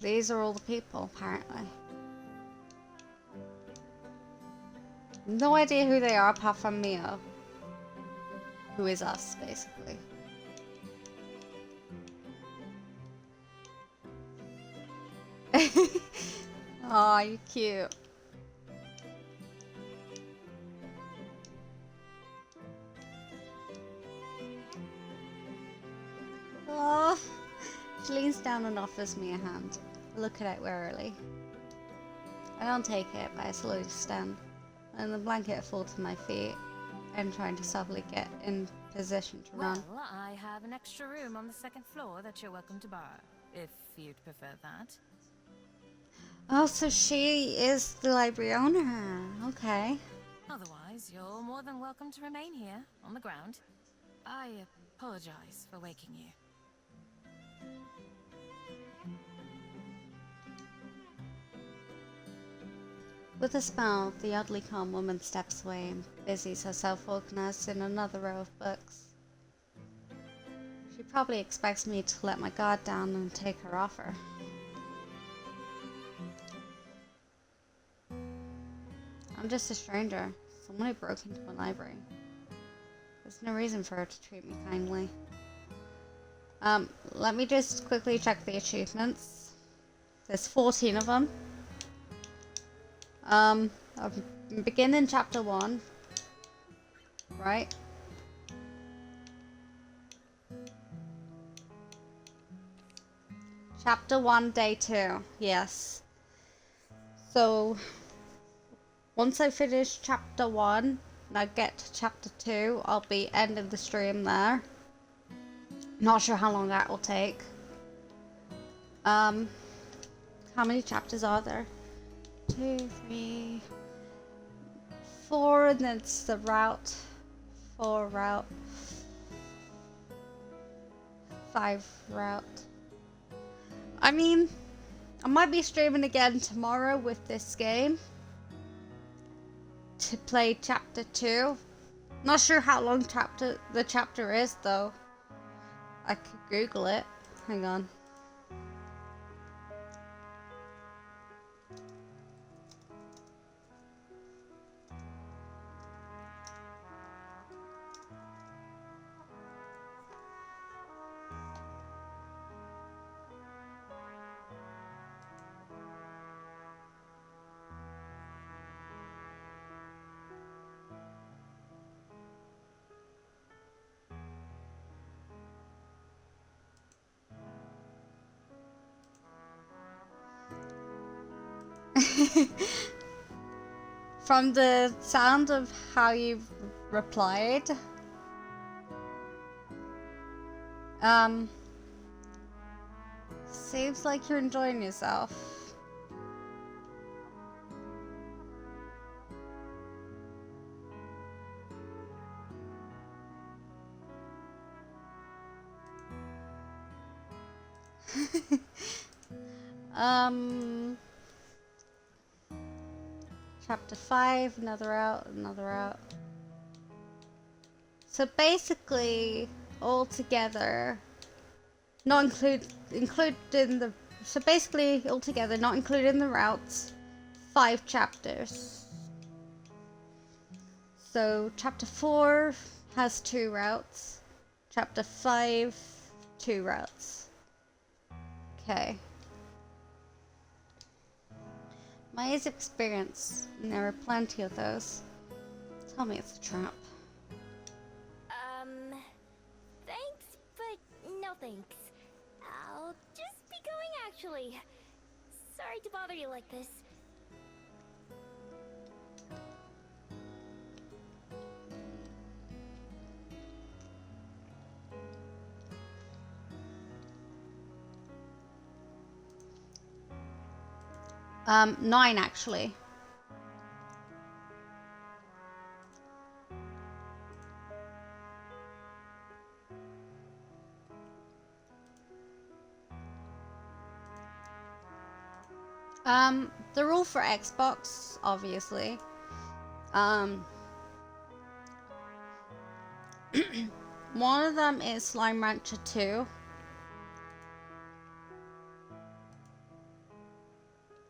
S1: these are all the people, apparently. No idea who they are apart from Mio. Who is us, basically. Aw, you cute. Oh, she leans down and offers me a hand. I look at it warily. I don't take it, but I slowly stand, and the blanket falls to my feet, and trying to softly get in position to run.
S8: Well, I have an extra room on the second floor that you're welcome to borrow, if you'd prefer that.
S1: Oh, so she is the library owner. Okay.
S8: Otherwise, you're more than welcome to remain here, on the ground. I apologize for waking you.
S1: With a smile, the oddly calm woman steps away and busies herself organized in another row of books. She probably expects me to let my guard down and take her offer. I'm just a stranger, someone who broke into a library. There's no reason for her to treat me kindly. Let me just quickly check the achievements. There's 14 of them. I'll begin in chapter 1. Right? Chapter 1, day 2. Yes. So, once I finish chapter 1 and I get to chapter 2, I'll be ending the stream there. Not sure how long that will take. How many chapters are there? 2, 3, 4, and then it's the route. 4 route. 5 route. I mean, I might be streaming again tomorrow with this game to play chapter 2. Not sure how long the chapter is though. I could Google it. Hang on. From the sound of how you've replied, seems like you're enjoying yourself. Chapter 5, another out, another out. So basically, all together, not including the. So basically, altogether, not including the routes, 5 chapters. So chapter 4 has 2 routes. Chapter 5, 2 routes. Okay. My years of experience, and there are plenty of those. Tell me it's a trap.
S6: Thanks, but no thanks. I'll just be going actually. Sorry to bother you like this.
S1: 9 actually. They're all for Xbox, obviously. One of them is Slime Rancher 2.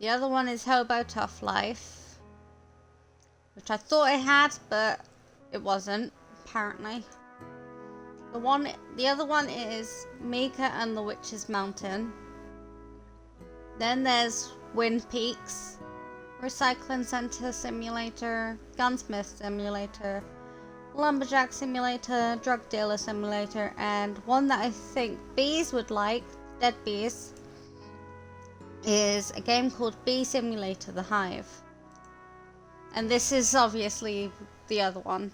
S1: The other one is Hobo Tough Life, which I thought I had, but it wasn't, apparently. The other one is Mika and the Witch's Mountain. Then there's Wind Peaks, Recycling Center Simulator, Gunsmith Simulator, Lumberjack Simulator, Drug Dealer Simulator, and one that I think bees would like, Dead Bees, is a game called Bee Simulator The Hive. And this is obviously the other one.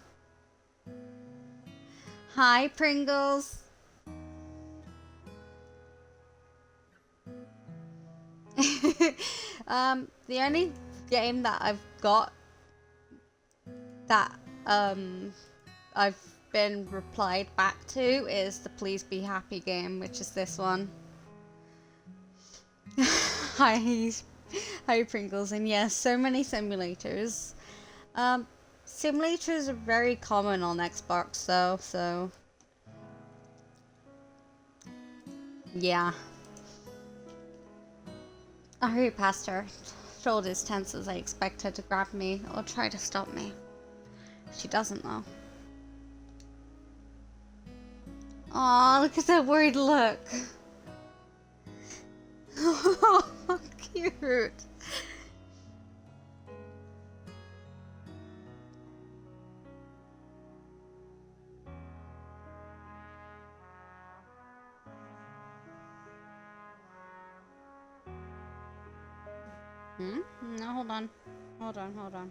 S1: Hi, Pringles! The only game that I've got that I've been replied back to is the Please Be Happy game, which is this one. Hi Pringles, and yes, so many simulators. Simulators are very common on Xbox though, so yeah. I hurried past her, shoulders tense as I expect her to grab me or try to stop me. She doesn't though. Aw, look at that worried look. Oh, cute. No, hold on. Hold on.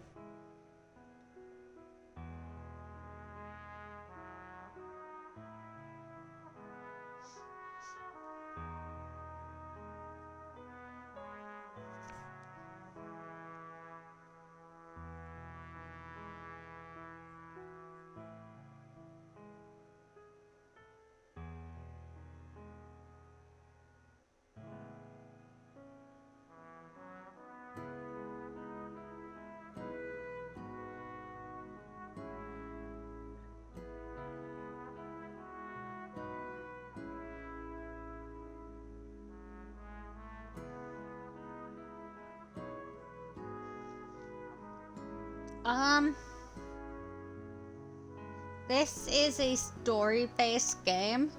S1: This is a story-based game.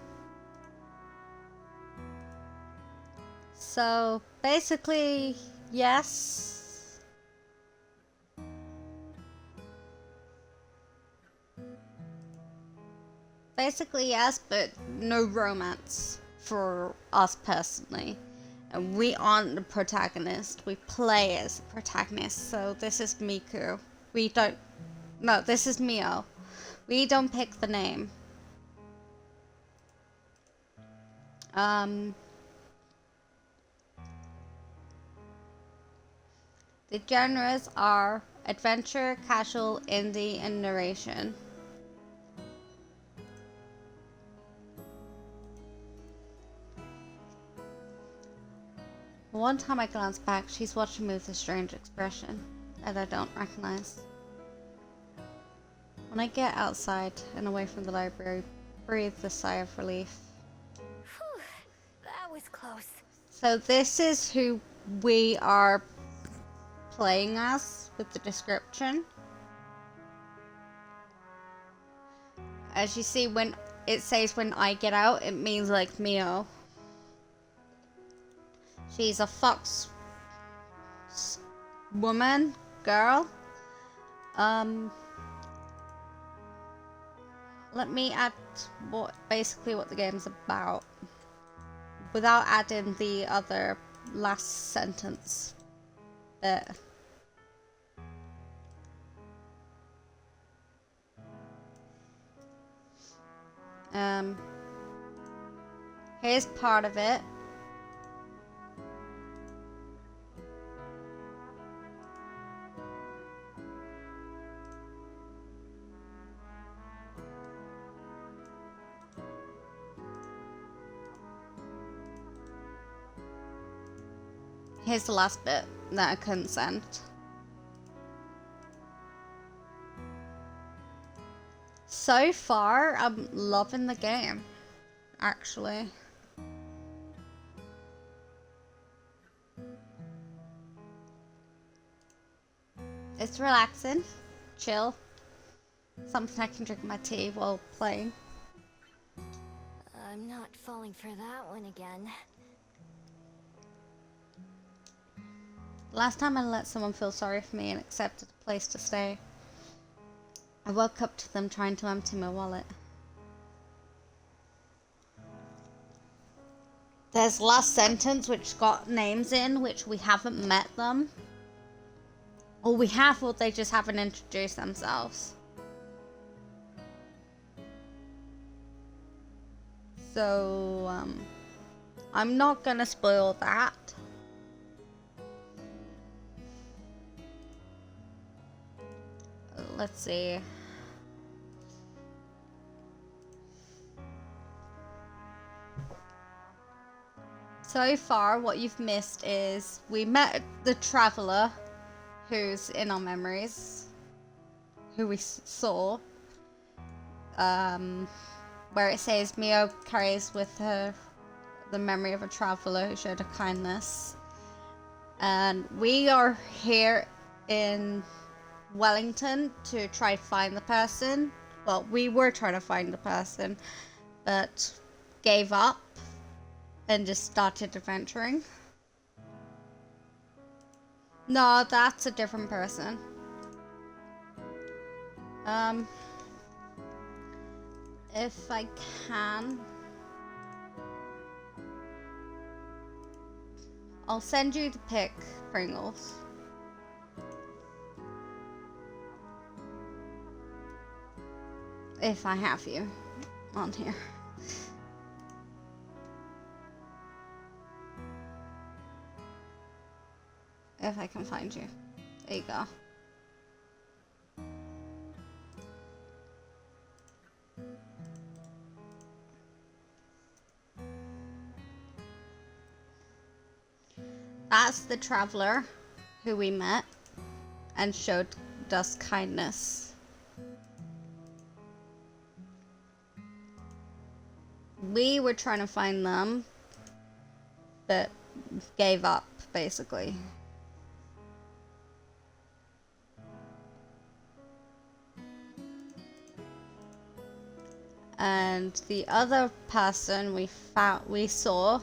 S1: So, basically, yes. Basically, yes, but no romance for us personally. And we aren't the protagonist. We play as the protagonist. So, this is Miku. No, this is Mio. We don't pick the name. The genres are adventure, casual, indie, and narration. One time I glance back, she's watching me with a strange expression that I don't recognize. When I get outside and away from the library, breathe a sigh of relief.
S6: Whew, that was close.
S1: So this is who we are playing as with the description. As you see, when it says when I get out, it means like Mio. She's a fox woman, girl. Let me add basically what the game's about without adding the other last sentence bit. Here's part of it. Here's the last bit that I couldn't send. So far, I'm loving the game, actually. It's relaxing, chill, something I can drink my tea while playing.
S6: I'm not falling for that one again.
S1: Last time I let someone feel sorry for me and accepted a place to stay, I woke up to them trying to empty my wallet. There's last sentence which got names in which we haven't met them. Or we have, or they just haven't introduced themselves. So, I'm not gonna spoil that. Let's see. So far, what you've missed is we met the traveler who's in our memories, who we saw, where it says Mio carries with her the memory of a traveler who showed her kindness. And we are here in Wellington to try to find the person. Well, we were trying to find the person, but gave up and just started adventuring. No, that's a different person. If I can, I'll send you the pic, Pringles. If I have you on here. If I can find you. There you go. That's the traveler who we met and showed us kindness. We were trying to find them, but gave up, basically. And the other person we saw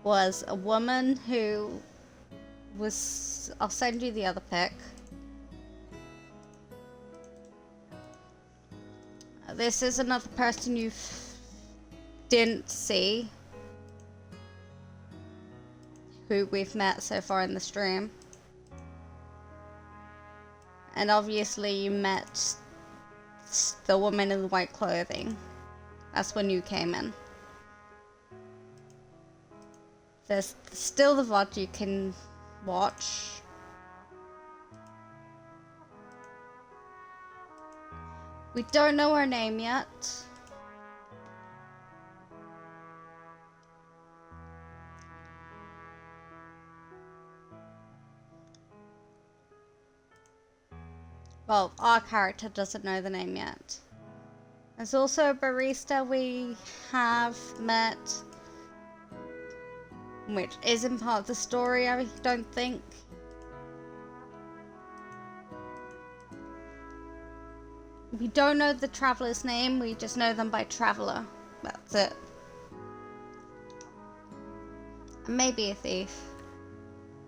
S1: was a woman who was, I'll send you the other pic. This is another person you didn't see, who we've met so far in the stream. And obviously you met the woman in the white clothing. That's when you came in. There's still the VOD you can watch. We don't know her name yet. Well, our character doesn't know the name yet. There's also a barista we have met, which isn't part of the story, I don't think. We don't know the traveler's name, we just know them by traveler. That's it. And maybe a thief.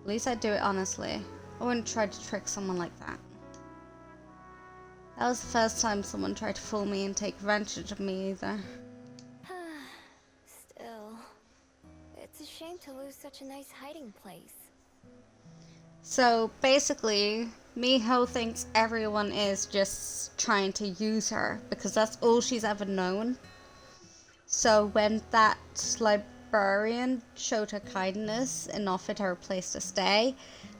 S1: At least I'd do it honestly. I wouldn't try to trick someone like that. That was the first time someone tried to fool me and take advantage of me either.
S4: Still, it's a shame to lose such a nice hiding place.
S1: So basically, Miho thinks everyone is just trying to use her because that's all she's ever known. So when that librarian showed her kindness and offered her a place to stay,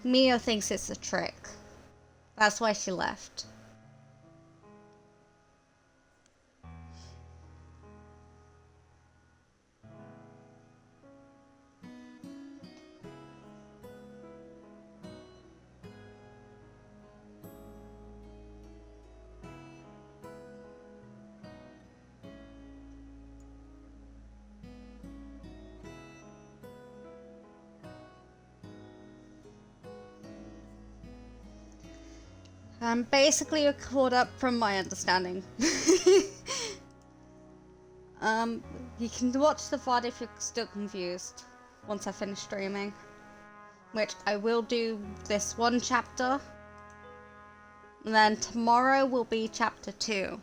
S1: Miho thinks it's a trick. That's why she left. Basically, you're caught up from my understanding. You can watch the VOD if you're still confused once I finish streaming. Which I will do this one chapter. And then tomorrow will be chapter 2.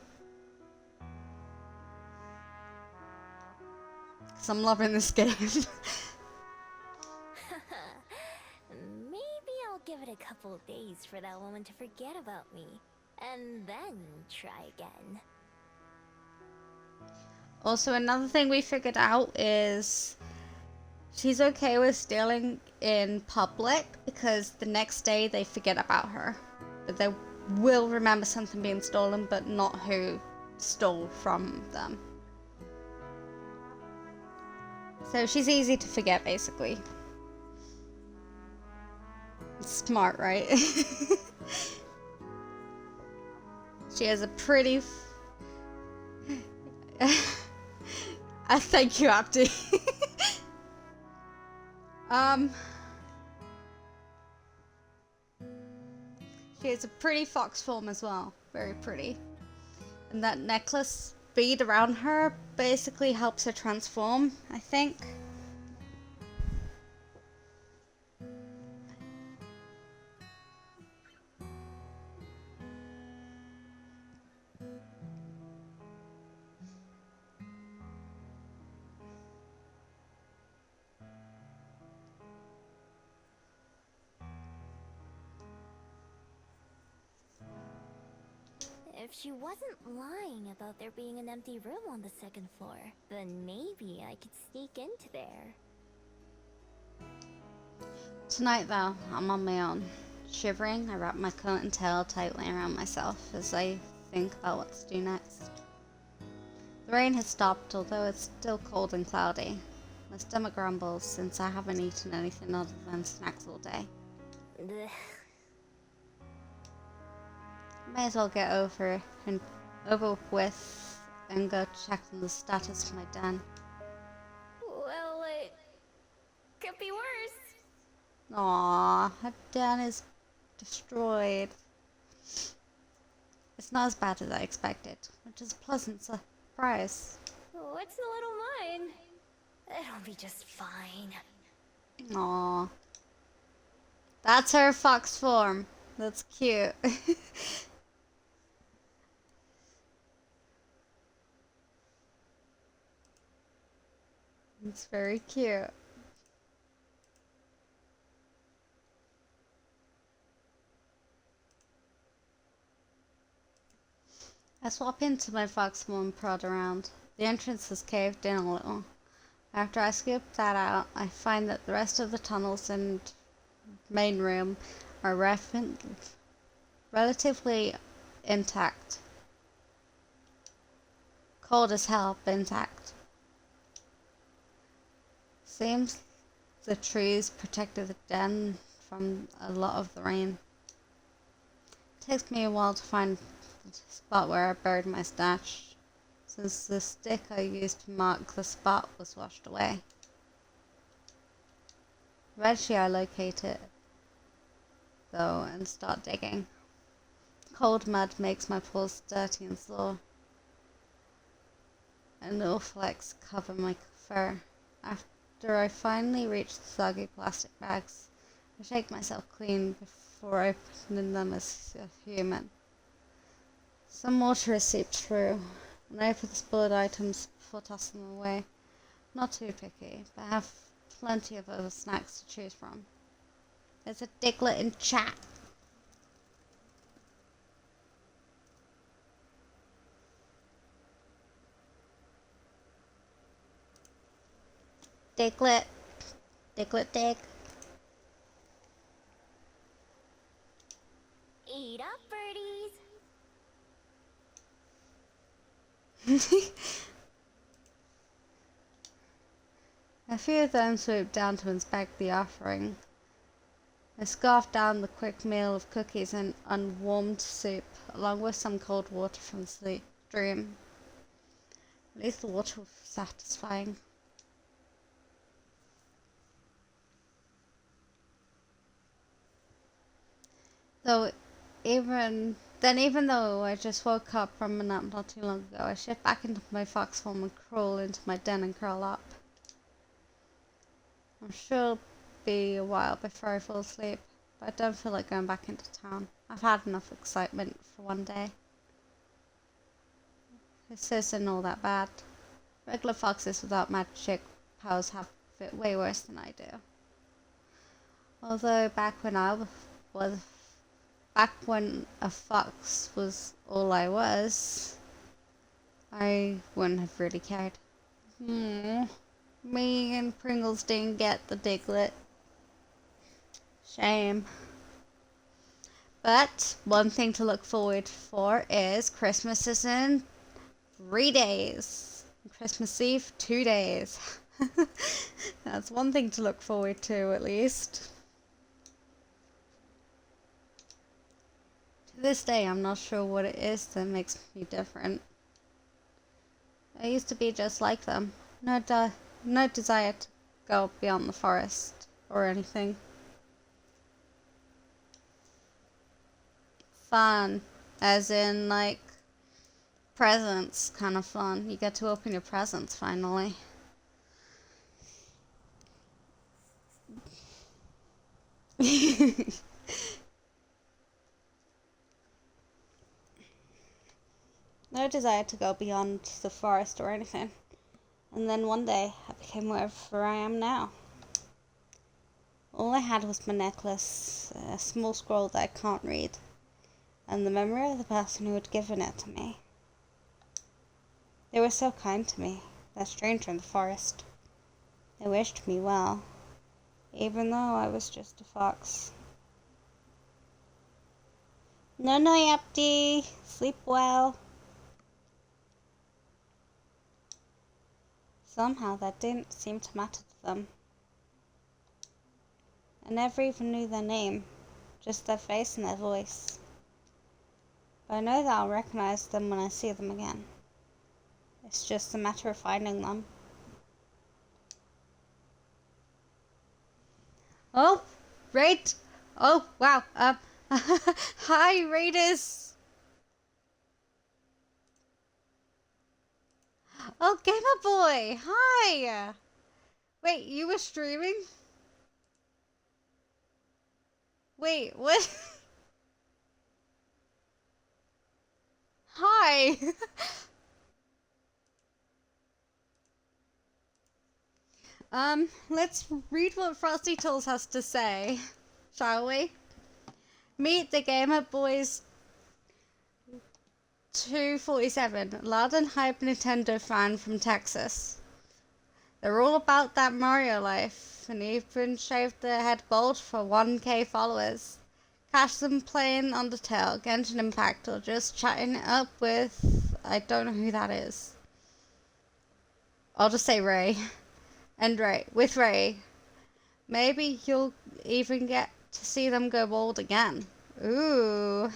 S1: Because I'm loving this game.
S6: Maybe I'll give it a couple of days for that woman to forget about me. And then try again.
S1: Also, another thing we figured out is she's okay with stealing in public because the next day they forget about her. But they will remember something being stolen, but not who stole from them. So she's easy to forget, basically. Smart, right? She has a pretty... Thank you, Abdi. She has a pretty fox form as well. Very pretty. And that necklace bead around her basically helps her transform, I think.
S6: If she wasn't lying about there being an empty room on the second floor, then maybe I could sneak into there.
S1: Tonight, though, I'm on my own. Shivering, I wrap my coat and tail tightly around myself as I think about what to do next. The rain has stopped, although it's still cold and cloudy. My stomach grumbles since I haven't eaten anything other than snacks all day.
S6: Ugh.
S1: May as well get over with and go check on the status of my den.
S6: Well, it could be worse.
S1: Aww, her den is destroyed. It's not as bad as I expected, which is a pleasant surprise.
S6: What's the little mine? It'll be just fine.
S1: Aww. That's her fox form. That's cute. It's very cute. I swap into my fox form and prod around. The entrance has caved in a little. After I scoop that out, I find that the rest of the tunnels and main room are relatively intact. Cold as hell, but intact. Seems the trees protected the den from a lot of the rain. takes me a while to find the spot where I buried my stash, since the stick I used to mark the spot was washed away. Eventually I locate it, though, and start digging. Cold mud makes my paws dirty and sore, and little flecks cover my fur. After I finally reach the soggy plastic bags, I shake myself clean before opening them as a human. Some water has seeped through, and I open the spoiled items before tossing them away. Not too picky, but I have plenty of other snacks to choose from. There's a Diglett in chat. Diglett. Diglett dig.
S6: Eat up, birdies.
S1: A few of them swooped down to inspect the offering. I scarfed down the quick meal of cookies and unwarmed soup, along with some cold water from the stream. At least the water was satisfying. Though even though I just woke up from a nap not too long ago, I shift back into my fox form and crawl into my den and curl up. I'm sure it'll be a while before I fall asleep, but I don't feel like going back into town. I've had enough excitement for one day. This isn't all that bad. Regular foxes without magic powers have it way worse than I do. Although back when a fox was all I was, I wouldn't have really cared. Me and Pringles didn't get the Diglett. Shame. But one thing to look forward for is Christmas is in 3 days. Christmas Eve, 2 days. That's one thing to look forward to, at least. To this day, I'm not sure what it is that makes me different. I used to be just like them. No desire to go beyond the forest or anything. Fun, as in like presents kind of fun. You get to open your presents finally. No desire to go beyond the forest or anything. And then one day, I became wherever I am now. All I had was my necklace, a small scroll that I can't read, and the memory of the person who had given it to me. They were so kind to me, that stranger in the forest. They wished me well, even though I was just a fox. No, Yapti. Sleep well. Somehow that didn't seem to matter to them. I never even knew their name, just their face and their voice. But I know that I'll recognize them when I see them again. It's just a matter of finding them. Oh, Raid! Oh, wow. Hi, Raiders! Oh, Gamer Boy! Hi! Wait, you were streaming? Wait, what? Hi! Let's read what Frosty Tools has to say, shall we? Meet the Gamer Boys 247, loud and hype Nintendo fan from Texas. They're all about that Mario life, and even shaved their head bald for 1K followers. Catch them playing Undertale, Genshin Impact, or just chatting it up with... I don't know who that is. I'll just say Ray. And Ray. With Ray. Maybe you'll even get to see them go bald again. Ooh.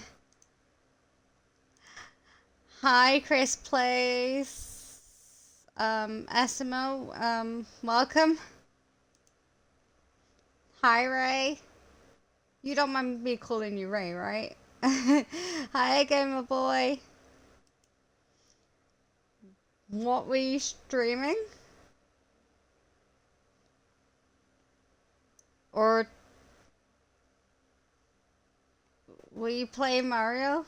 S1: Hi, Chris Place. Esimo, welcome. Hi, Ray. You don't mind me calling you Ray, right? Hi, Gamer Boy. What were you streaming? Or were you playing Mario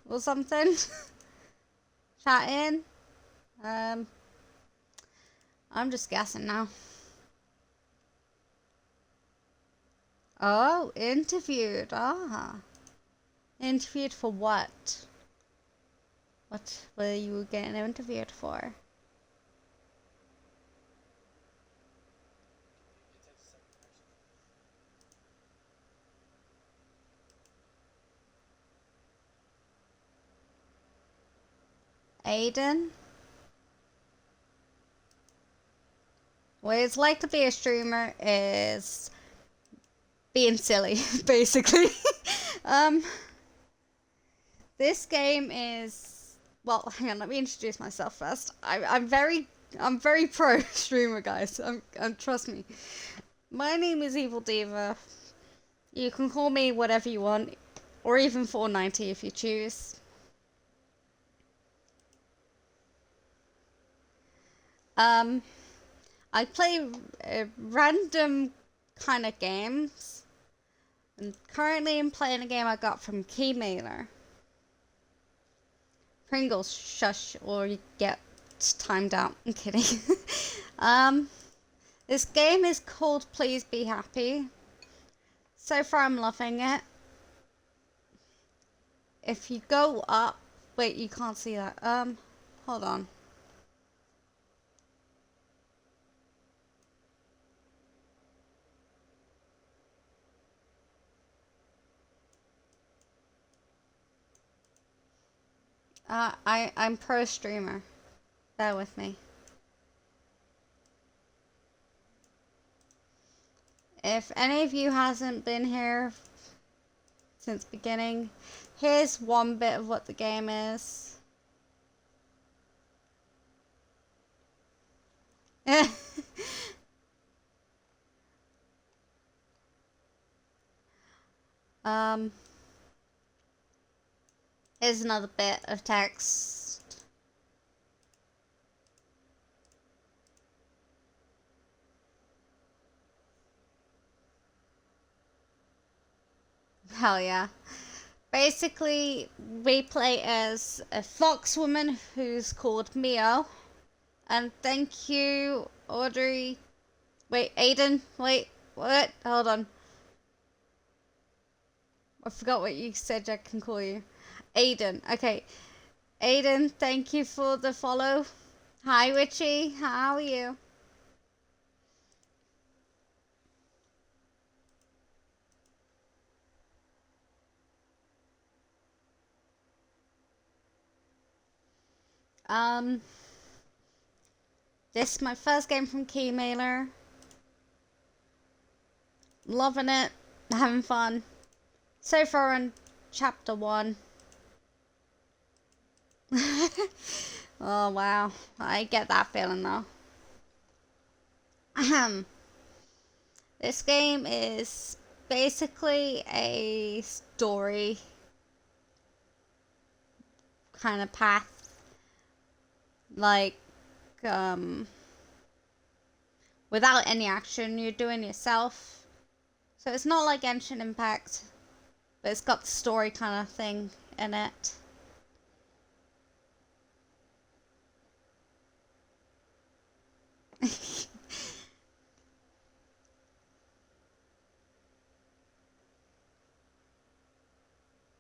S1: or something? Chatting? Um, I'm just guessing now. Oh, interviewed. Ah. Interviewed for what? What were you getting interviewed for? Aiden? What it's like to be a streamer is being silly, basically. um, this game is, well, hang on, let me introduce myself first. I'm very pro streamer, guys. Trust me. My name is Evil Diva. You can call me whatever you want, or even 490 if you choose. I play random kind of games. And currently I'm playing a game I got from Keymailer. Pringles, shush, or you get timed out. I'm kidding. This game is called Please Be Happy. So far I'm loving it. If you go up, wait, you can't see that. Hold on. I'm pro streamer. Bear with me. If any of you hasn't been here since beginning, here's one bit of what the game is. um, here's another bit of text. Hell yeah. Basically, we play as a fox woman who's called Mio. And thank you, Audrey. Wait, Aiden. Wait, what? Hold on. I forgot what you said I can call you. Aiden. Okay. Aiden, thank you for the follow. Hi, Witchy. How are you? Um, this is my first game from Keymailer. Loving it. Having fun. So far on chapter 1. Oh, wow. I get that feeling, though. This game is basically a story kind of path. Like, without any action, you're doing yourself. So it's not like Genshin Impact, but it's got the story kind of thing in it.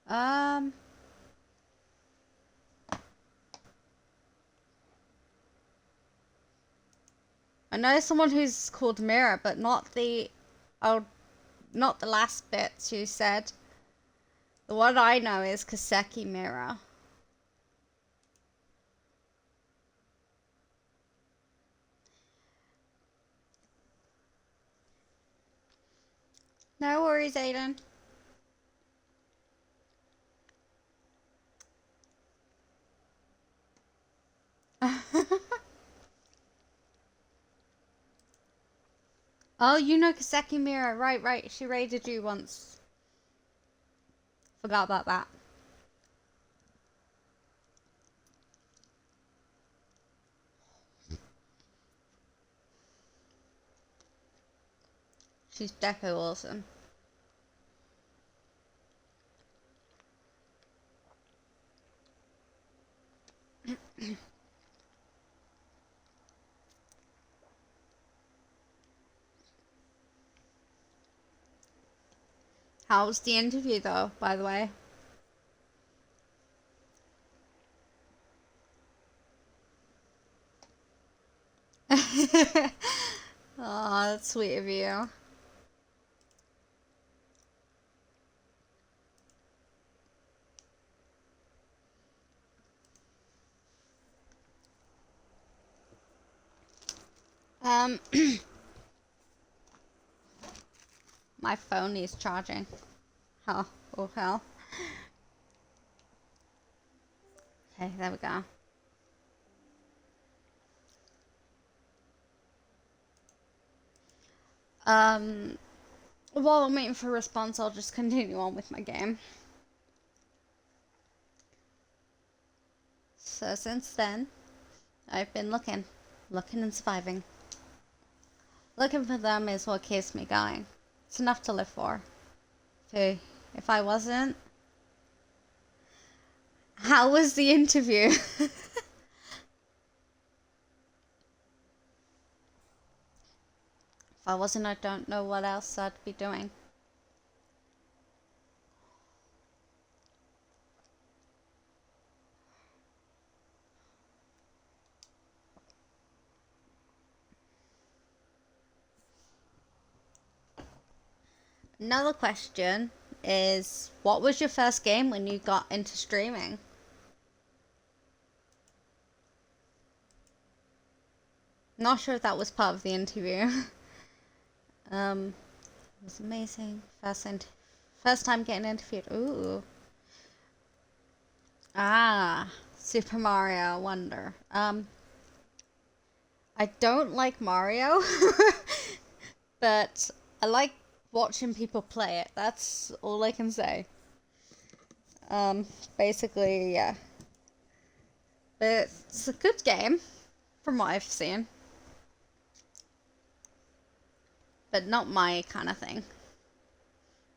S1: um, I know someone who's called Mira, but not the, oh, not the last bits you said. The one I know is Kaseki Mira. No worries, Aiden. Oh, you know Kaseki Mira. Right. She raided you once. Forgot about that. She's deco awesome. How was the interview though, by the way? Oh, that's sweet of you. My phone needs charging. Oh hell. Okay, there we go. While I'm waiting for a response, I'll just continue on with my game. So since then, I've been looking and surviving. Looking for them is what keeps me going. It's enough to live for. If I wasn't, how was the interview? If I wasn't, I don't know what else I'd be doing. Another question is, what was your first game when you got into streaming? Not sure if that was part of the interview. It was amazing. First time getting interviewed. Ooh. Ah, Super Mario Wonder. I don't like Mario, but I like watching people play it. That's all I can say. Basically, yeah. But it's a good game, from what I've seen. But not my kind of thing.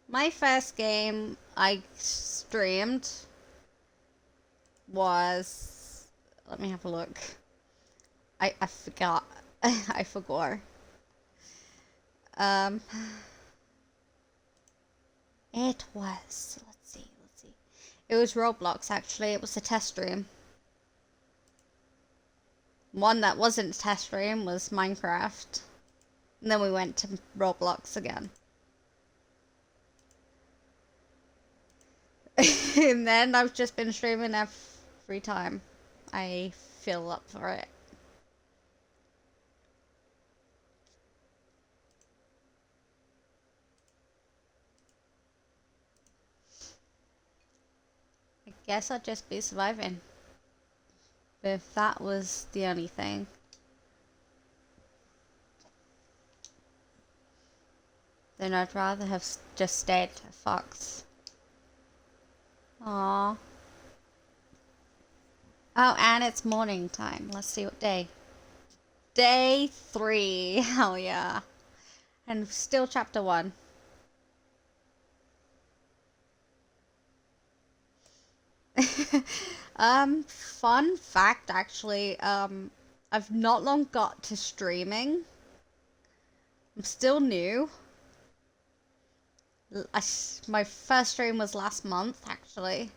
S1: My first game I streamed was... Let me have a look. I forgot. I forgot. It was... Let's see. It was Roblox, actually. It was a test stream. One that wasn't a test stream was Minecraft. And then we went to Roblox again. And then I've just been streaming every time I feel up for it. I guess I'd just be surviving. But if that was the only thing. Then I'd rather have just stayed a fox. Aww. Oh, and it's morning time. Let's see what day. Day 3. Hell yeah. And still chapter 1. Fun fact actually, I've not long got to streaming. I'm still new. My first stream was last month actually.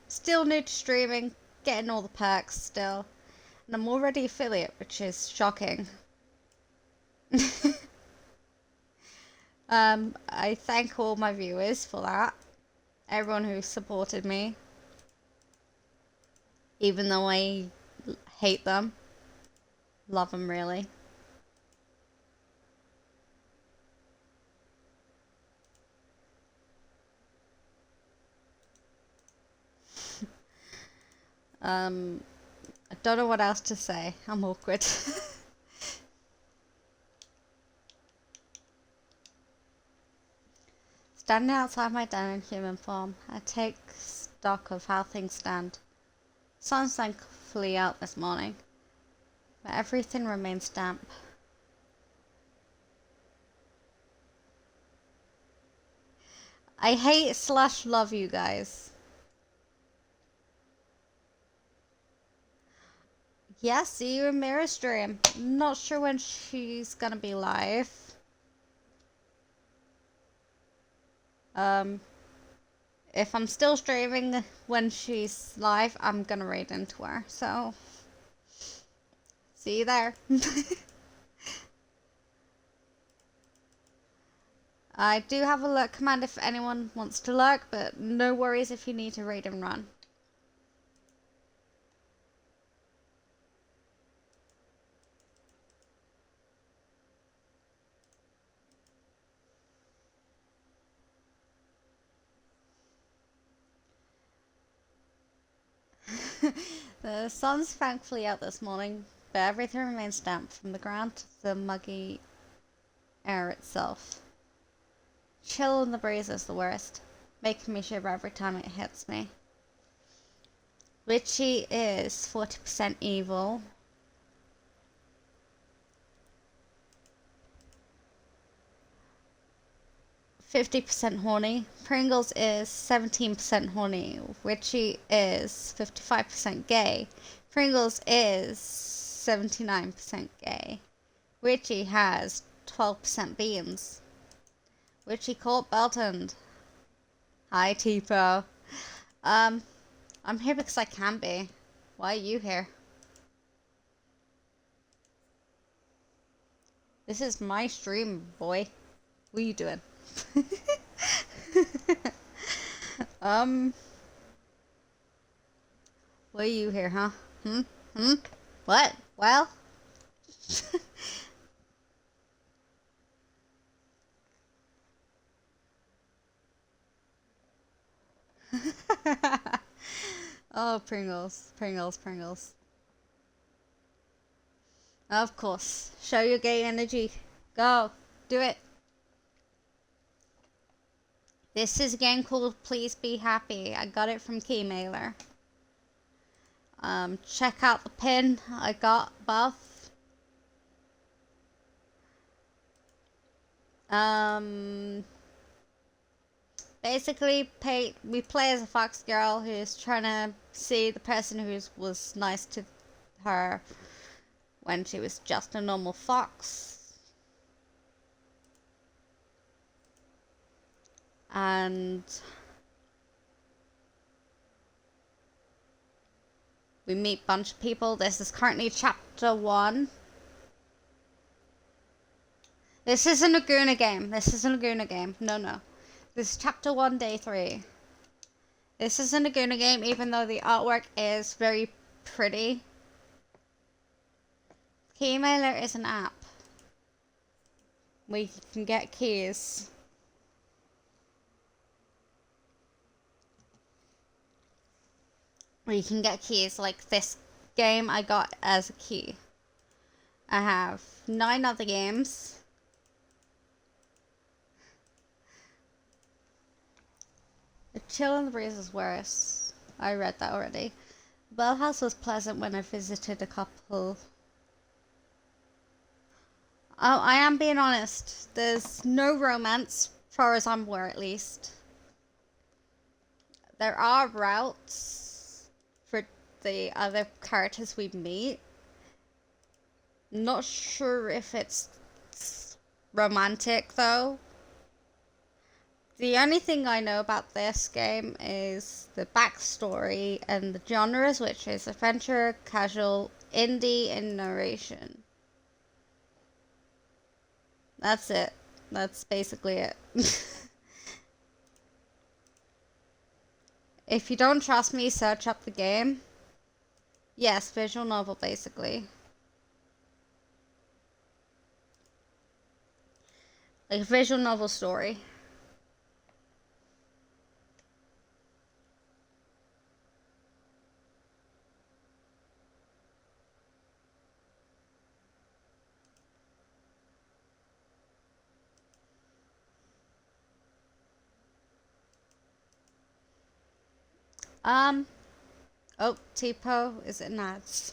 S1: Still new to streaming, getting all the perks still. And I'm already affiliate, which is shocking. I thank all my viewers for that. Everyone who supported me. Even though I hate them. Love them really. I don't know what else to say. I'm awkward. Standing outside my den in human form, I take stock of how things stand. Sun's thankfully out this morning, but everything remains damp. I hate / love you guys. Yeah, see you in Mirror stream. Not sure when she's gonna be live. If I'm still streaming when she's live, I'm gonna raid into her. So, see you there. I do have a lurk command if anyone wants to lurk, but no worries if you need to raid and run. The sun's thankfully out this morning, but everything remains damp from the ground to the muggy air itself. Chill in the breeze is the worst, making me shiver every time it hits me. Witchy is 40% evil. %50 horny. Pringles is 17% horny. Witchy is 55% gay. Pringles is 79% gay. Witchy has 12% beans. Witchy caught Belton. Hi, Tipo. I'm here because I can be. Why are you here? This is my stream, boy. What are you doing? What are you here, huh? What? Well? Oh, Pringles. Pringles, Pringles. Of course. Show your gay energy. Go. Do it. This is a game called Please Be Happy. I got it from Keymailer. Check out the pin I got above. Basically, we play as a fox girl who's trying to see the person who was nice to her when she was just a normal fox. And we meet a bunch of people. This is currently chapter 1. This isn't a Guna game. This isn't a Guna game. No. This is chapter 1, day 3. This isn't a Guna game, even though the artwork is very pretty. Keymailer is an app. We can get keys. You can get keys like this game I got as a key. I have 9 other games. The chill in the breeze is worse. I read that already. Bell House was pleasant when I visited a couple. Oh, I am being honest. There's no romance, as far as I'm aware at least. There are routes for the other characters we meet. Not sure if it's romantic though. The only thing I know about this game is the backstory and the genres, which is adventure, casual, indie, and narration. That's it. That's basically it. If you don't trust me, search up the game. Yes, visual novel, basically. Like a visual novel story. Oh, Tipo, is it Nads?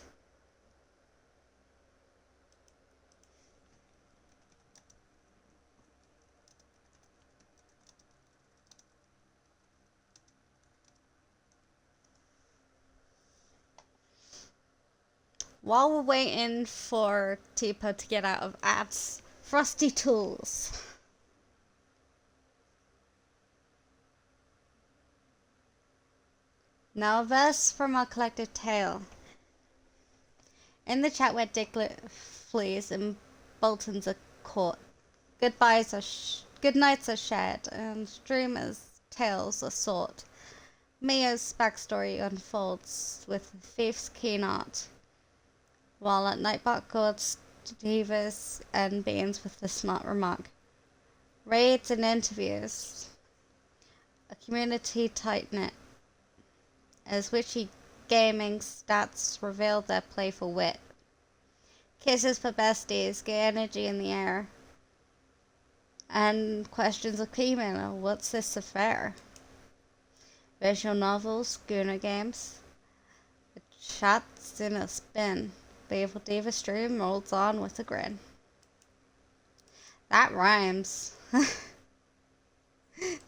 S1: While we're waiting for Tipo to get out of ads, Frosty Tools. Now a verse from our collective tale. In the chat where Diglett flees and Boltons are caught, good nights are shared, and dreamers' tales are sought. Mia's backstory unfolds with thief's keen art, while at Nightbot gods, divas, and beings with the smart remark. Raids and interviews, a community tight-knit, as witchy gaming stats reveal their playful wit. Kisses for besties, gay energy in the air, and questions of keymailer, what's this affair? Visual novels, Guna games, the chat's in a spin. The evil diva stream rolls on with a grin. That rhymes.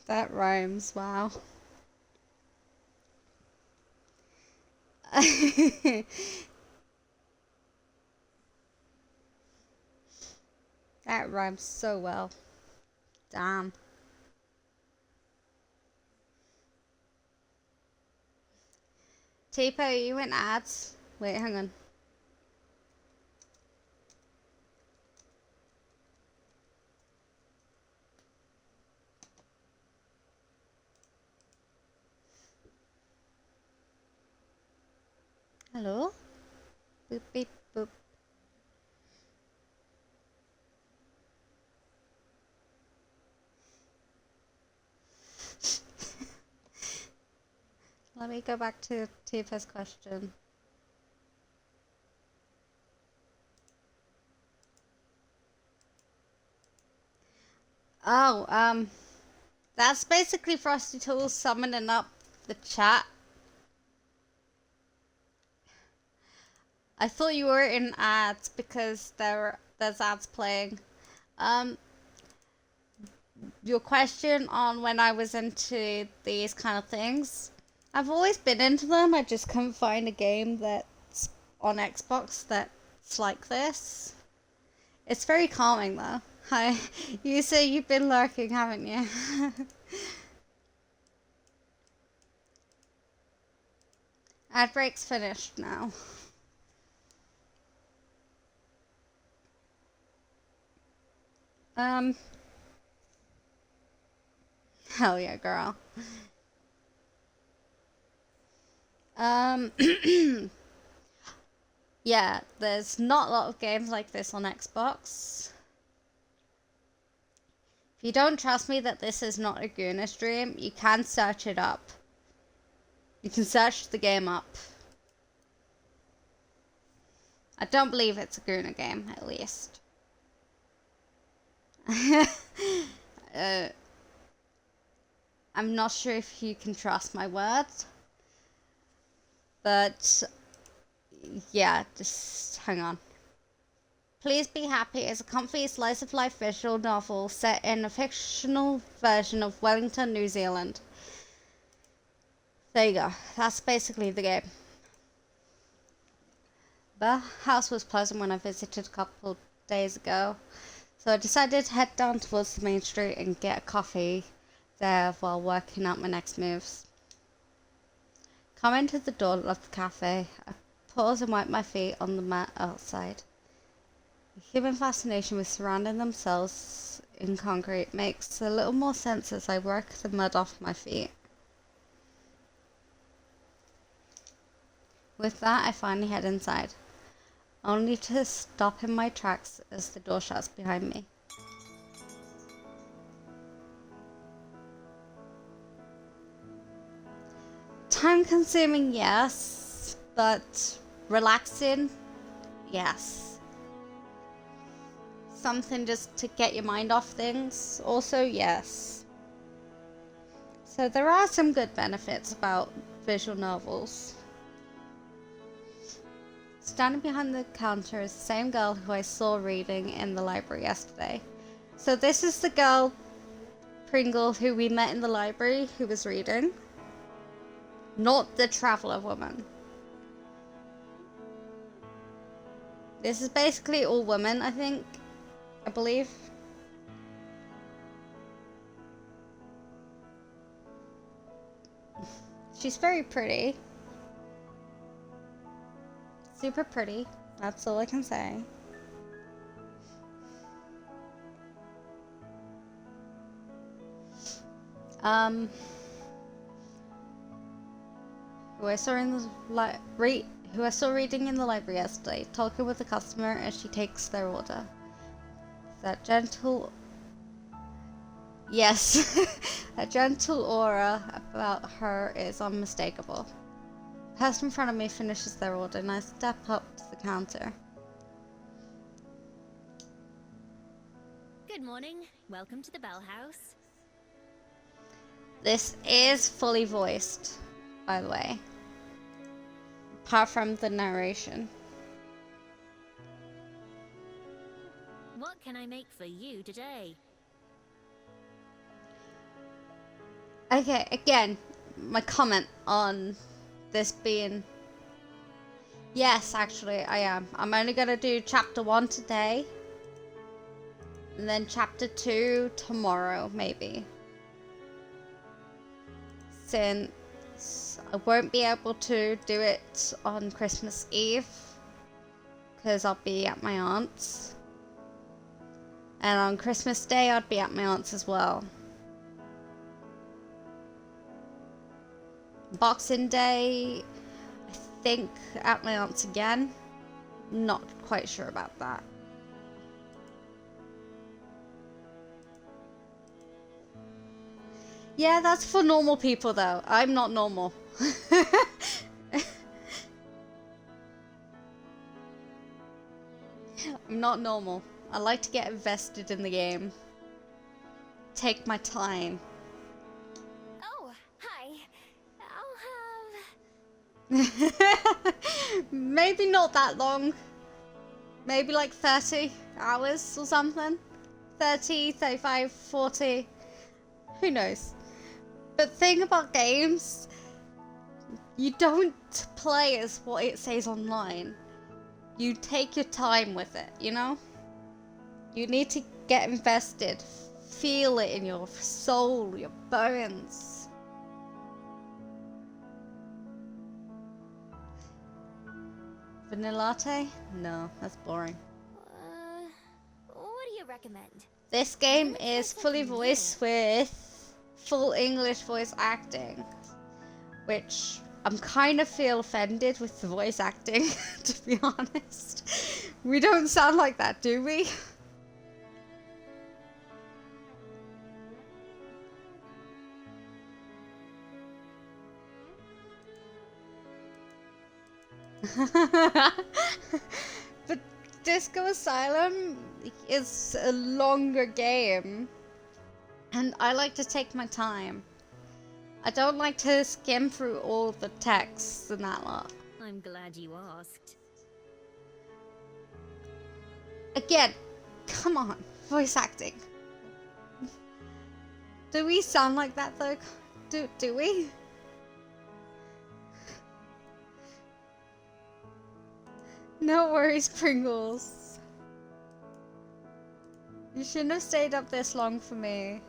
S1: That rhymes, wow. That rhymes so well. Damn. Tipo, you in ads? Wait, hang on. Hello? Boop, beep, boop. Let me go back to Tifa's question. Oh, that's basically Frosty Tools summoning up the chat. I thought you were in ads because there's ads playing. Your question on when I was into these kind of things. I've always been into them. I just couldn't find a game that's on Xbox that's like this. It's very calming though. Hi, you say you've been lurking, haven't you? Ad break's finished now. Hell yeah, girl. Yeah, there's not a lot of games like this on Xbox. If you don't trust me that this is not a Guna stream, you can search it up. You can search the game up. I don't believe it's a Guna game, at least. I'm not sure if you can trust my words. But, yeah, just hang on. Please Be Happy is a comfy slice-of-life visual novel set in a fictional version of Wellington, New Zealand. There you go. That's basically the game. The house was pleasant when I visited a couple days ago, so I decided to head down towards the main street and get a coffee there while working out my next moves. Coming to the door of the cafe, I pause and wipe my feet on the mat outside. The human fascination with surrounding themselves in concrete makes a little more sense as I work the mud off my feet. With that, I finally head inside, only to stop in my tracks as the door shuts behind me. Time consuming, yes, but relaxing, yes. Something just to get your mind off things, also yes. So there are some good benefits about visual novels. Standing behind the counter is the same girl who I saw reading in the library yesterday. So this is the girl, Pringle, who we met in the library, who was reading. Not the traveler woman. This is basically all women, I think. I believe. She's very pretty. Super pretty. That's all I can say. Who I saw in the who I saw reading in the library yesterday, talking with the customer as she takes their order. That gentle... Yes, a gentle aura about her is unmistakable. The person in front of me finishes their order and I step up to the counter.
S6: Good morning. Welcome to the Bell House.
S1: This is fully voiced, by the way. Apart from the narration.
S6: What can I make for you today?
S1: Okay, again, my comment on this being... Yes, actually, I am. I'm only gonna do chapter 1 today. And then chapter 2 tomorrow, maybe. Since I won't be able to do it on Christmas Eve. Because I'll be at my aunt's. And on Christmas Day, I'd be at my aunt's as well. Boxing Day, I think at my aunt's again. Not quite sure about that. Yeah, that's for normal people though. I'm not normal. I'm not normal. I like to get invested in the game. Take my time.
S6: Oh, hi. I'll have...
S1: Maybe not that long. Maybe like 30 hours or something. 30, 35, 40. Who knows? But the thing about games, you don't play as what it says online. You take your time with it, you know? You need to get invested. Feel it in your soul, your bones. Vanilla latte? No, that's boring.
S6: What do you recommend?
S1: This game is fully voiced with full English voice acting, which I'm kind of feel offended with the voice acting, to be honest. We don't sound like that, do we? But Disco Asylum is a longer game, and I like to take my time. I don't like to skim through all the texts and that lot.
S6: I'm glad you asked.
S1: Again, come on, voice acting. Do we sound like that though? Do we? No worries, Pringles. You shouldn't have stayed up this long for me.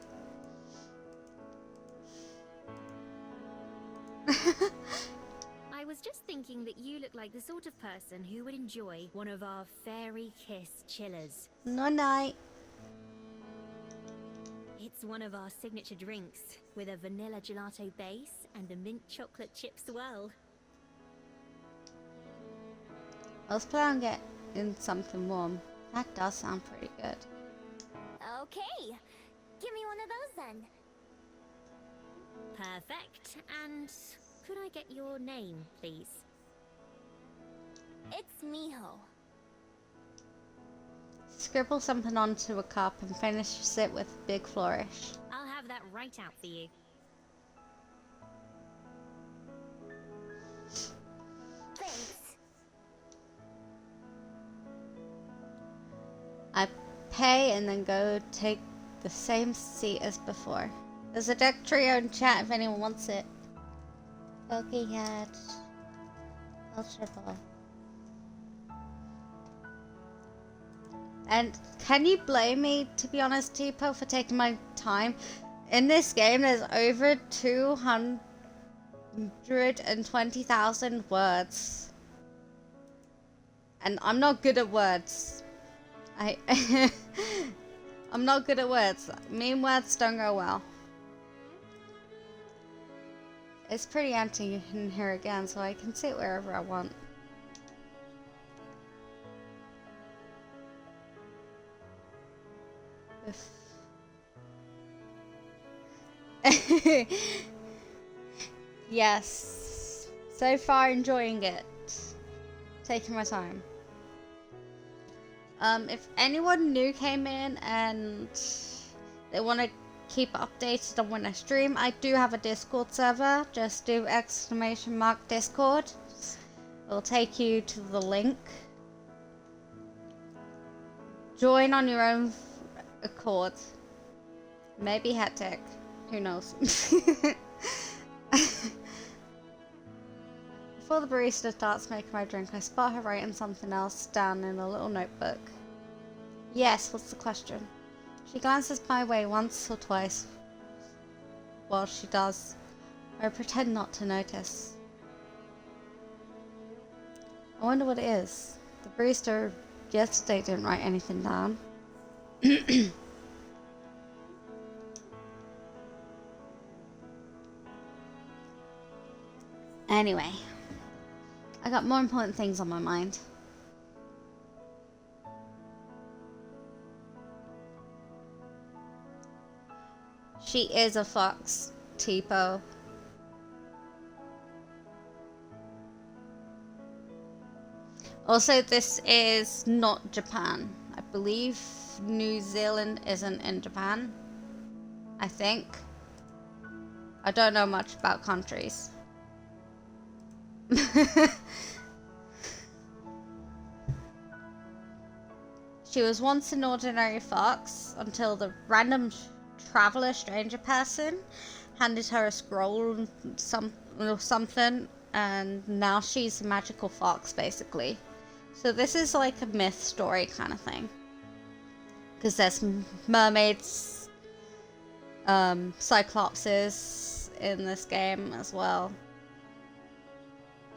S6: I was just thinking that you look like the sort of person who would enjoy one of our Fairy Kiss chillers.
S1: No night.
S6: It's one of our signature drinks, with a vanilla gelato base and a mint chocolate chip swirl.
S1: Let's plan on getting something warm. That does sound pretty good.
S6: Okay, give me one of those then. Perfect, and could I get your name, please? It's Miho.
S1: Scribble something onto a cup and finish it with a big flourish.
S6: I'll have that right out for you.
S1: pay and then go take the same seat as before. There's a deck trio in chat if anyone wants it. Okay, cat. Ultra ball. And can you blame me, to be honest, Tipo, for taking my time? In this game, there's over 220,000 words. And I'm not good at words. I'm not good at words. Mean words don't go well. It's pretty empty in here again, so I can sit wherever I want. Yes. So far enjoying it. Taking my time. If anyone new came in and they want to keep updated on when I stream, I do have a Discord server. Just do !Discord. It'll take you to the link. Join on your own accord. Maybe hectic. Who knows? Before the barista starts making my drink, I spot her writing something else down in a little notebook. Yes, what's the question? She glances my way once or twice. While she does, I pretend not to notice. I wonder what it is. The barista yesterday didn't write anything down. Anyway, I got more important things on my mind. She is a fox, Tipo. Also, this is not Japan. I believe New Zealand isn't in Japan. I think. I don't know much about countries. She was once an ordinary fox until the random traveler stranger person handed her a scroll or something, and now she's a magical fox basically. So this is like a myth story kind of thing, because there's mermaids, cyclopses in this game as well.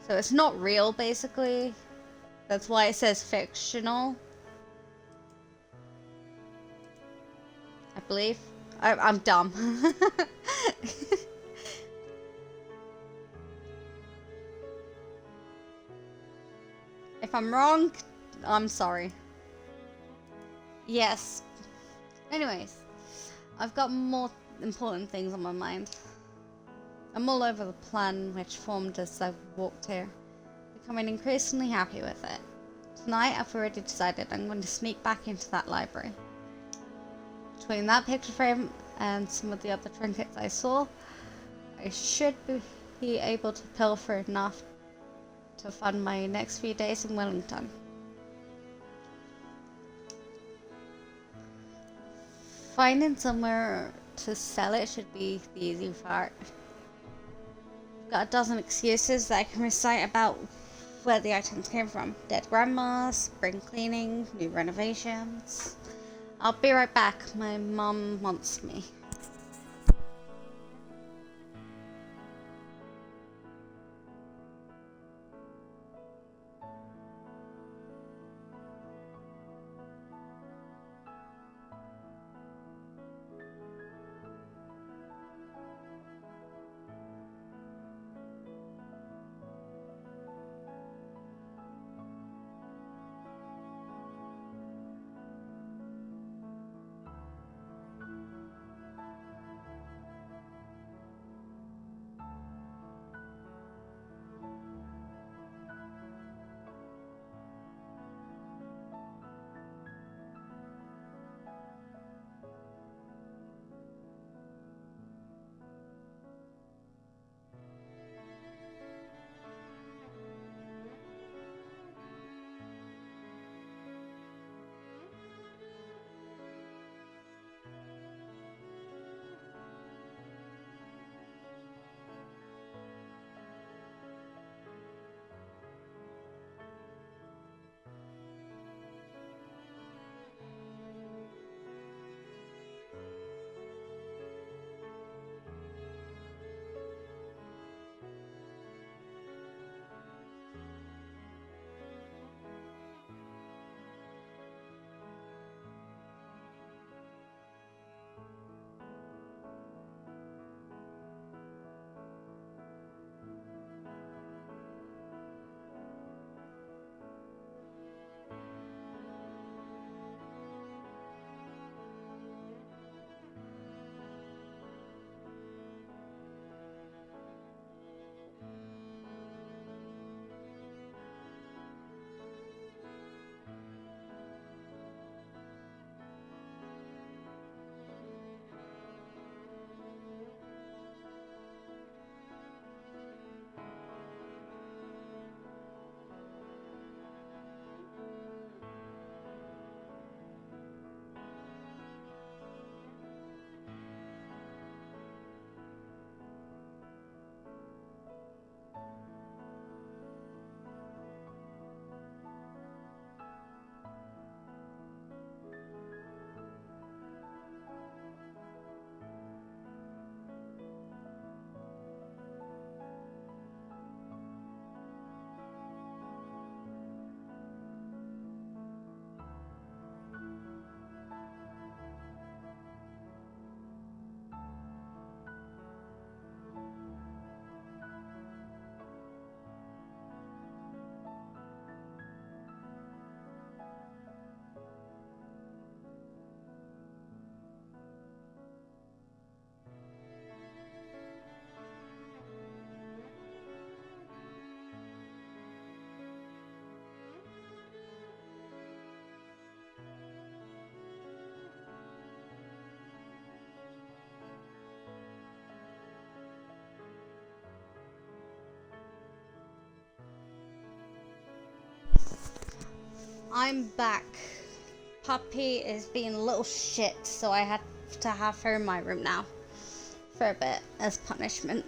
S1: So it's not real basically. That's why it says fictional, I believe. I'm dumb. If I'm wrong, I'm sorry. Yes. Anyways, I've got more important things on my mind. I'm all over the plan which formed as I walked here, becoming increasingly happy with it. Tonight I've already decided I'm going to sneak back into that library. Between that picture frame and some of the other trinkets I saw, I should be able to pilfer enough to fund my next few days in Wellington. Finding somewhere to sell it should be the easy part. I've got a dozen excuses that I can recite about where the items came from. Dead grandmas, spring cleaning, new renovations. I'll be right back. My mom wants me. I'm back. Puppy is being a little shit, so I had to have her in my room now for a bit as punishment.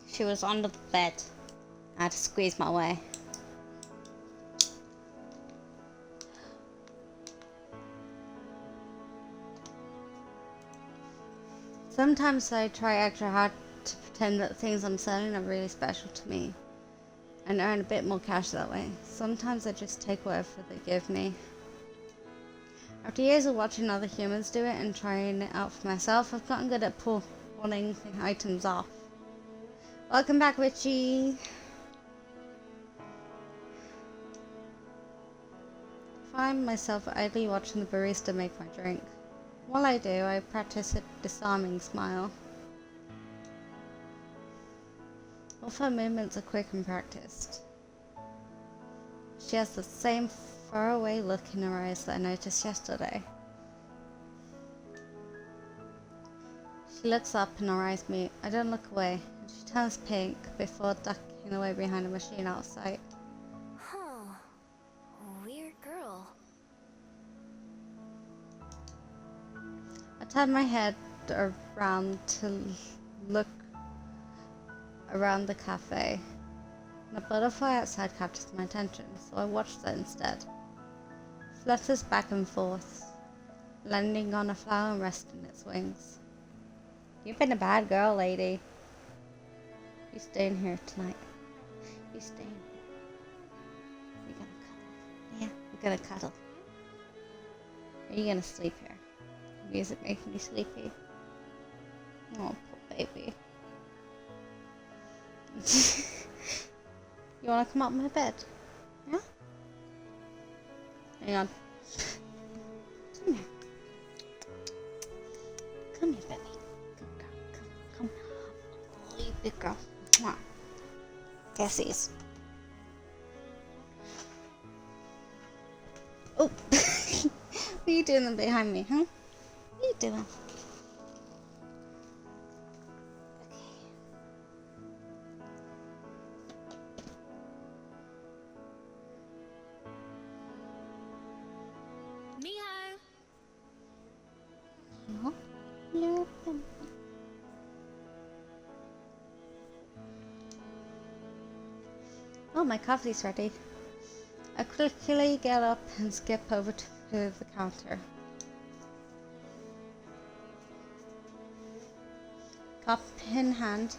S1: She was under the bed. I had to squeeze my way. Sometimes I try extra hard to pretend that things I'm selling are really special to me and earn a bit more cash that way. Sometimes I just take whatever they give me. After years of watching other humans do it and trying it out for myself, I've gotten good at pulling items off. Welcome back, Richie! I find myself idly watching the barista make my drink. While I do, I practice a disarming smile. All of her movements are quick and practiced. She has the same faraway look in her eyes that I noticed yesterday. She looks up and her eyes meet. I don't look away, and she turns pink before ducking away behind a machine outside.
S6: Huh. Weird girl.
S1: I turn my head around to look around the cafe, and a butterfly outside captures my attention, so I watch that instead. It flutters back and forth, landing on a flower and resting its wings. You've been a bad girl, lady. You staying here tonight. You staying here. You're gonna cuddle. Yeah, we're gonna cuddle. Are you gonna sleep here? Music making you sleepy. Oh, poor baby. You wanna come up my bed? Yeah? Hang on. Come here. Come here, baby. Good girl. Come. Oh, you big girl. Come on. Guessies. Oh. What are you doing behind me, huh? What are you doing?
S8: Miho!
S1: No. No. Oh, my coffee's ready. I quickly get up and skip over to the counter. Cup in hand,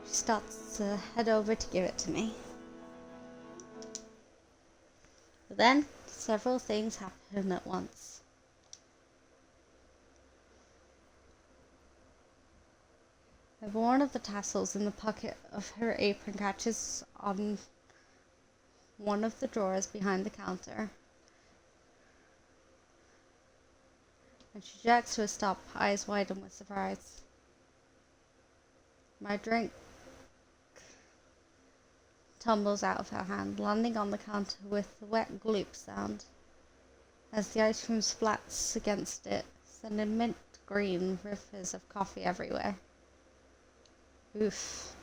S1: she starts to head over to give it to me. But then, several things happen at once. One of the tassels in the pocket of her apron catches on one of the drawers behind the counter, and she jerks to a stop, eyes widen with surprise. My drink tumbles out of her hand, landing on the counter with a wet gloop sound as the ice cream splats against it, sending mint green rivers of coffee everywhere. Oof.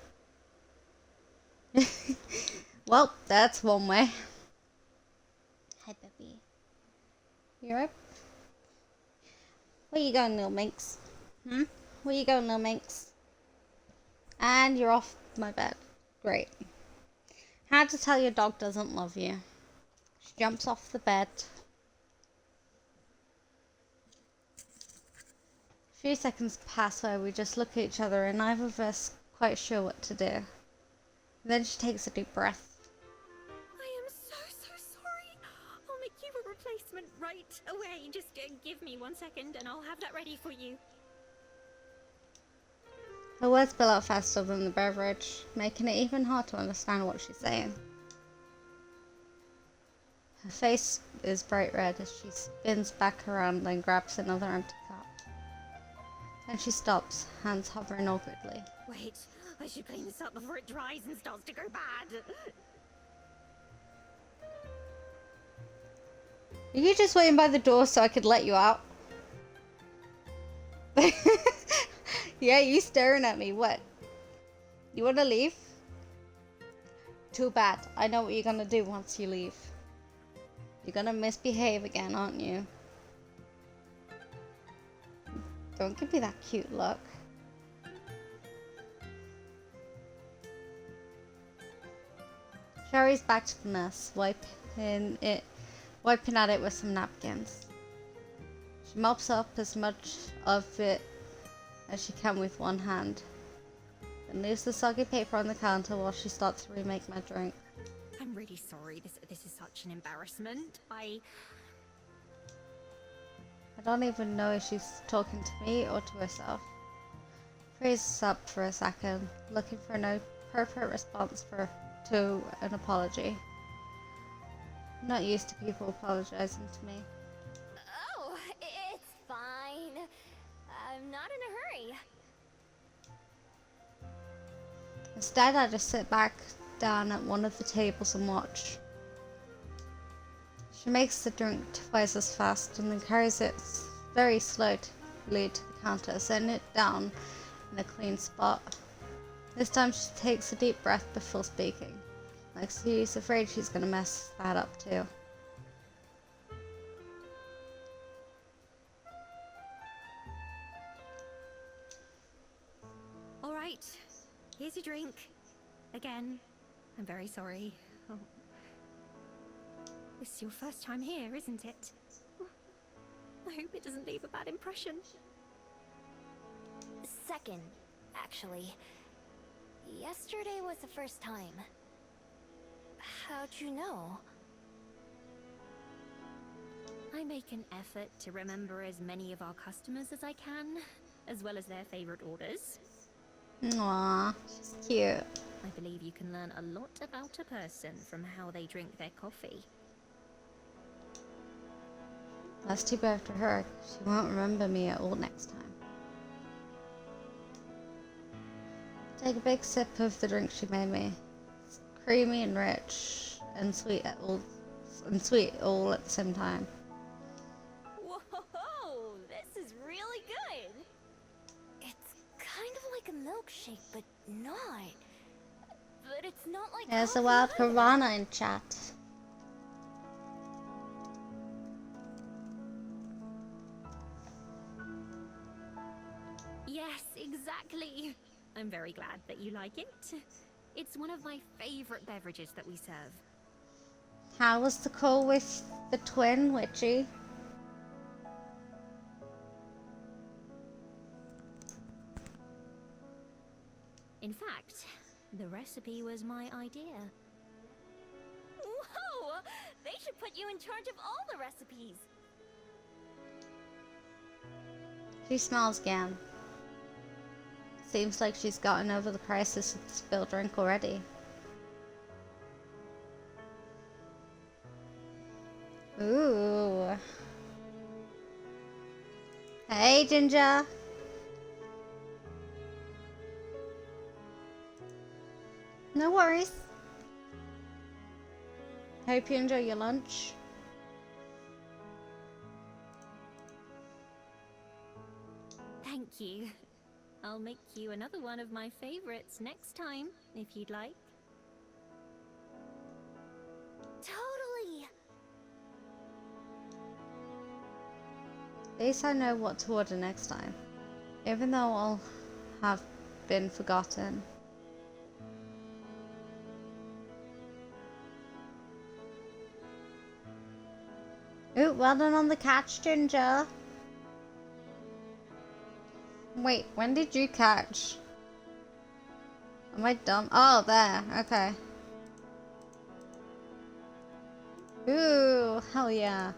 S1: Well, that's one way. Hi, baby. You up? Where you going, little minx? Where you going, little minx? And you're off my bed. Great. Had to tell your dog doesn't love you. She jumps off the bed. A few seconds pass where we just look at each other and neither of us quite sure what to do. Then she takes a deep breath.
S4: I am so sorry. I'll make you a replacement right away. Just give me 1 second and I'll have that ready for you.
S1: Her words spill out faster than the beverage, making it even hard to understand what she's saying. Her face is bright red as she spins back around and grabs another empty cup. Then she stops, hands hovering awkwardly.
S4: Wait, I should clean this up before it dries and starts to go bad.
S1: Are you just waiting by the door so I could let you out? Yeah, you staring at me. What? You want to leave? Too bad. I know what you're gonna do once you leave. You're gonna misbehave again, aren't you? Don't give me that cute look. Sherry's back to the mess, wiping at it with some napkins. She mops up as much of it as she can with one hand, then leaves the soggy paper on the counter while she starts to remake my drink.
S4: I'm really sorry. This is such an embarrassment.
S1: I don't even know if she's talking to me or to herself. Freezes up for a second, looking for an appropriate response to an apology. I'm not used to people apologizing to me.
S6: Oh, it's fine. I'm not in a hurry.
S1: Instead, I just sit back down at one of the tables and watch. She makes the drink twice as fast and then carries it very slowly to the counter, setting it down in a clean spot. This time she takes a deep breath before speaking, like she's afraid she's going to mess that up too.
S4: All right, here's your drink. Again, I'm very sorry. Oh. This is your first time here, isn't it? I hope it doesn't leave a bad impression.
S6: Second, actually. Yesterday was the first time. How'd you know?
S4: I make an effort to remember as many of our customers as I can, as well as their favorite orders.
S1: Aww, she's cute.
S4: I believe you can learn a lot about a person from how they drink their coffee.
S1: That's too bad for her. She won't remember me at all next time. Take a big sip of the drink she made me. It's creamy and rich and sweet all at the same time.
S6: Whoa, this is really good. It's kind of like a milkshake, but not. But it's not like
S1: There's a
S6: coffee
S1: wild
S6: either.
S1: piranha in chat.
S4: Yes, exactly. I'm very glad that you like it. It's one of my favorite beverages that we serve.
S1: How was the call with the twin, Witchy?
S4: In fact, the recipe was my idea.
S6: Whoa! They should put you in charge of all the recipes.
S1: She smells again. Seems like she's gotten over the crisis of the spilled drink already. Ooh. Hey, Ginger. No worries. Hope you enjoy your lunch.
S4: Thank you. I'll make you another one of my favorites next time, if you'd like.
S6: Totally.
S1: At least I know what to order next time, even though I'll have been forgotten. Ooh, well done on the catch, Ginger. Wait, when did you catch? Am I dumb? Oh, there. Okay. Ooh, hell yeah.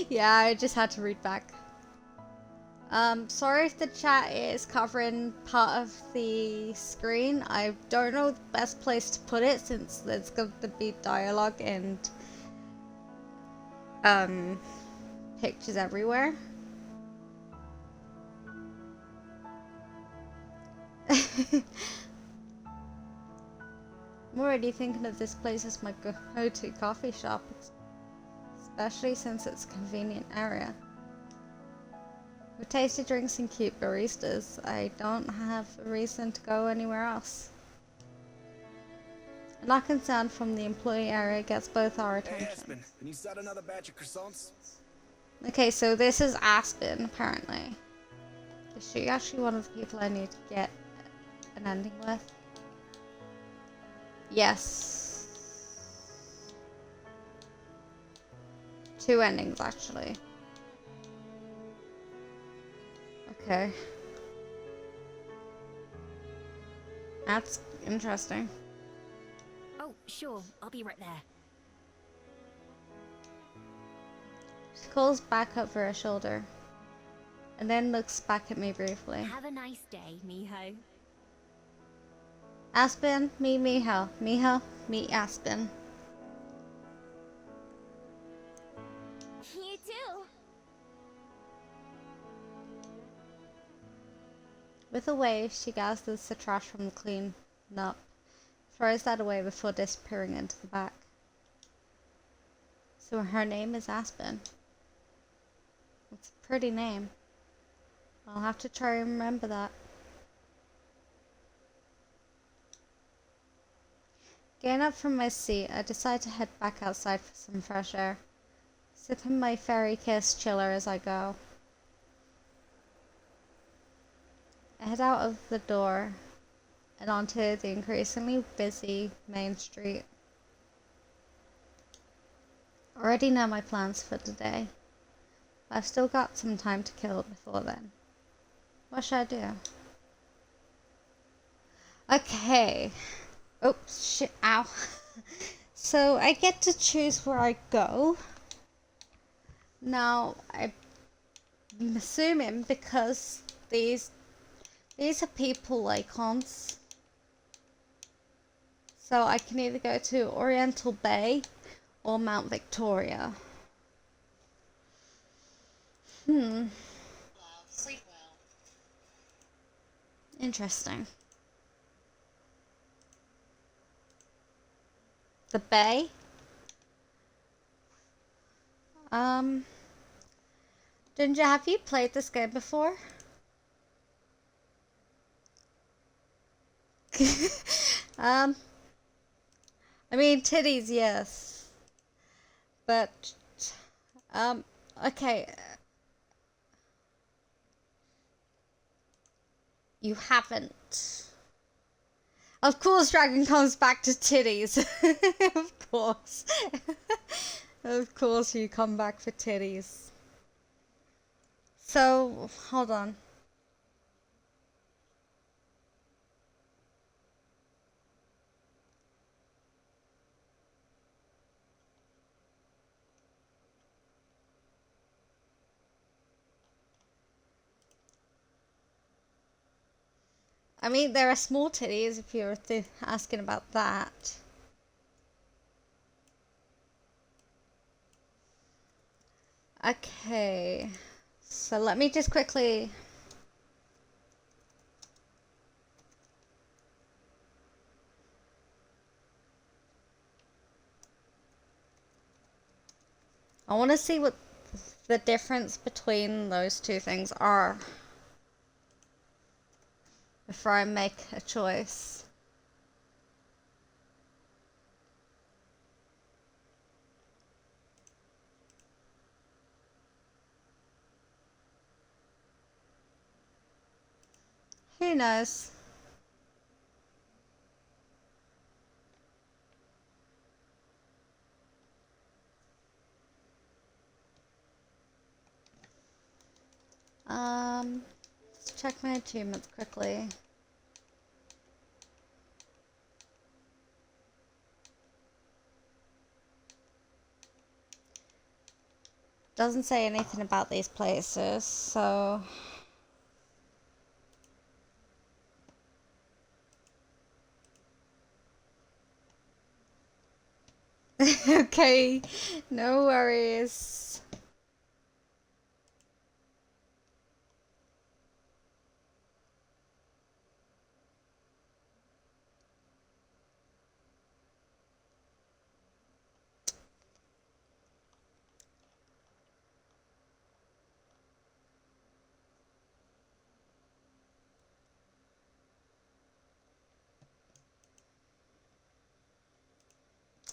S1: Yeah, I just had to read back. Sorry if the chat is covering part of the screen. I don't know the best place to put it since there's going to be dialogue and pictures everywhere. I'm already thinking of this place as my go-to coffee shop, especially since it's a convenient area. With tasty drinks and cute baristas, I don't have a reason to go anywhere else. A knocking sound from the employee area gets both our
S5: Hey,
S1: attention.
S5: Aspen, can you start another batch of croissants?
S1: Okay, so this is Aspen, apparently. Is she actually one of the people I need to get an ending with? Yes. 2 endings, actually. Okay. That's interesting.
S4: Oh, sure. I'll be right there.
S1: She calls back over her shoulder, and then looks back at me briefly.
S4: Have a nice day, Miho.
S1: Aspen, meet Miho. Miho, meet Aspen.
S6: You too.
S1: With a wave, she gathers the trash from the clean up, throws that away before disappearing into the back. So her name is Aspen. It's a pretty name. I'll have to try and remember that. Getting up from my seat, I decide to head back outside for some fresh air, sipping my fairy kiss chiller as I go. I head out of the door and onto the increasingly busy main street. Already know my plans for today, but I've still got some time to kill before then. What should I do? Okay. Oh, shit, ow. So I get to choose where I go. Now, I'm assuming because these are people icons. So I can either go to Oriental Bay or Mount Victoria.
S9: Sleep well.
S1: Interesting. The Bay? Ginger, have you played this game before? I mean, titties, yes. But, okay. You haven't. Of course, Dragon comes back to titties. Of course. Of course, you come back for titties. So, hold on. I mean, there are small titties if you're asking about that. Okay. So let me just quickly... I want to see what the difference between those two things are before I make a choice. Who knows? Let's check my achievements quickly. Doesn't say anything about these places, so... Okay, no worries.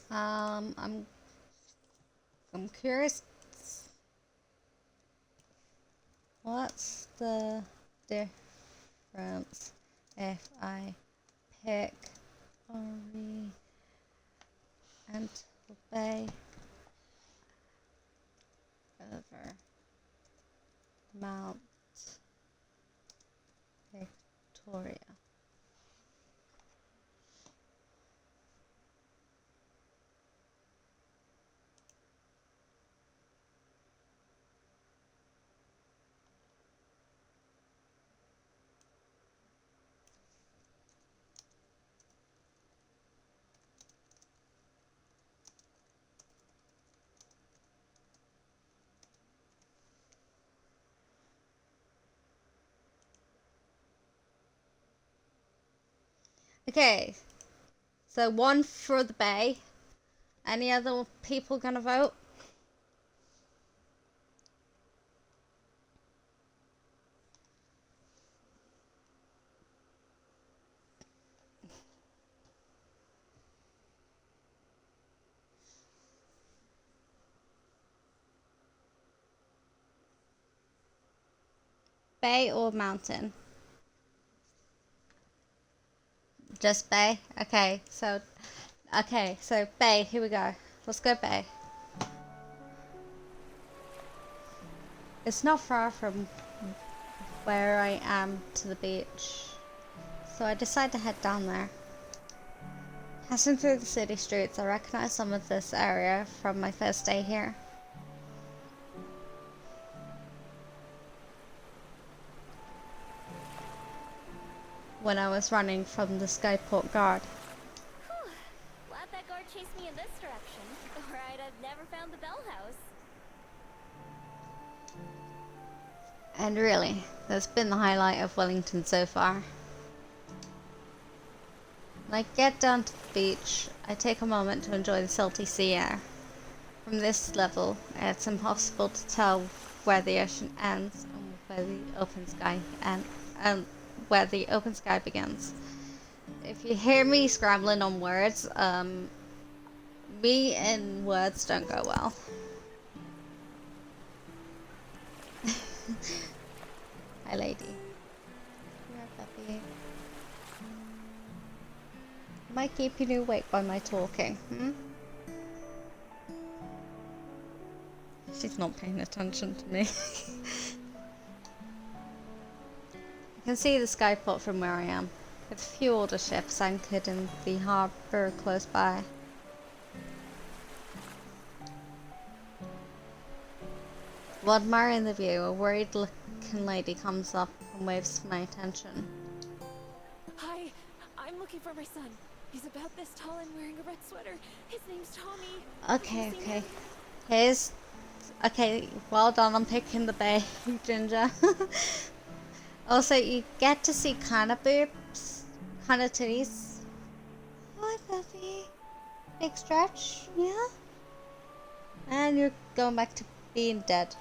S1: I'm curious. What's the difference if I pick Ori and Bay over Mount Victoria? Okay, so one for the Bay. Any other people gonna vote? Bay or mountain? Just Bay? Okay, so Bay, here we go. Let's go Bay. It's not far from where I am to the beach, so I decide to head down there. Passing through the city streets, I recognize some of this area from my first day here. When I was running from the Skyport guard.
S6: Whew. Glad that guard chased me in this direction, or I'd have never found the Bell House.
S1: And really, that's been the highlight of Wellington so far. When I get down to the beach, I take a moment to enjoy the salty sea air. From this level, it's impossible to tell where the ocean ends and where the open sky where the open sky begins. If you hear me scrambling on words, me and words don't go well. Hi, lady. You're a puppy. Am I keeping you awake by my talking? She's not paying attention to me. I can see the skyport from where I am, with a few older ships anchored in the harbour close by. While admiring the view, a worried-looking lady comes up and waves my attention.
S9: Hi, I'm looking for my son. He's about this tall and wearing a red sweater. His name's Tommy.
S1: Okay. Okay, well done on picking the Bay, Ginger. Also, you get to see kind of boobs, kind of titties. Hi, puppy. Big stretch, yeah? And you're going back to being dead.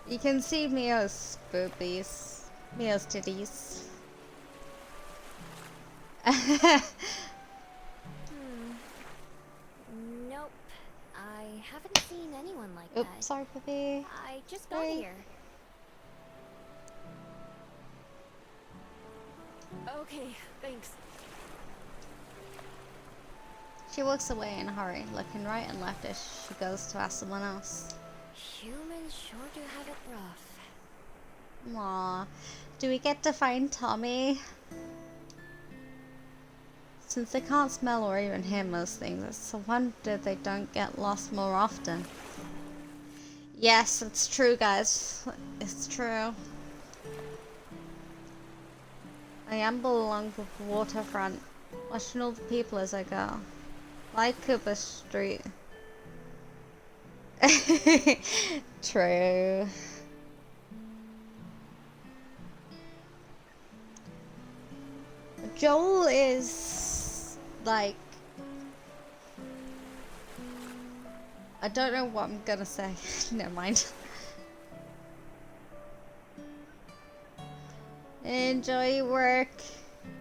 S1: You can see Mio's boobies, Mio's titties.
S6: Nope. I haven't seen anyone like
S1: Oops,
S6: that.
S1: sorry, puppy.
S6: I just got
S1: Sorry.
S6: here.
S9: Okay, thanks.
S1: She walks away in a hurry, looking right and left as she goes to ask someone else.
S6: Humans sure do have it rough.
S1: Aww. Do we get to find Tommy? Since they can't smell or even hear most things, it's a wonder they don't get lost more often. Yes, it's true, guys. It's true. I amble along the waterfront, watching all the people as I go. Like Cooper Street. True. Joel is like, I don't know what I'm gonna say. Never mind. Enjoy your work,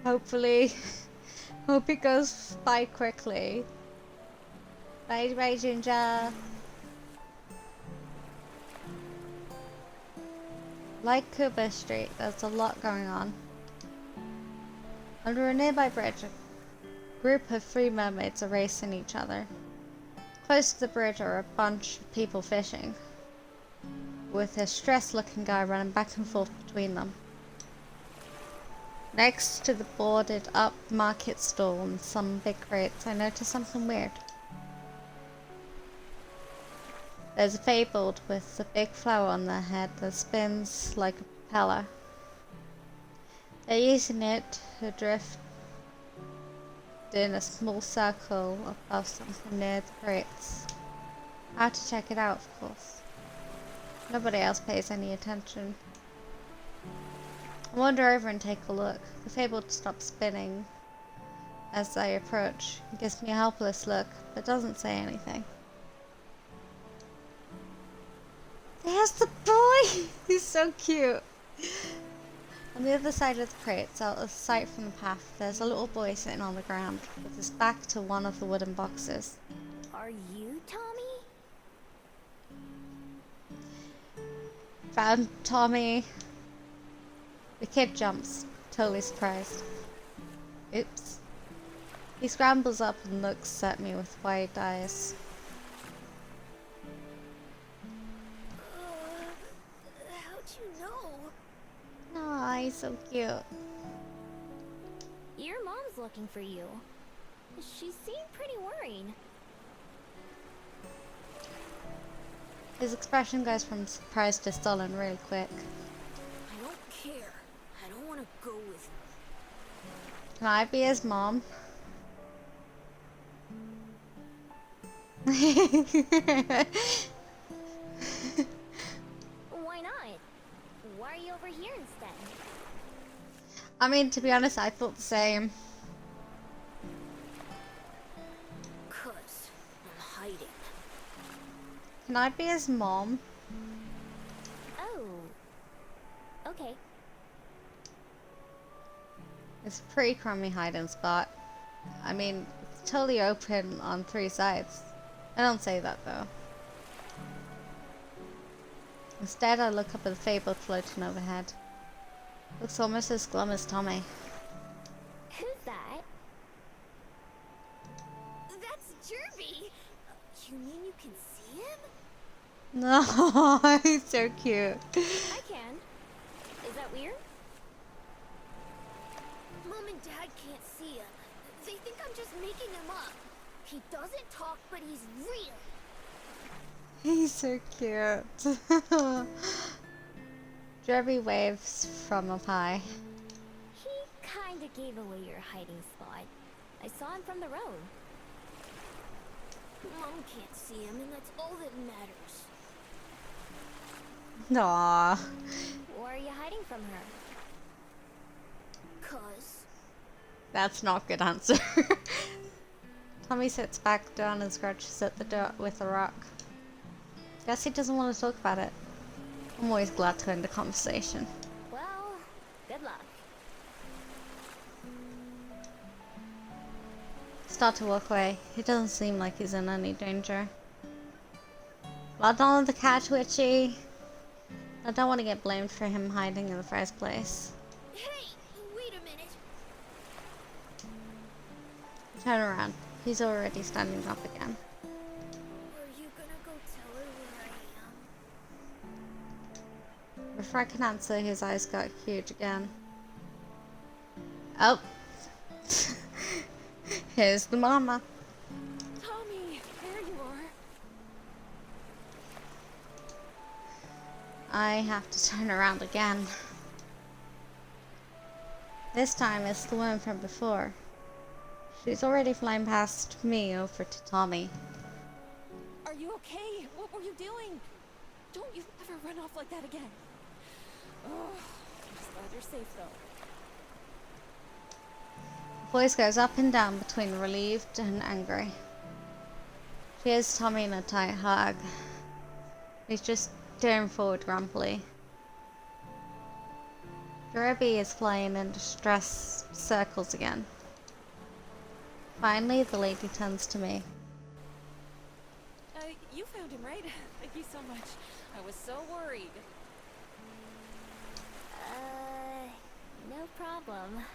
S1: hopefully. Hope it goes by quickly. Bye, Ginger. Like Cuba Street, there's a lot going on. Under a nearby bridge, a group of 3 mermaids are racing each other. Close to the bridge are a bunch of people fishing, with a stressed looking guy running back and forth between them. Next to the boarded up market stall and some big crates, I noticed something weird. There's a fabled with a big flower on their head that spins like a propeller. They're using it to drift in a small circle above something near the crates. I have to check it out, of course. Nobody else pays any attention. I wander over and take a look. The fabled stops spinning as I approach. It gives me a helpless look, but doesn't say anything. There's the boy! He's so cute! On the other side of the crates, out of sight from the path, there's a little boy sitting on the ground, with his back to one of the wooden boxes.
S6: Are you Tommy?
S1: Found Tommy. The kid jumps, totally surprised. Oops. He scrambles up and looks at me with wide eyes.
S6: How'd you know?
S1: Aw, he's so cute.
S6: Your mom's looking for you. She seemed pretty worried.
S1: His expression goes from surprised to sullen really quick.
S6: I don't care. I don't want to go with you.
S1: Can I be his mom?
S6: Why not? Why are you over here instead?
S1: I mean, to be honest, I thought the same.
S6: 'Cause I'm hiding.
S1: Can I be his mom?
S6: Oh. Okay.
S1: It's a pretty crummy hiding spot. I mean, it's totally open on 3 sides. I don't say that though. Instead, I look up at the fable floating overhead. Looks almost as glum as Tommy.
S6: Who's that? That's Jervy! You mean you can see him?
S1: No, he's so cute.
S6: I can. Is that weird? Mom and Dad can't see him. They think I'm just making him up. He doesn't talk, but he's real.
S1: He's so cute. Jervy waves from up high.
S6: He kinda gave away your hiding spot. I saw him from the road. Mom can't see him, and that's all that matters.
S1: Aww.
S6: Why are you hiding from her? 'Cause...
S1: That's not a good answer. Tommy sits back down and scratches at the dirt with a rock. Guess he doesn't want to talk about it. I'm always glad to end the conversation.
S6: Well, good luck.
S1: Start to walk away. He doesn't seem like he's in any danger. Well done with the cat, Witchy. I don't want to get blamed for him hiding in the first place.
S6: Hey, wait a minute.
S1: Turn around. He's already standing up again.
S6: Are you gonna go tell her where I am?
S1: Before I can answer, his eyes got huge again. Oh. Here's the mama.
S9: Tommy, there you are.
S1: I have to turn around again. This time it's the woman from before. She's already flying past me over to Tommy.
S9: Are you okay? What were you doing? Don't you ever run off like that again. Oh, I'm just glad you're safe though.
S1: The voice goes up and down between relieved and angry. She has Tommy in a tight hug. He's just staring forward grumpily. Jeremy is flying in distress circles again. Finally, the lady turns to me.
S9: You found him, right? Thank you so much. I was so worried.
S6: No problem.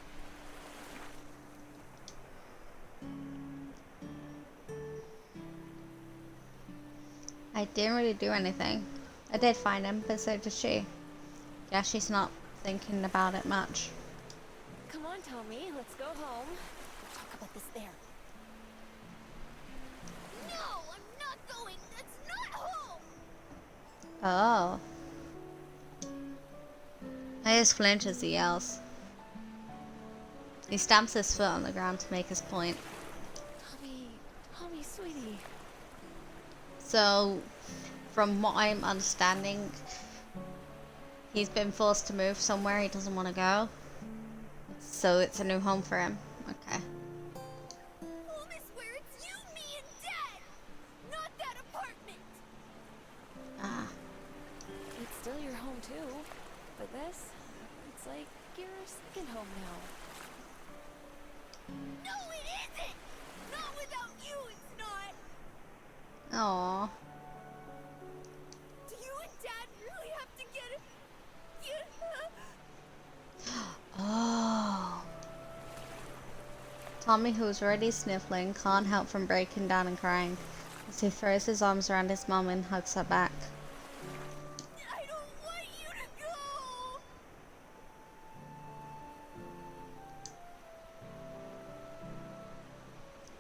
S1: I didn't really do anything. I did find him, but so did she. Yeah, she's not thinking about it much.
S9: Come on, Tommy, let's go home. We'll talk about this there.
S6: No, I'm not going. That's not home.
S1: Oh. I just flinch as he yells. He stamps his foot on the ground to make his point.
S9: Tommy, sweetie.
S1: So, from what I'm understanding, he's been forced to move somewhere he doesn't want to go. So it's a new home for him. Okay.
S6: Home is where it's you, me, and Dad, not that apartment.
S1: Ah.
S9: It's still your home too, but this, it's like your second home now.
S6: No, it isn't. Not without you, it's not.
S1: Aww.
S6: Do you and Dad really have to get it?
S1: Oh. Tommy, who's already sniffling, can't help from breaking down and crying as he throws his arms around his mum and hugs her back.
S6: I don't want you to go.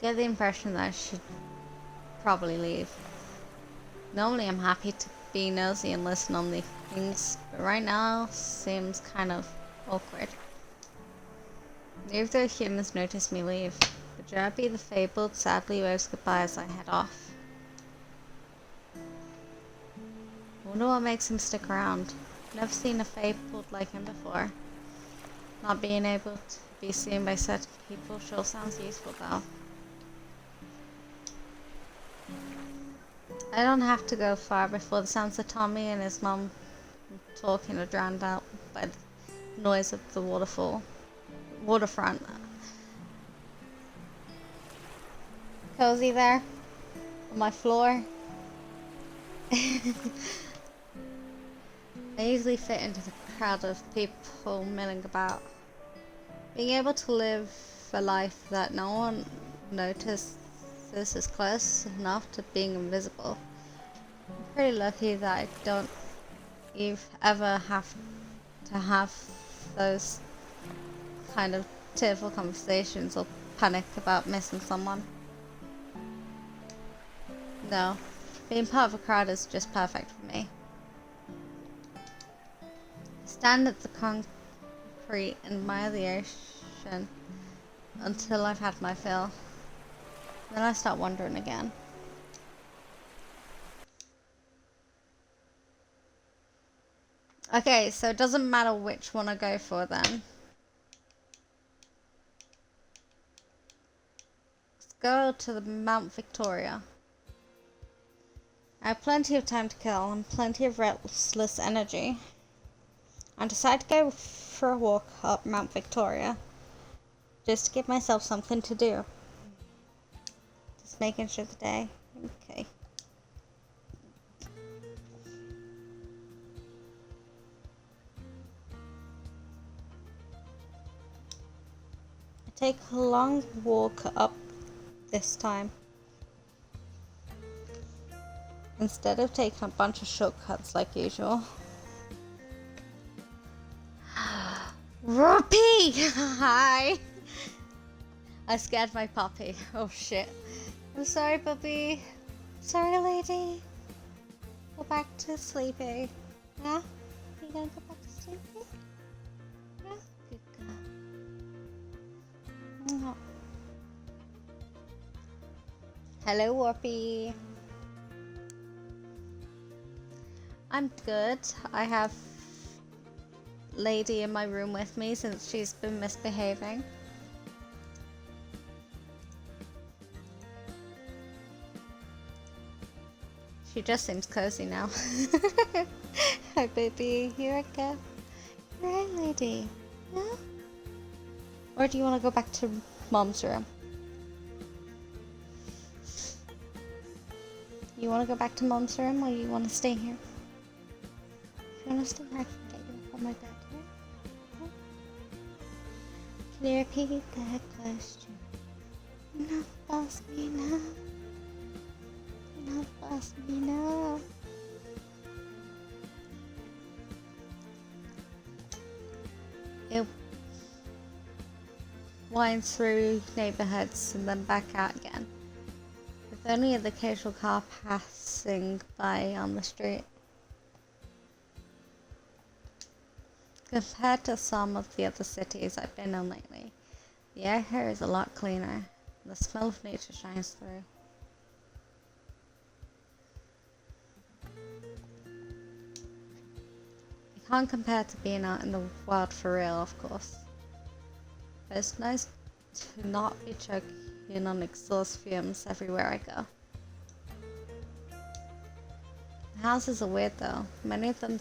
S1: Get the impression that I should probably leave. Normally I'm happy to be nosy and listen on the things, but right now seems kind of awkward. Neither humans notice me leave, but Jerby the Fabled sadly waves goodbye as I head off. Wonder what makes him stick around. Never seen a Fabled like him before. Not being able to be seen by certain people sure sounds useful though. I don't have to go far before the sounds of Tommy and his mum talking are drowned out by the noise of the waterfront. Cozy there on my floor. I easily fit into the crowd of people milling about. Being able to live a life that no one notices is close enough to being invisible. I'm pretty lucky that I don't ever have to have those kind of tearful conversations or panic about missing someone. No, being part of a crowd is just perfect for me. Stand at the concrete and admire the ocean until I've had my fill. Then I start wandering again. Okay, so it doesn't matter which one I go for then. Let's go to the Mount Victoria. I have plenty of time to kill and plenty of restless energy. I decide to go for a walk up Mount Victoria just to give myself something to do. Just making sure the day. Okay. I take a long walk up this time, instead of taking a bunch of shortcuts like usual. Ruppy! Hi! I scared my puppy. Oh shit. I'm sorry, puppy. Sorry, lady. Go back to sleepy. Yeah? You gonna go back to sleepy? Yeah? Good girl. Oh. Hello, Warpy. I'm good. I have Lady in my room with me since she's been misbehaving. She just seems cozy now. Hi, baby. Here I go. Right, lady. Yeah? Or do you want to go back to Mom's room? You want to go back to Mom's room or you want to stay here? If you want to stay here, I can get you up on my bed here. Oh. Can you repeat that question? Enough boss me now. Enough boss me now. It winds through neighborhoods and then back out again, with only the occasional car passing by on the street. Compared to some of the other cities I've been in lately, the air here is a lot cleaner, and the smell of nature shines through. It can't compare to being out in the wild for real, of course. But it's nice to not be choking on exhaust fumes everywhere I go. The houses are weird though. Many of them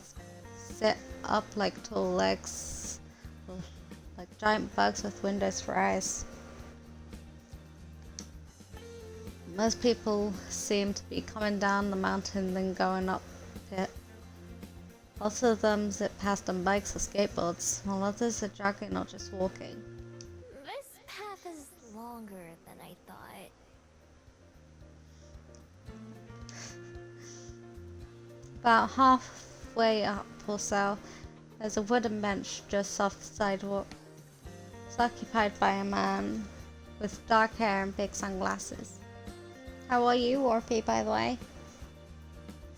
S1: sit up like tall legs, like giant bugs with windows for eyes. Most people seem to be coming down the mountain then going up it. Lots of them zip past on bikes or skateboards, while others are jogging or just walking.
S6: This path is longer than I thought.
S1: About halfway up or so, there's a wooden bench just off the sidewalk. It's occupied by a man with dark hair and big sunglasses. How are you, Orpy, by the way?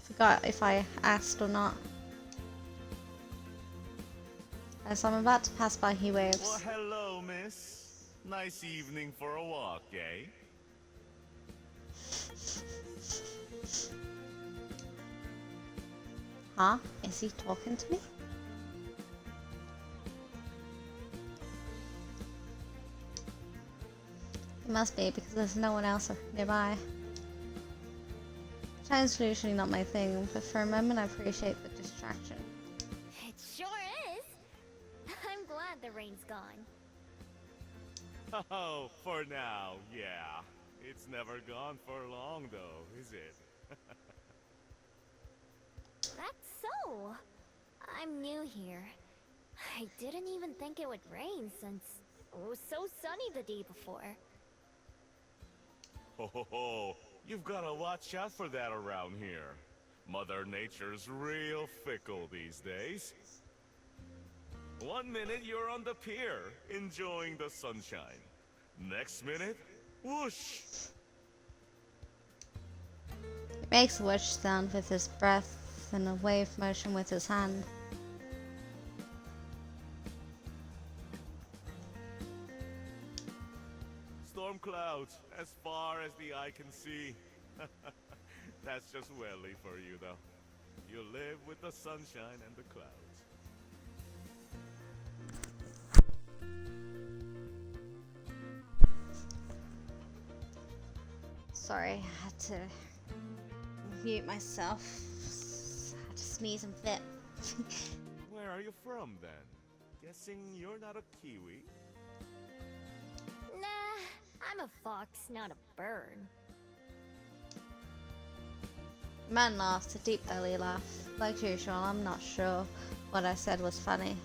S1: Forgot if I asked or not. As I'm about to pass by, he waves.
S10: Well, hello, miss. Nice evening for a walk, eh?
S1: Huh? Is he talking to me? It must be, because there's no one else nearby. Time's usually not my thing, but for a moment I appreciate the distraction.
S6: It sure is. I'm glad the rain's gone.
S10: Oh, for now, yeah. It's never gone for long, though, is it?
S6: That's so. I'm new here. I didn't even think it would rain since it was so sunny the day before.
S10: Ho ho ho! You've got to watch out for that around here. Mother Nature's real fickle these days. One minute you're on the pier, enjoying the sunshine. Next minute, whoosh!
S1: He makes a whoosh sound with his breath and a wave motion with his hand.
S10: Storm clouds, as far as the eye can see. That's just welly for you, though. You live with the sunshine and the clouds.
S1: Sorry, I had to mute myself. I had to sneeze and fit.
S10: Where are you from, then? Guessing you're not a Kiwi?
S6: Nah, I'm a fox, not a bird.
S1: The man laughs, a deep belly laugh. Like usual, I'm not sure what I said was funny.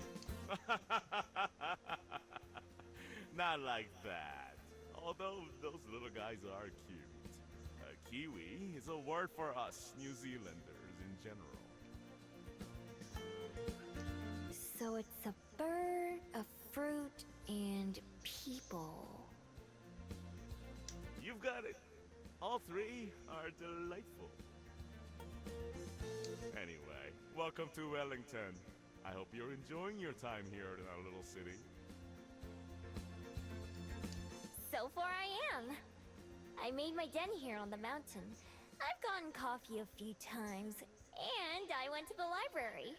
S10: Not like that. Although those little guys are cute. A Kiwi is a word for us New Zealanders in general.
S6: So it's a bird, a fruit, and people.
S10: You've got it. All three are delightful. Anyway, welcome to Wellington. I hope you're enjoying your time here in our little city.
S6: So far I am. I made my den here on the mountain. I've gotten coffee a few times, and I went to the library.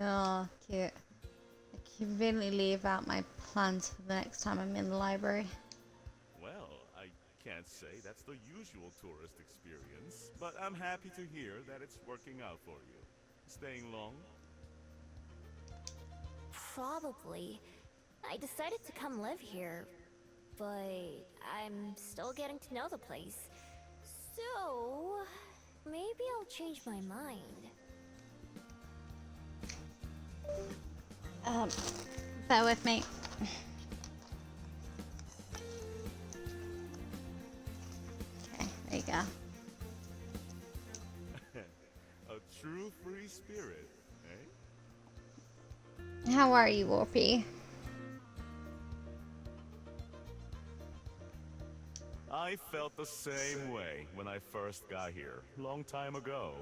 S1: Oh, cute. I conveniently leave out my plans for the next time I'm in the library.
S10: Well, I can't say that's the usual tourist experience, but I'm happy to hear that it's working out for you. Staying long?
S6: Probably. I decided to come live here but I'm still getting to know the place. So, maybe I'll change my mind.
S1: Bear with me. Okay, there you go.
S10: A true free spirit, eh?
S1: How are you, Warpy?
S10: I felt the same way when I first got here, long time ago.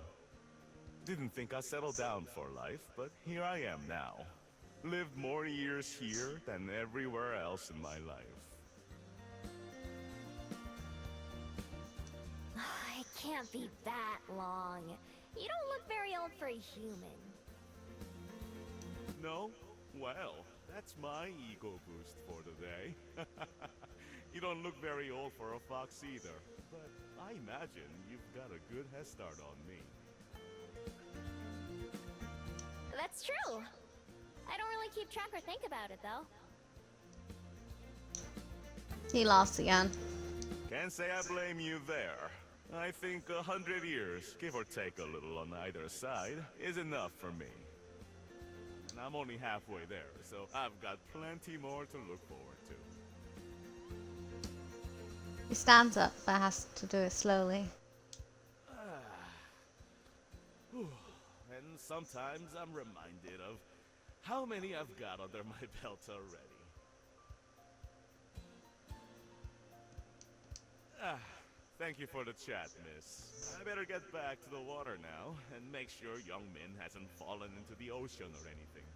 S10: Didn't think I'd settle down for life, but here I am now. Lived more years here than everywhere else in my life.
S6: It can't be that long. You don't look very old for a human.
S10: No? Well, that's my ego boost for today. You don't look very old for a fox either, but I imagine you've got a good head start on me.
S6: That's true. I don't really keep track or think about it, though.
S1: He lost again.
S10: Can't say I blame you there. I think 100 years, give or take a little on either side, is enough for me. And I'm only halfway there, so I've got plenty more to look forward to.
S1: He stands up, but has to do it slowly.
S10: And sometimes I'm reminded of how many I've got under my belt already. Thank you for the chat, miss. I better get back to the water now and make sure young Min hasn't fallen into the ocean or anything.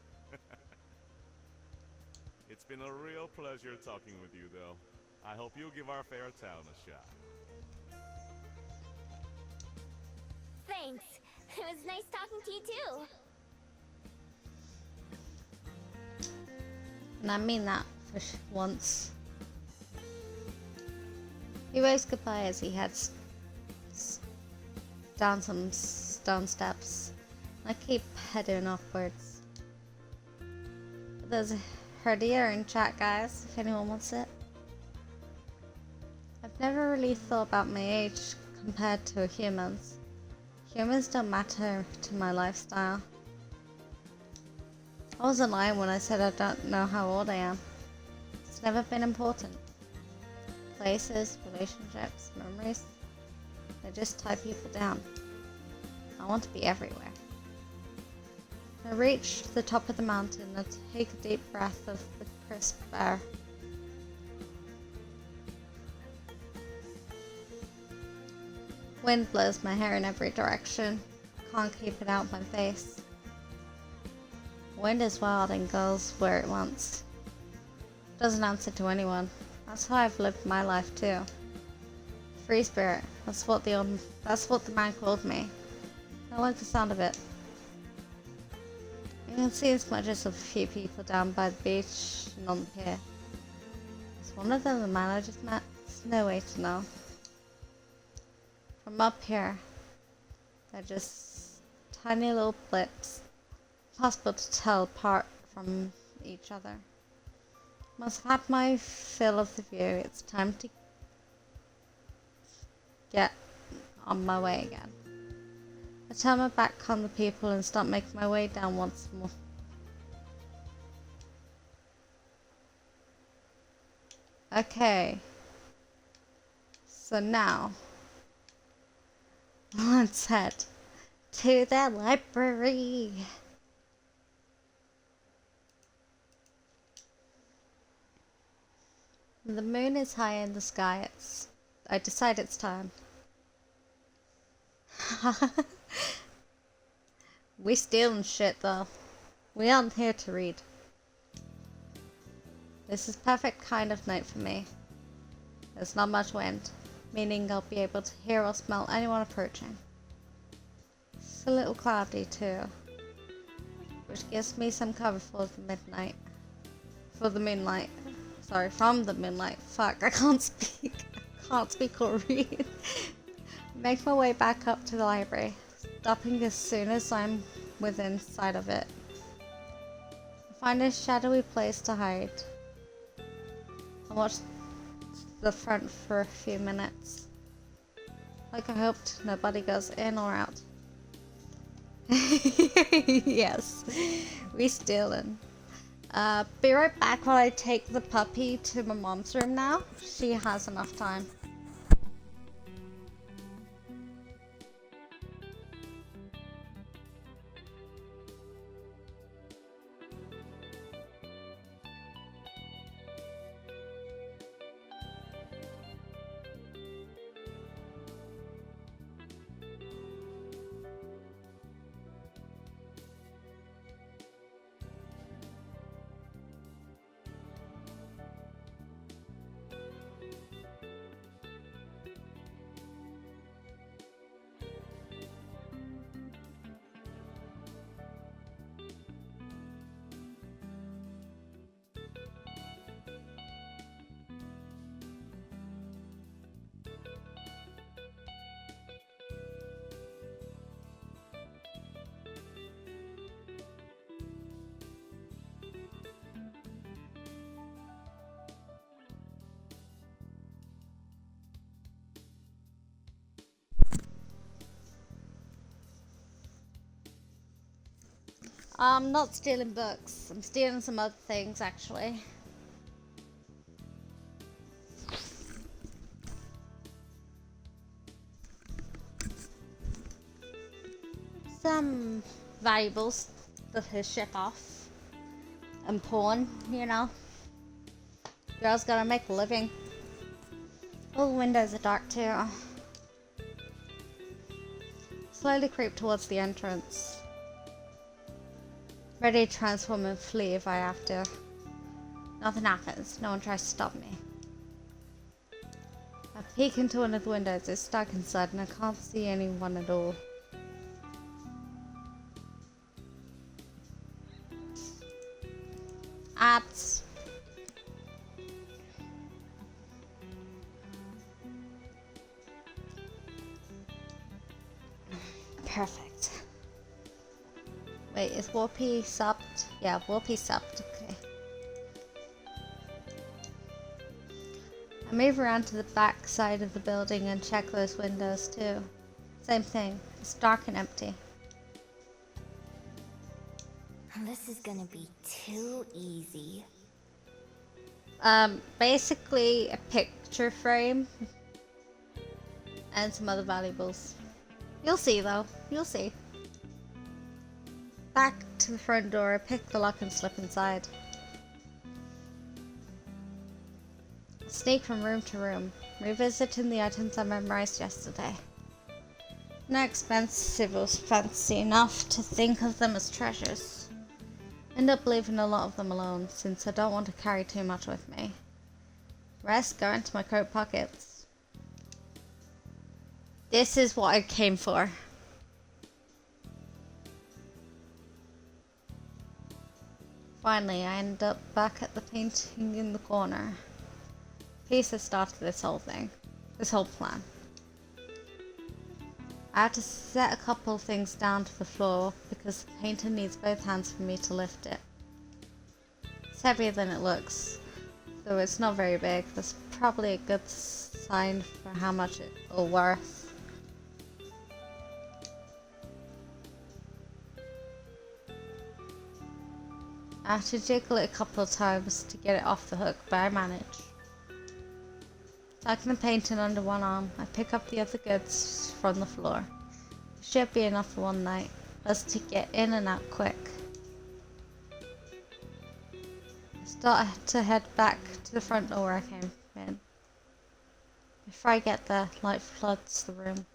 S10: It's been a real pleasure talking with you, though. I hope you'll give our fair town a shot.
S6: Thanks. It was nice talking to you, too.
S1: And I mean that for once. He waves goodbye as he heads down some stone steps. I keep heading upwards. But there's a herdier in chat, guys, if anyone wants it. I've never really thought about my age compared to humans. Humans don't matter to my lifestyle. I wasn't lying when I said I don't know how old I am. It's never been important. Places, relationships, memories, they just tie people down. I want to be everywhere. I reach the top of the mountain and take a deep breath of the crisp air. Wind blows my hair in every direction. Can't keep it out my face. Wind is wild and goes where it wants. Doesn't answer to anyone. That's how I've lived my life too. Free spirit. That's what the man called me. I like the sound of it. You can see as much as a few people down by the beach and on the pier. Is one of them the man I just met? There's no way to know. From up here, they're just tiny little blips. Impossible to tell apart from each other. Must have had my fill of the view. It's time to get on my way again. I turn my back on the people and start making my way down once more. Okay. So now, let's head to the library. The moon is high in the sky. I decide it's time. We stealing shit though. We aren't here to read. This is perfect kind of night for me. There's not much wind, meaning I'll be able to hear or smell anyone approaching. It's a little cloudy too, which gives me some cover for the midnight. For the moonlight. Sorry, from the moonlight. Fuck, I can't speak. I can't speak or read. Make my way back up to the library, stopping as soon as I'm within sight of it. Find a shadowy place to hide. I watch the front for a few minutes. Like I hoped nobody goes in or out. Yes, we stealing. Be right back while I take the puppy to my mom's room now. She has enough time. I'm not stealing books. I'm stealing some other things, actually. Some valuables that he ship off and pawn, you know. Girls gotta make a living. All the windows are dark too. Slowly creep towards the entrance. Ready to transform and flee if I have to. Nothing happens. No one tries to stop me. I peek into one of the windows. It's dark inside and I can't see anyone at all. Ads. Perfect. Wait, is Warpy subbed? Yeah, Warpy subbed. Okay. I move around to the back side of the building and check those windows too. Same thing. It's dark and empty.
S6: This is gonna be too easy.
S1: Basically a picture frame and some other valuables. You'll see though. You'll see. Back to the front door, I pick the lock and slip inside. Sneak from room to room, revisiting the items I memorized yesterday. No expensive or fancy enough to think of them as treasures. End up leaving a lot of them alone, since I don't want to carry too much with me. Rest go into my coat pockets. This is what I came for. Finally, I end up back at the painting in the corner. Piece that started this whole thing. This whole plan. I have to set a couple things down to the floor because the painting needs both hands for me to lift it. It's heavier than it looks, though it's not very big. That's probably a good sign for how much it's worth. I have to jiggle it a couple of times to get it off the hook, but I manage. Tucking the painting under one arm, I pick up the other goods from the floor. It should be enough for one night, as to get in and out quick. I start to head back to the front door where I came in. Before I get there, light floods the room.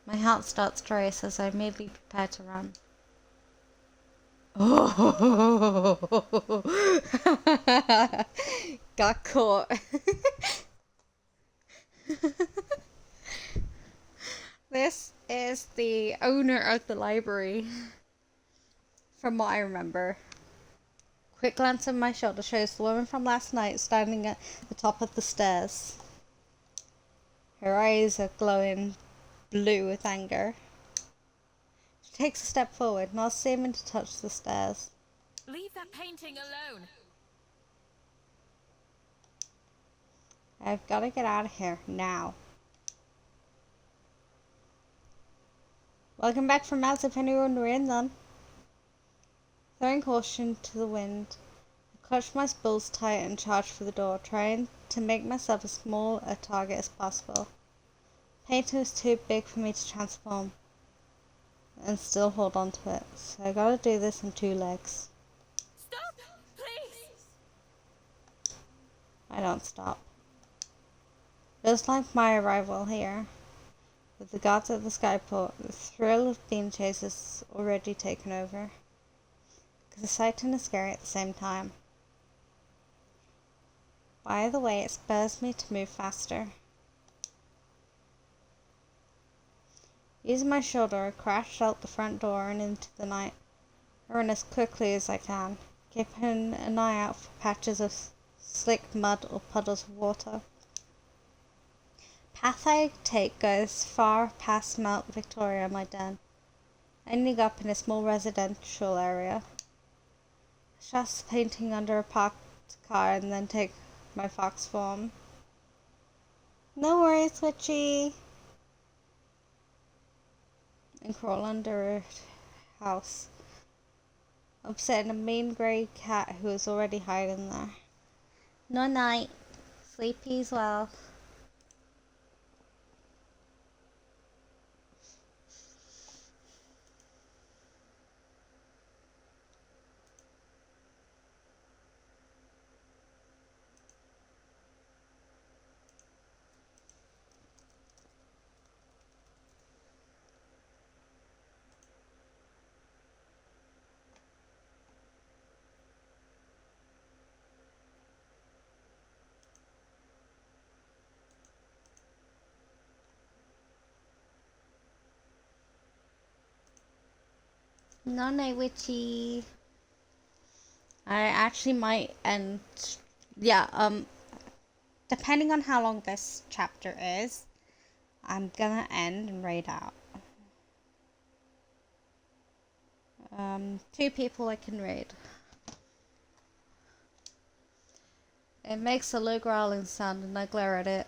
S1: My heart starts to race as I immediately prepare to run. Oh, got caught. This is the owner of the library, from what I remember. Quick glance on my shoulder shows the woman from last night standing at the top of the stairs. Her eyes are glowing blue with anger. She takes a step forward, not seeming to touch the stairs.
S8: Leave that painting alone.
S1: I've got to get out of here now. Welcome back from Mouse if anyone were in then. Throwing caution to the wind, I clutched my spools tight and charged for the door, trying to make myself as small a target as possible. Painting was too big for me to transform and still hold on to it, so I gotta do this on 2 legs.
S4: Stop, please!
S1: I don't stop. Just like my arrival here, with the gods at the skyport, the thrill of being chased is already taken over. It's exciting and scary at the same time. By the way, it spurs me to move faster. Using my shoulder, I crash out the front door and into the night. I run as quickly as I can, keeping an eye out for patches of slick mud or puddles of water. Path I take goes far past Mount Victoria, my den, ending up in a small residential area. Just painting under a parked car and then take my fox form. No worries, Witchy! And crawl under a house, upsetting a mean grey cat who is already hiding there. No night. Sleepy as well. No night, Witchy. I actually might end, depending on how long this chapter is, I'm gonna end and raid out. 2 people I can raid. It makes a low growling sound and I glare at it,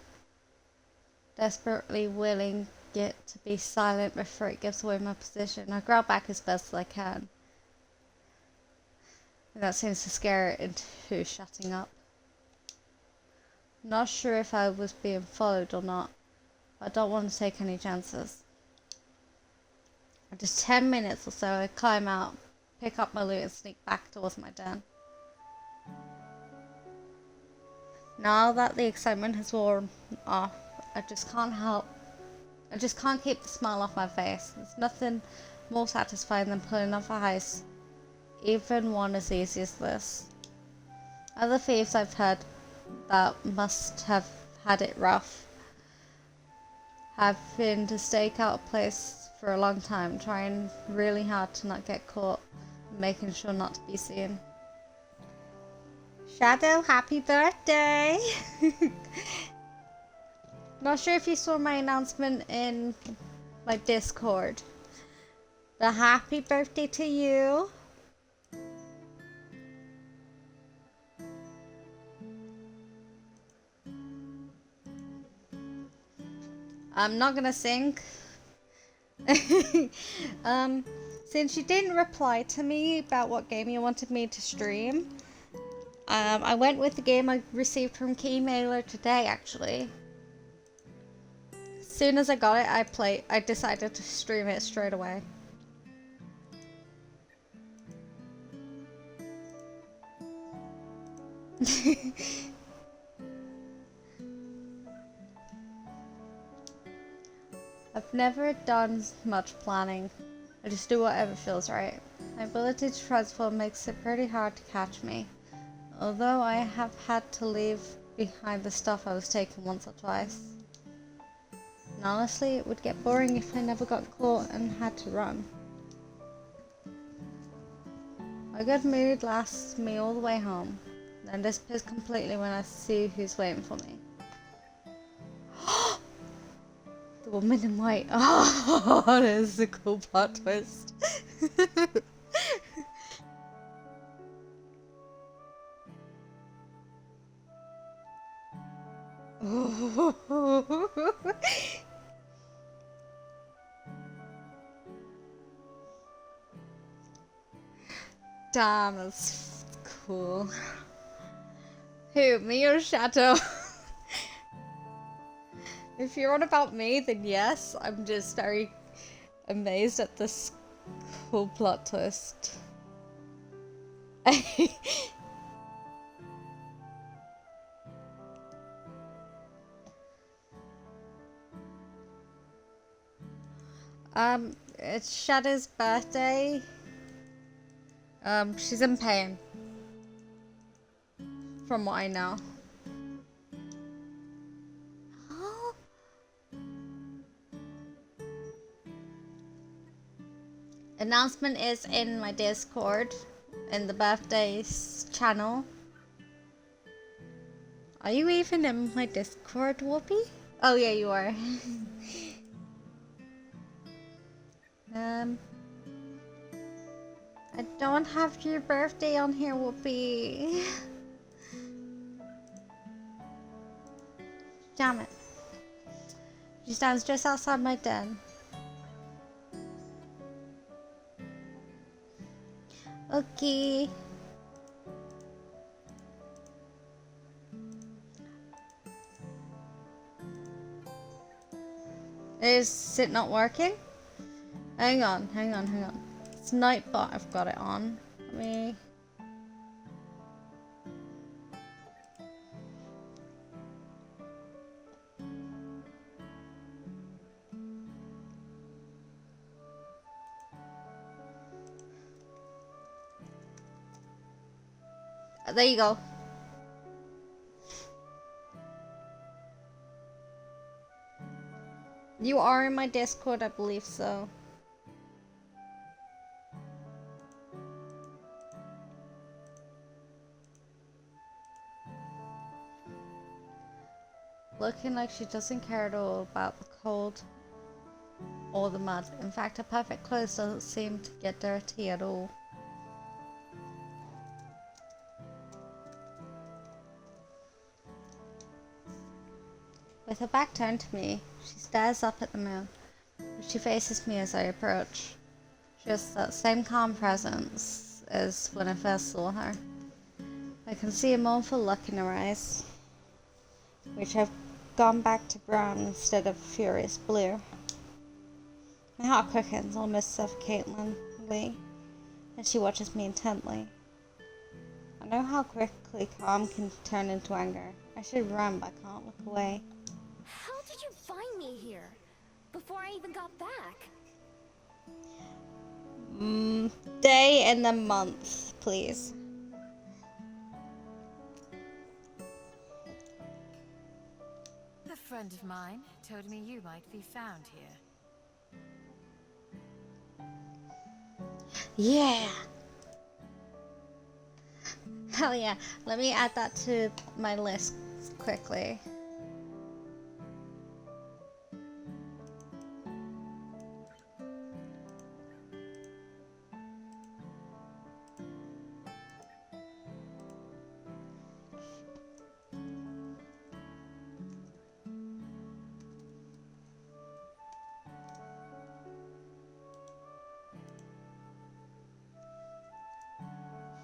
S1: desperately willing it to be silent before it gives away my position. I growl back as best as I can. And that seems to scare it into shutting up. Not sure if I was being followed or not. I don't want to take any chances. After 10 minutes or so, I climb out, pick up my loot and sneak back towards my den. Now that the excitement has worn off, I just can't keep the smile off my face. There's nothing more satisfying than pulling off a heist, even one as easy as this. Other thieves I've heard that must have had it rough have been to stake out a place for a long time, trying really hard to not get caught, making sure not to be seen. Shadow, happy birthday! Not sure if you saw my announcement in my Discord, but happy birthday to you! I'm not gonna sing. Since you didn't reply to me about what game you wanted me to stream, I went with the game I received from Keymailer today, actually. As soon as I got it, I decided to stream it straight away. I've never done much planning. I just do whatever feels right. My ability to transform makes it pretty hard to catch me, although I have had to leave behind the stuff I was taking once or twice. And honestly, it would get boring if I never got caught and had to run. My good mood lasts me all the way home, then disappears completely when I see who's waiting for me. The woman in white. Oh, that is a cool plot twist. Damn, that's cool. Who, me or Shadow? If you're on about me, then yes. I'm just very amazed at this cool plot twist. It's Shadow's birthday. She's in pain. From what I know. Announcement is in my Discord, in the birthdays channel. Are you even in my Discord, Whoopi? Oh yeah, you are. I don't have your birthday on here, Whoopi. Damn it. She stands just outside my den. Okay. Is it not working? Hang on. It's Nightbot, I've got it on. Let me... There you go. You are in my Discord, I believe so. Looking like she doesn't care at all about the cold or the mud. In fact, her perfect clothes doesn't seem to get dirty at all. With her back turned to me, she stares up at the moon. She faces me as I approach. She has that same calm presence as when I first saw her. I can see a mournful look in her eyes, which have gone back to brown instead of furious blue. My heart quickens, almost suffocatingly, as she watches me intently. I know how quickly calm can turn into anger. I should run, but I can't look away.
S6: How did you find me here? Before I even got back?
S1: Day and the month, please.
S8: A friend of mine told me you might be found here.
S1: Yeah! Hell yeah. Let me add that to my list quickly.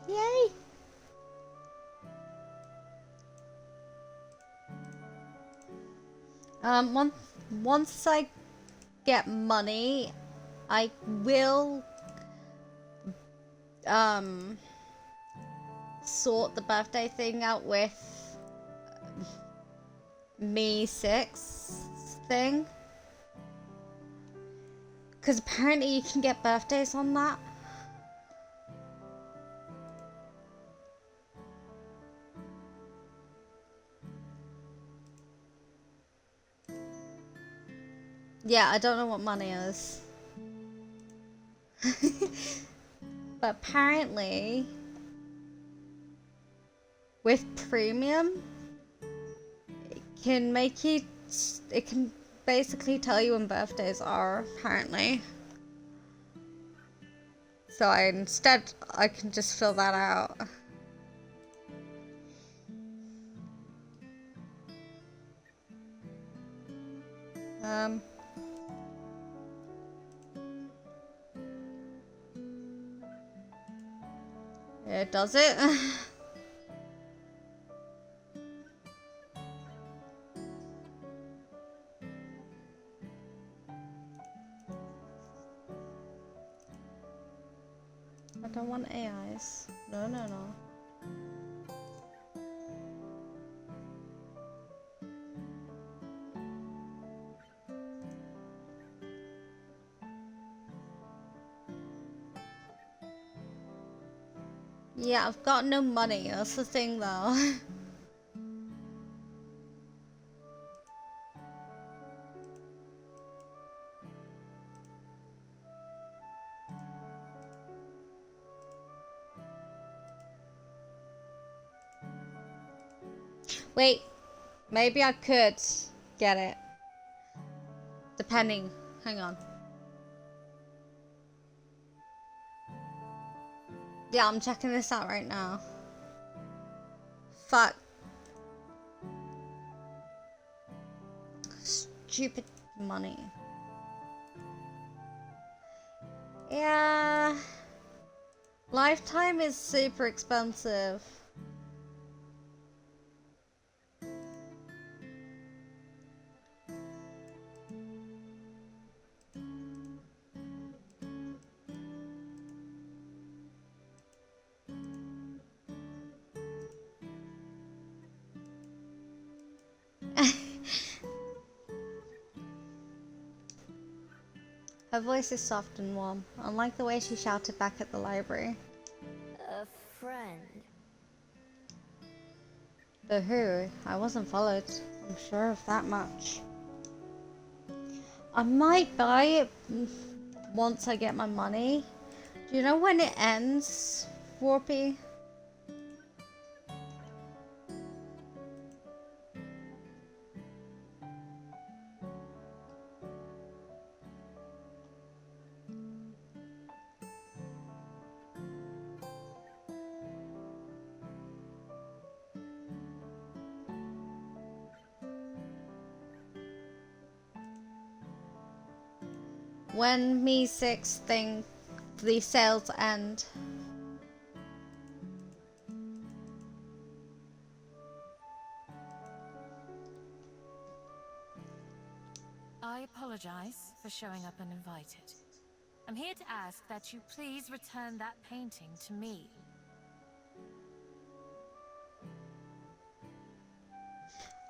S1: Yay! Once I get money, I will sort the birthday thing out with me 6 thing. Because apparently you can get birthdays on that. Yeah, I don't know what money is. But apparently, with premium, it can basically tell you when birthdays are, apparently. So instead, I can just fill that out. Yeah, does it? I don't want AIs. No, no, no. Yeah, I've got no money. That's the thing, though. Wait, maybe I could get it. Depending. Hang on. Yeah, I'm checking this out right now. Fuck. Stupid money. Yeah. Lifetime is super expensive. Her voice is soft and warm, unlike the way she shouted back at the library.
S6: A friend.
S1: The who? I wasn't followed. I'm sure of that much. I might buy it once I get my money. Do you know when it ends, Warpy? When me 6 think the sales end.
S8: I apologize for showing up uninvited. I'm here to ask that you please return that painting to me.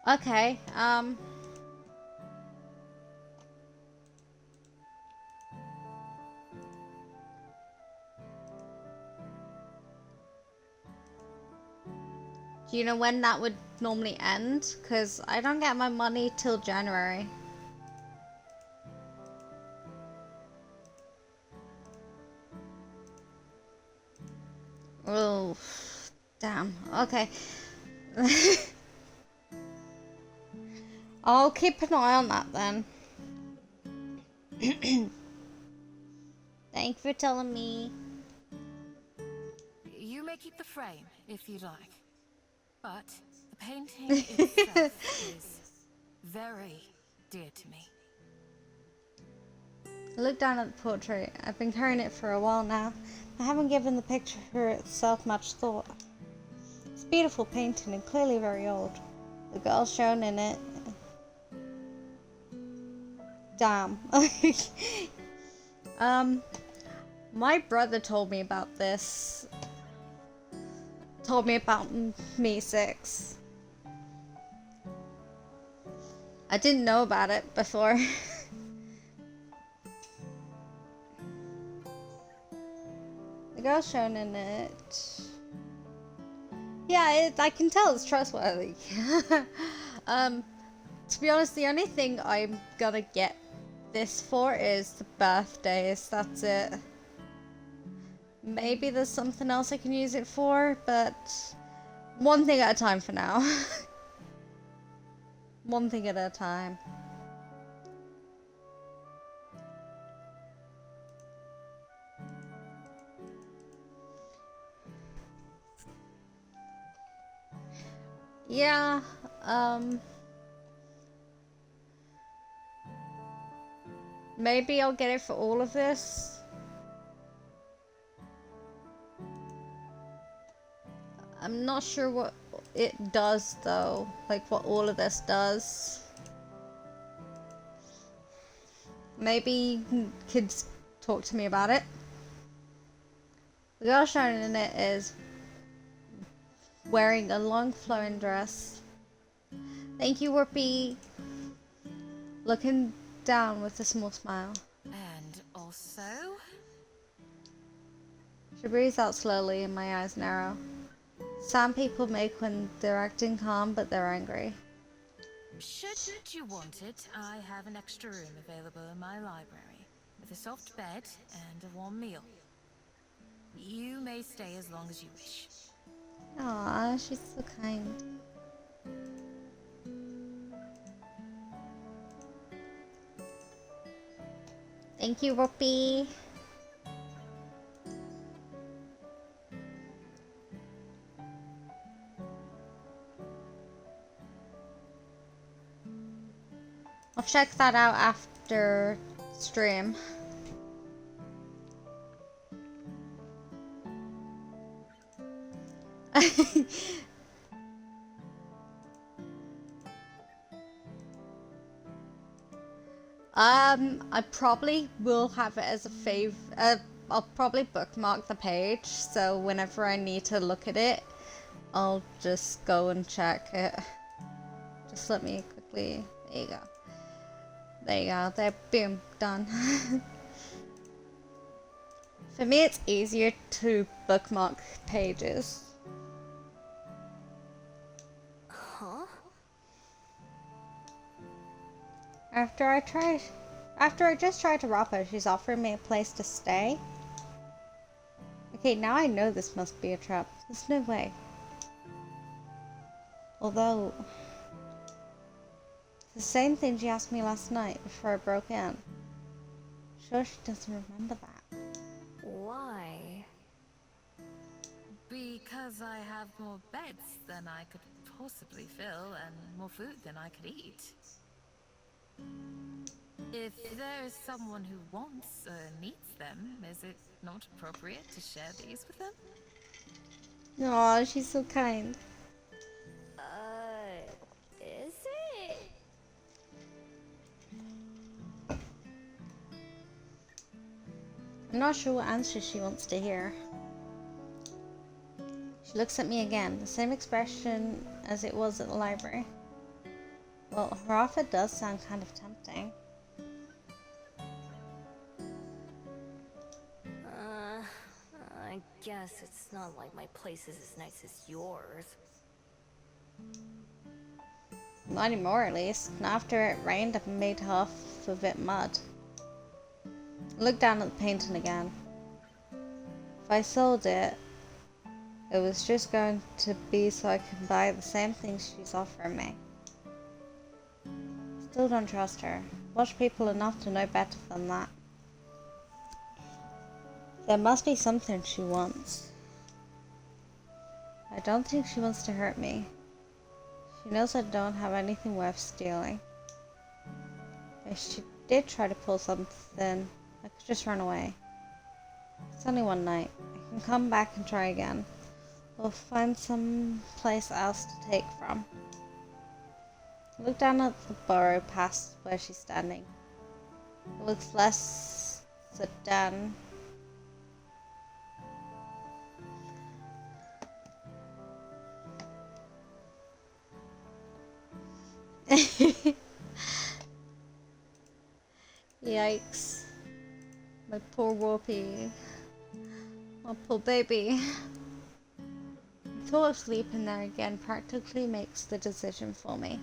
S1: Okay, do you know when that would normally end? Because I don't get my money till January. Oh, damn. Okay. I'll keep an eye on that then. Thank you for telling me.
S8: You may keep the frame if you'd like, but the painting itself is very dear to me.
S1: I look down at the portrait. I've been carrying it for a while now. I haven't given the picture itself much thought. It's a beautiful painting and clearly very old. The girl shown in it. Damn. My brother told me about this. Told me about me 6. I didn't know about it before. The girl shown in it. Yeah, I can tell it's trustworthy. To be honest, the only thing I'm gonna get this for is the birthdays. That's it. Maybe there's something else I can use it for, but one thing at a time for now. One thing at a time. Yeah, Maybe I'll get it for all of this. I'm not sure what it does though, like what all of this does. Maybe kids talk to me about it. The girl shown in it is wearing a long flowing dress. Thank you, Whoopi. Looking down with a small smile.
S8: And also...
S1: She breathes out slowly and my eyes narrow. Sound people make when they're acting calm but they're angry.
S8: Should you want it, I have an extra room available in my library, with a soft bed and a warm meal. You may stay as long as you wish.
S1: Aw, she's so kind. Thank you, Whoopi. I'll check that out after stream. I probably will have it as a I'll probably bookmark the page, so whenever I need to look at it, I'll just go and check it. Just let me quickly, there you go. There you go, there, boom, done. For me, it's easier to bookmark pages.
S6: Huh?
S1: After I just tried to rob her, she's offering me a place to stay. Okay, now I know this must be a trap. There's no way. Although, it's the same thing she asked me last night before I broke in. Sure she doesn't remember that.
S6: Why?
S8: Because I have more beds than I could possibly fill, and more food than I could eat. If there is someone who wants or needs them, is it not appropriate to share these with them?
S1: Aw, she's so kind.
S6: Is it?
S1: I'm not sure what answer she wants to hear. She looks at me again, the same expression as it was at the library. Well, her offer does sound kind of tempting.
S6: I guess it's not like my place is as nice as yours.
S1: Not anymore, at least. Not after it rained and made half of it mud. I looked down at the painting again. If I sold it, it was just going to be so I can buy the same things she's offering me. Still don't trust her. Watch people enough to know better than that. There must be something she wants. I don't think she wants to hurt me. She knows I don't have anything worth stealing. If she did try to pull something, I could just run away. It's only one night. I can come back and try again. Or find some place else to take from. I look down at the burrow past where she's standing. It looks less sedan. Yikes. My poor Whoopi. My poor baby. The thought of sleeping there again practically makes the decision for me.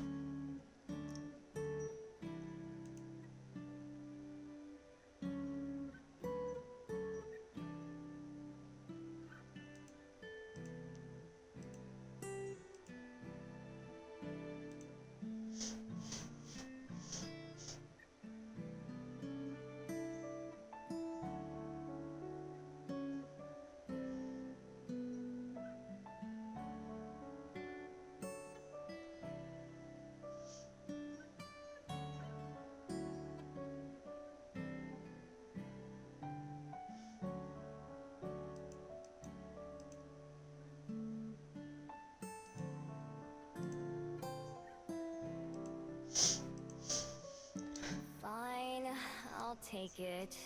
S6: take it.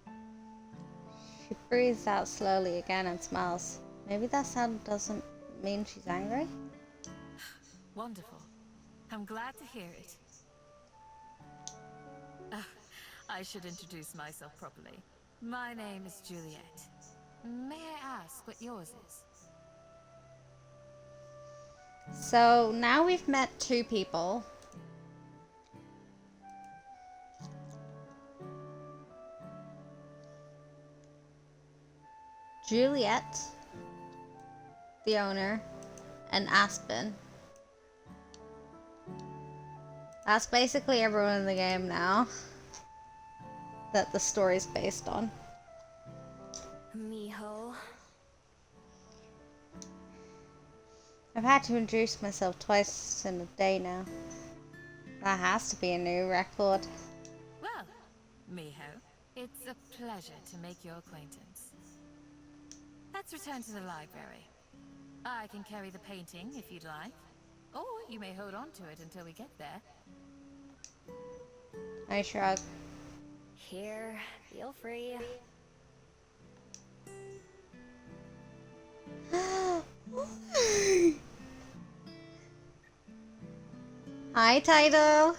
S1: She breathes out slowly again and smiles. Maybe that sound doesn't mean she's angry?
S8: Wonderful. I'm glad to hear it. I should introduce myself properly. My name is Juliet. May I ask what yours is?
S1: So now we've met 2 people. Juliet, the owner, and Aspen. That's basically everyone in the game now that the story's based on.
S6: Miho.
S1: I've had to introduce myself twice in a day now. That has to be a new record.
S8: Well, Miho, it's a pleasure to make your acquaintance. Let's return to the library. I can carry the painting if you'd like, or you may hold on to it until we get there.
S1: I shrug.
S6: Here, feel free.
S1: Hi, Tidal!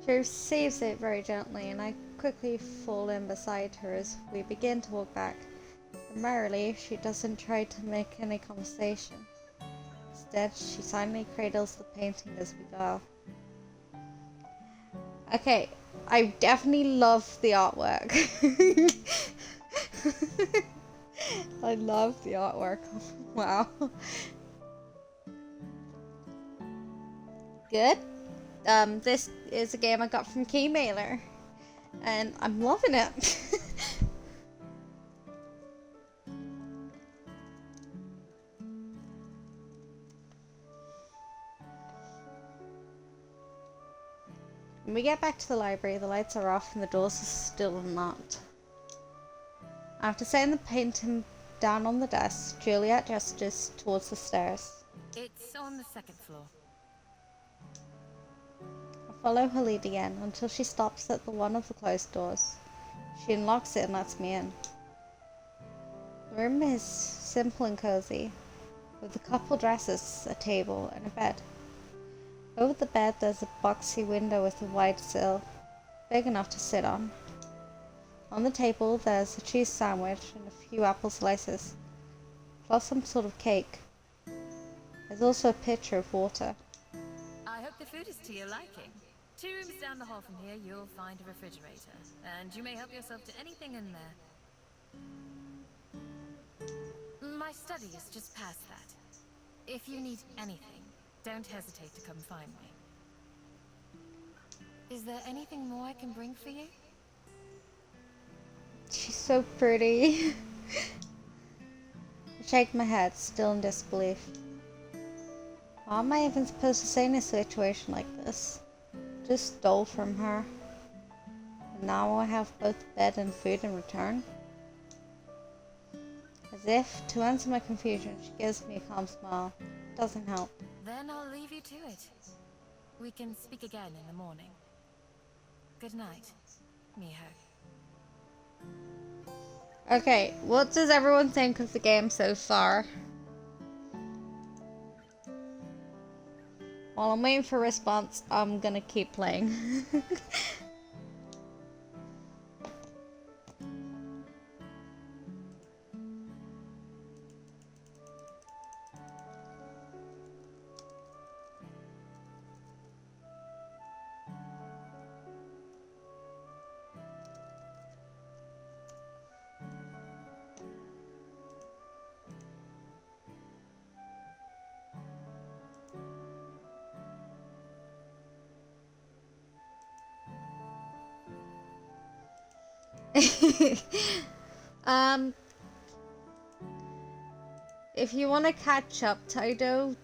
S1: She receives it very gently, and I quickly fall in beside her as we begin to walk back. Primarily, she doesn't try to make any conversation. Instead, she silently cradles the painting as we go. Okay, I definitely love the artwork. I love the artwork. Wow. Good. This is a game I got from Keymailer, and I'm loving it. When we get back to the library, the lights are off and the doors are still unlocked. After setting the painting down on the desk, Juliet gestures towards the stairs.
S8: It's on the 2nd floor.
S1: I follow her lead again until she stops at the one of the closed doors. She unlocks it and lets me in. The room is simple and cozy, with a couple dresses, a table, and a bed. Over the bed there's a boxy window with a wide sill, big enough to sit on. On the table there's a cheese sandwich and a few apple slices, plus some sort of cake. There's also a pitcher of water.
S8: I hope the food is to your liking. 2 rooms down the hall from here, you'll find a refrigerator, and you may help yourself to anything in there. My study is just past that. If you need anything, don't hesitate to come find me. Is there anything more I can bring for you?
S1: She's so pretty. I shake my head, still in disbelief. How am I even supposed to say in a situation like this? Just stole from her. And now I have both bed and food in return? As if to answer my confusion, she gives me a calm smile. Doesn't help.
S8: Then I'll leave you to it. We can speak again in the morning. Good night, Miho.
S1: Okay, what does everyone think of the game so far? While I'm waiting for a response, I'm gonna keep playing. um, if you want to catch up, Taito,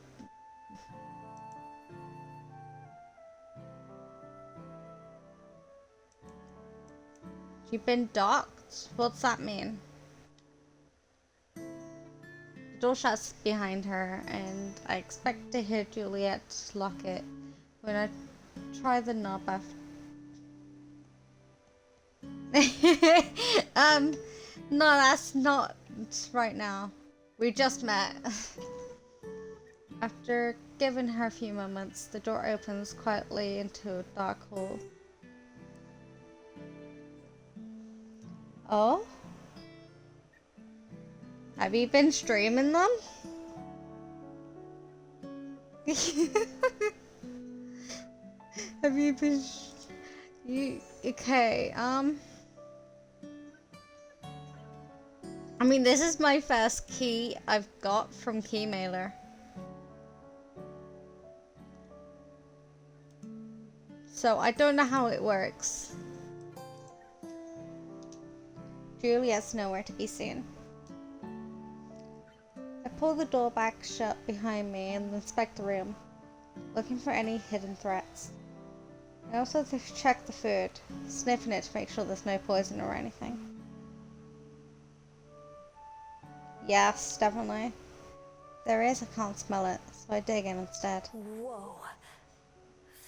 S1: you've been docked? What's that mean? The door shuts behind her, and I expect to hear Juliet lock it when I try the knob No, that's not right now. We just met. After giving her a few moments, the door opens quietly into a dark hall. Oh? Have you been streaming them? Have you been... Okay, I mean, this is my first key I've got from keymailer. So I don't know how it works. Juliet's nowhere to be seen. I pull the door back shut behind me and inspect the room, looking for any hidden threats. I also check the food, sniffing it to make sure there's no poison or anything. Yes, definitely. There is, I can't smell it, so I dig in instead.
S6: Whoa.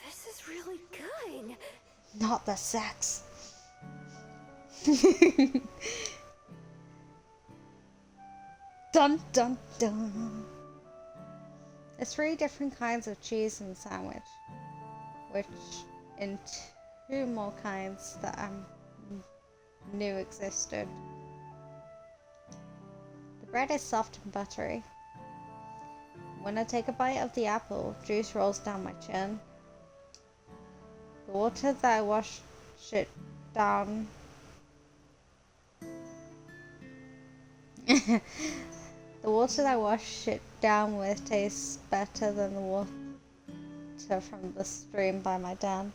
S6: This is really good.
S1: Not the sex. Dun dun dun. There's 3 different kinds of cheese in the sandwich, which in 2 more kinds that I knew existed. The bread is soft and buttery. When I take a bite of the apple, juice rolls down my chin. The water that I wash it down the water that I wash it down with tastes better than the water from the stream by my den.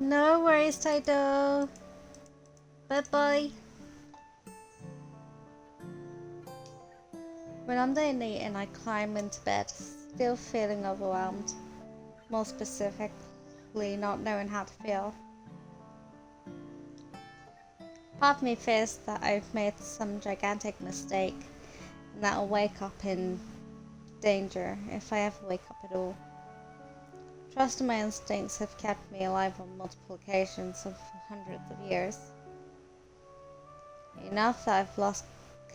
S1: No worries, Taito. Bye-bye. When I'm done eating, I climb into bed, still feeling overwhelmed. More specifically, not knowing how to feel. Part of me fears that I've made some gigantic mistake, and that I'll wake up in danger if I ever wake up at all. Trust in my instincts have kept me alive on multiple occasions of hundreds of years. Enough that I've lost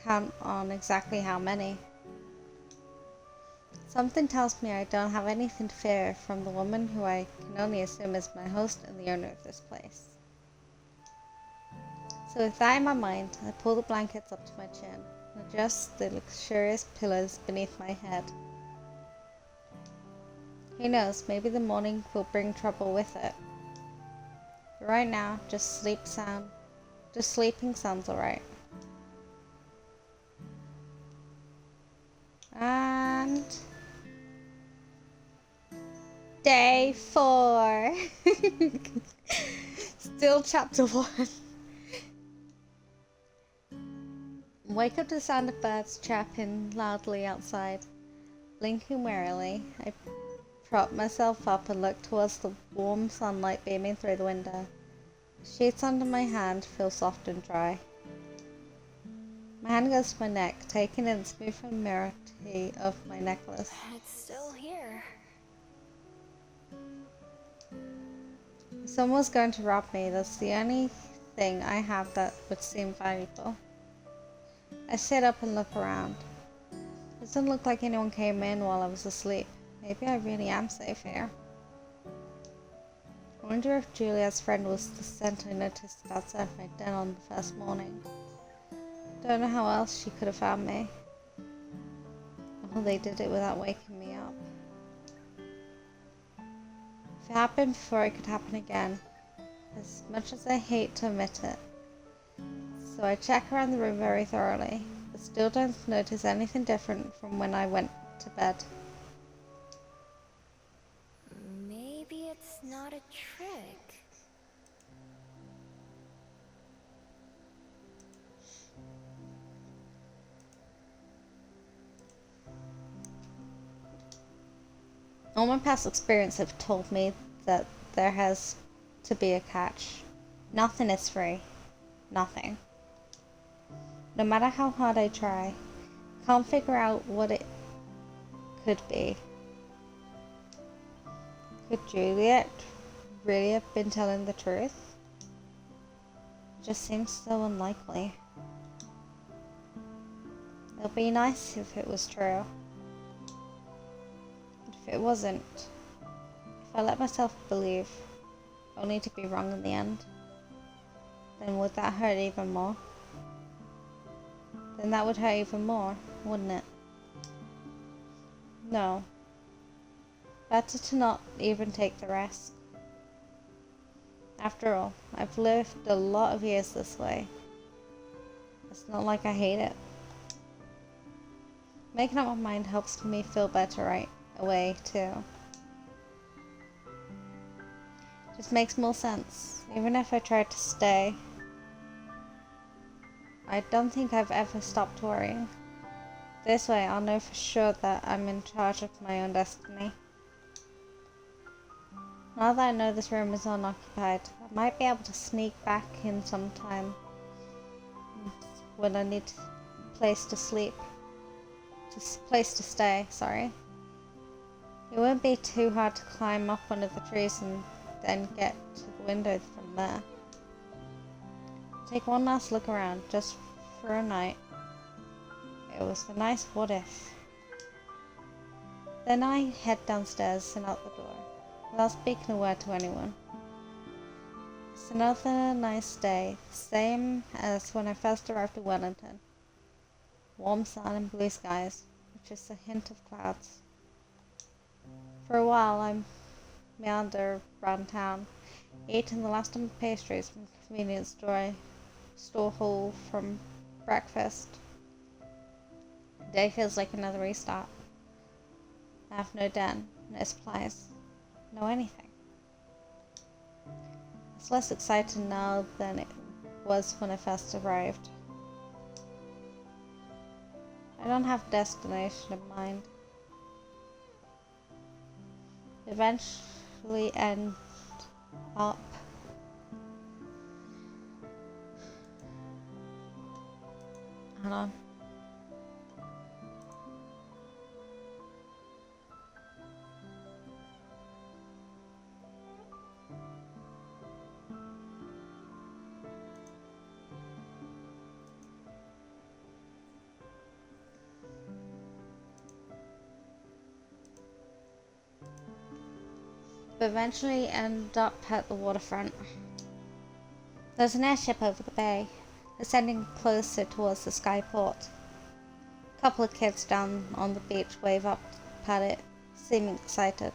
S1: count on exactly how many. Something tells me I don't have anything to fear from the woman who I can only assume is my host and the owner of this place. So with that in my mind, I pull the blankets up to my chin and adjust the luxurious pillows beneath my head. Who knows, maybe the morning will bring trouble with it. But right now, just sleeping sounds alright. And day 4. Still chapter 1. Wake up to the sound of birds chirping loudly outside. Blinking warily, I prop myself up and look towards the warm sunlight beaming through the window. The sheets under my hand feel soft and dry. My hand goes to my neck, taking in the smooth familiarity of my necklace.
S6: It's still here.
S1: If someone was going to rob me, that's the only thing I have that would seem valuable. I sit up and look around. It doesn't look like anyone came in while I was asleep. Maybe I really am safe here. I wonder if Julia's friend was the scent I noticed outside my den on the first morning. Don't know how else she could have found me. Oh, they did it without waking me up. If it happened before, it could happen again. As much as I hate to admit it. So I check around the room very thoroughly, but still don't notice anything different from when I went to bed. All my past experience have told me that there has to be a catch. Nothing is free. Nothing. No matter how hard I try, can't figure out what it could be. Could Juliet really have been telling the truth? It just seems so unlikely. It'll be nice if it was true. But if it wasn't, if I let myself believe, only to be wrong in the end, then would that hurt even more? Then that would hurt even more, wouldn't it? No. Better to not even take the risk. After all, I've lived a lot of years this way. It's not like I hate it. Making up my mind helps me feel better right away, too. Just makes more sense. Even if I tried to stay, I don't think I've ever stopped worrying. This way, I'll know for sure that I'm in charge of my own destiny. Now that I know this room is unoccupied, I might be able to sneak back in sometime when I need a place to sleep. Place to stay, sorry. It wouldn't be too hard to climb up under the trees and then get to the window from there. Take one last look around, just for a night. It was a nice what if. Then I head downstairs and out the door, without speaking a word to anyone. It's another nice day, the same as when I first arrived in Wellington. Warm sun and blue skies, with just a hint of clouds. For a while I meander around town, eating the last of my pastries from the convenience store haul from breakfast. The day feels like another restart. I have no den, no supplies, no anything. It's less exciting now than it was when I first arrived. I don't have a destination in mind. Eventually end up hold on. But eventually end up at the waterfront. There's an airship over the bay, ascending closer towards the skyport. A couple of kids down on the beach wave up at it, seeming excited.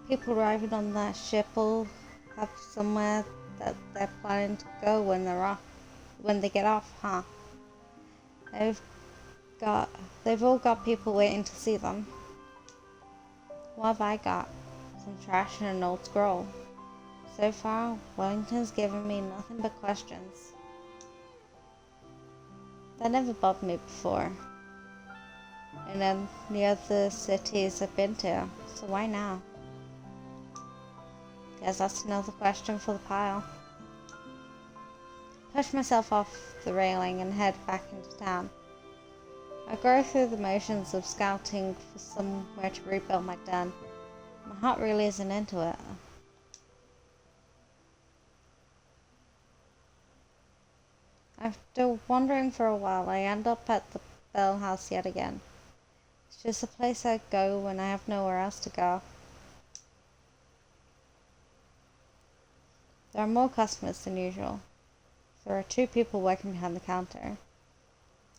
S1: People arriving on that ship all have somewhere that they're planning to go when they get off, huh? They've all got people waiting to see them. What have I got? Some trash and an old scroll. So far, Wellington's given me nothing but questions. That never bothered me before. In any other cities I've been to, so why now? Guess that's another question for the pile. Push myself off the railing and head back into town. I go through the motions of scouting for somewhere to rebuild my den. My heart really isn't into it. After wandering for a while, I end up at the Bell House yet again. It's just a place I go when I have nowhere else to go. There are more customers than usual. There are 2 people working behind the counter.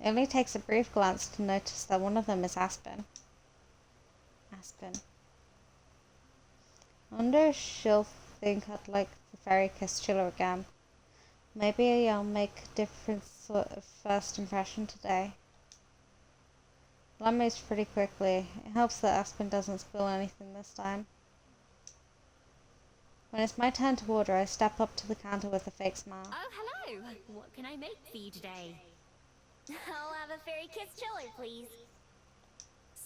S1: It only takes a brief glance to notice that one of them is Aspen. I wonder if she'll think I'd like the fairy kiss chiller again. Maybe I'll make a different sort of first impression today. Lamb moves pretty quickly. It helps that Aspen doesn't spill anything this time. When it's my turn to order, I step up to the counter with a fake smile.
S6: Oh, hello! What can I make for you today? I'll have a fairy kiss chiller, please.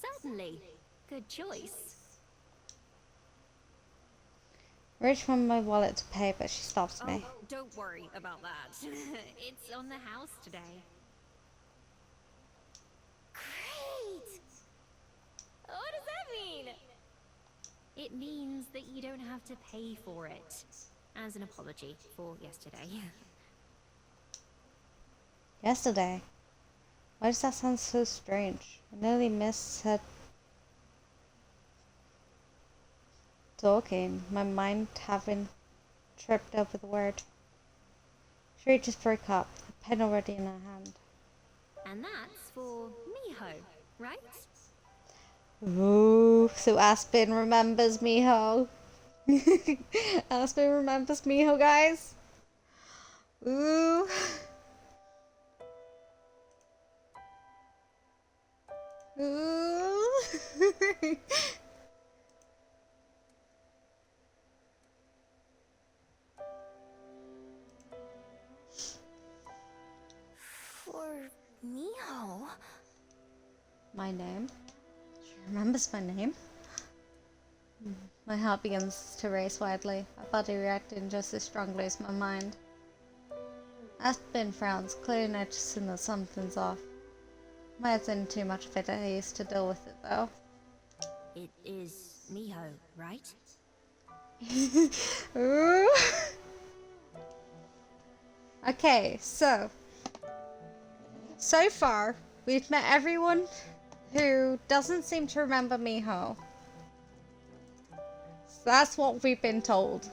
S4: Certainly. Good choice.
S1: Reach for my wallet to pay, but she stops me.
S4: Oh, don't worry about that. It's on the house today.
S6: Great! What does that mean?
S4: It means that you don't have to pay for it. As an apology for yesterday.
S1: Yesterday? Why does that sound so strange? I nearly missed her talking, my mind having tripped over the word. She just broke up, the pen already in her hand.
S4: And that's for Miho, right?
S1: Ooh, so Aspen remembers Miho. Aspen remembers Miho, guys. Ooh. Ooh.
S6: For Miho?
S1: My name? She remembers my name? My heart begins to race wildly, my body reacting just as strongly as my mind. Aspen frowns, clearly noticing that something's off. My head's in too much of it I used to deal with it though.
S4: It is Miho, right?
S1: Ooh. Okay, so far we've met everyone who doesn't seem to remember Miho. So that's what we've been told.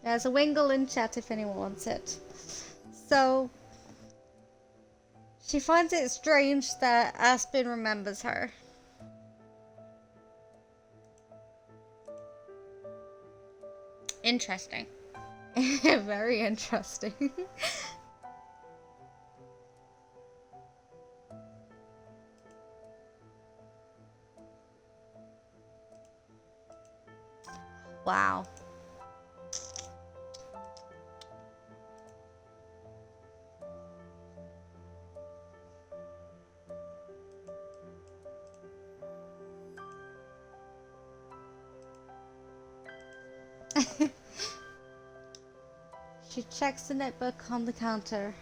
S1: There's a wingle in chat if anyone wants it. So she finds it strange that Aspen remembers her. Interesting. Very interesting. Wow. She checks the notebook on the counter,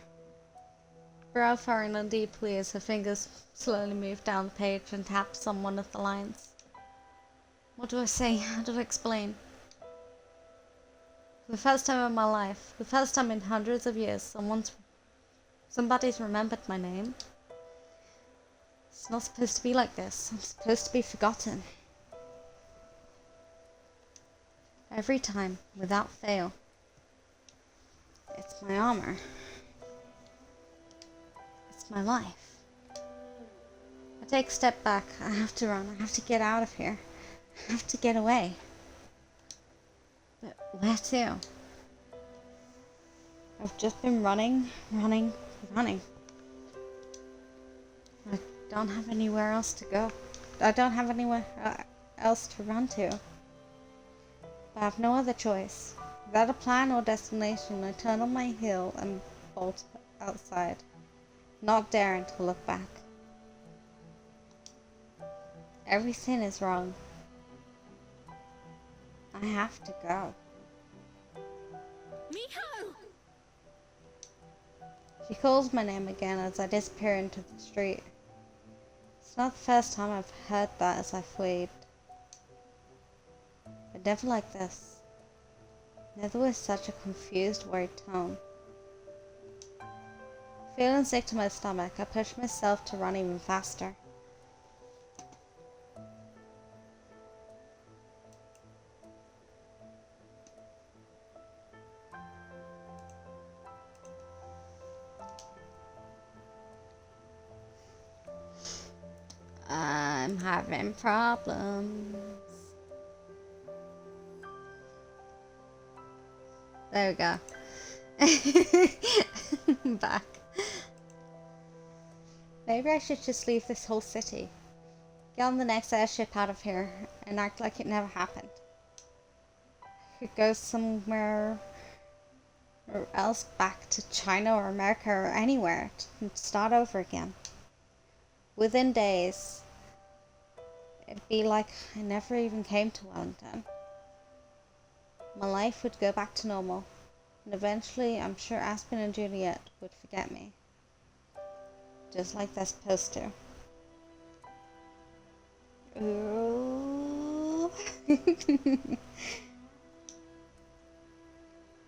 S1: brow furrowing deeply as her fingers slowly move down the page and taps on one of the lines. What do I say? How do I explain? For the first time in my life, the first time in hundreds of years, somebody's remembered my name. It's not supposed to be like this. I'm supposed to be forgotten. Every time, without fail. It's my armor. It's my life. I take a step back. I have to run. I have to get out of here. I have to get away. But where to? I've just been running. I don't have anywhere else to go. I don't have anywhere else to run to. But I have no other choice. Without a plan or destination, I turn on my heel and bolt outside, not daring to look back. Everything is wrong. I have to go.
S4: Miho!
S1: She calls my name again as I disappear into the street. It's not the first time I've heard that as I fleed. But never like this. Never with such a confused, worried tone. Feeling sick to my stomach, I push myself to run even faster. I'm having problems. There we go. I'm back. Maybe I should just leave this whole city. Get on the next airship out of here and act like it never happened. I could go somewhere or else, back to China or America or anywhere and start over again. Within days, it'd be like I never even came to Wellington. My life would go back to normal, and eventually I'm sure Aspen and Juliet would forget me. Just like they're supposed to. Ooh.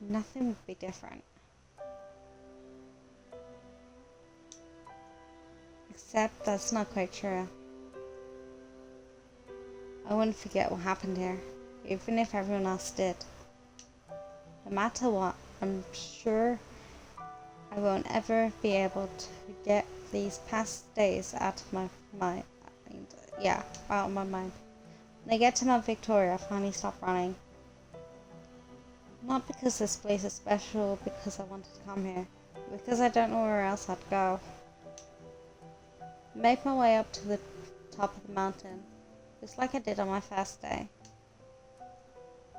S1: Nothing would be different. Except that's not quite true. I wouldn't forget what happened here, even if everyone else did. No matter what, I'm sure I won't ever be able to get these past days out of my mind. Yeah, out of my mind. When I get to Mount Victoria, I finally stop running. Not because this place is special, because I wanted to come here. Because I don't know where else I'd go. Make my way up to the top of the mountain, just like I did on my first day.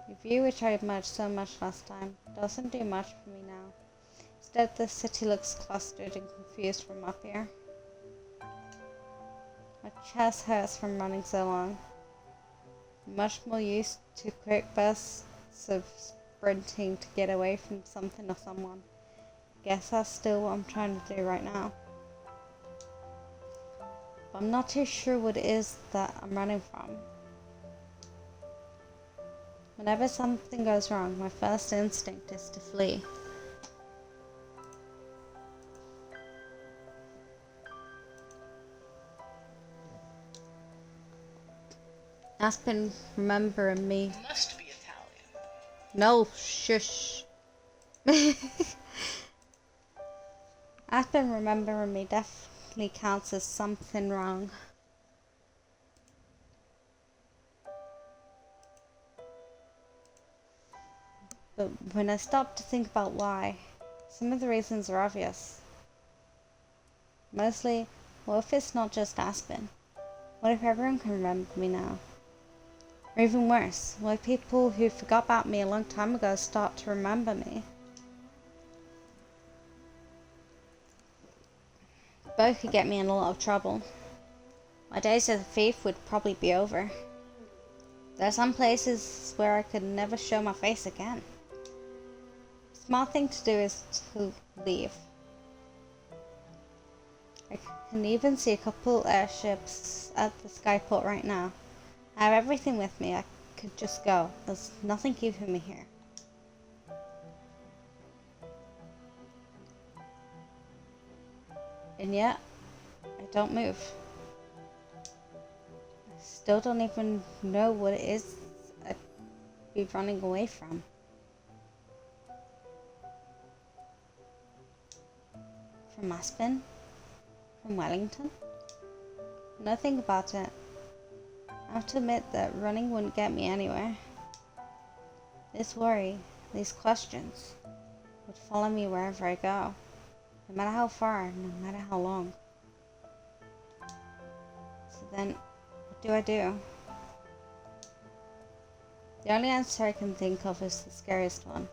S1: The view which I admired so much last time doesn't do much for me now. Instead, the city looks clustered and confused from up here. My chest hurts from running so long. I'm much more used to quick bursts of sprinting to get away from something or someone. Guess that's still what I'm trying to do right now. But I'm not too sure what it is that I'm running from. Whenever something goes wrong, my first instinct is to flee. Aspen remembering me.
S11: Must be Italian.
S1: No, shush. Aspen remembering me definitely counts as something wrong. But when I stop to think about why, some of the reasons are obvious. Mostly, what if it's not just Aspen? What if everyone can remember me now? Or even worse, what if people who forgot about me a long time ago start to remember me? Both could get me in a lot of trouble. My days as a thief would probably be over. There are some places where I could never show my face again. The smart thing to do is to leave. I can even see a couple airships at the skyport right now. I have everything with me. I could just go. There's nothing keeping me here. And yet, I don't move. I still don't even know what it is I'd be running away from. From Aspen? From Wellington? Now think about it. I have to admit that running wouldn't get me anywhere. This worry, these questions, would follow me wherever I go. No matter how far, no matter how long. So then, what do I do? The only answer I can think of is the scariest one.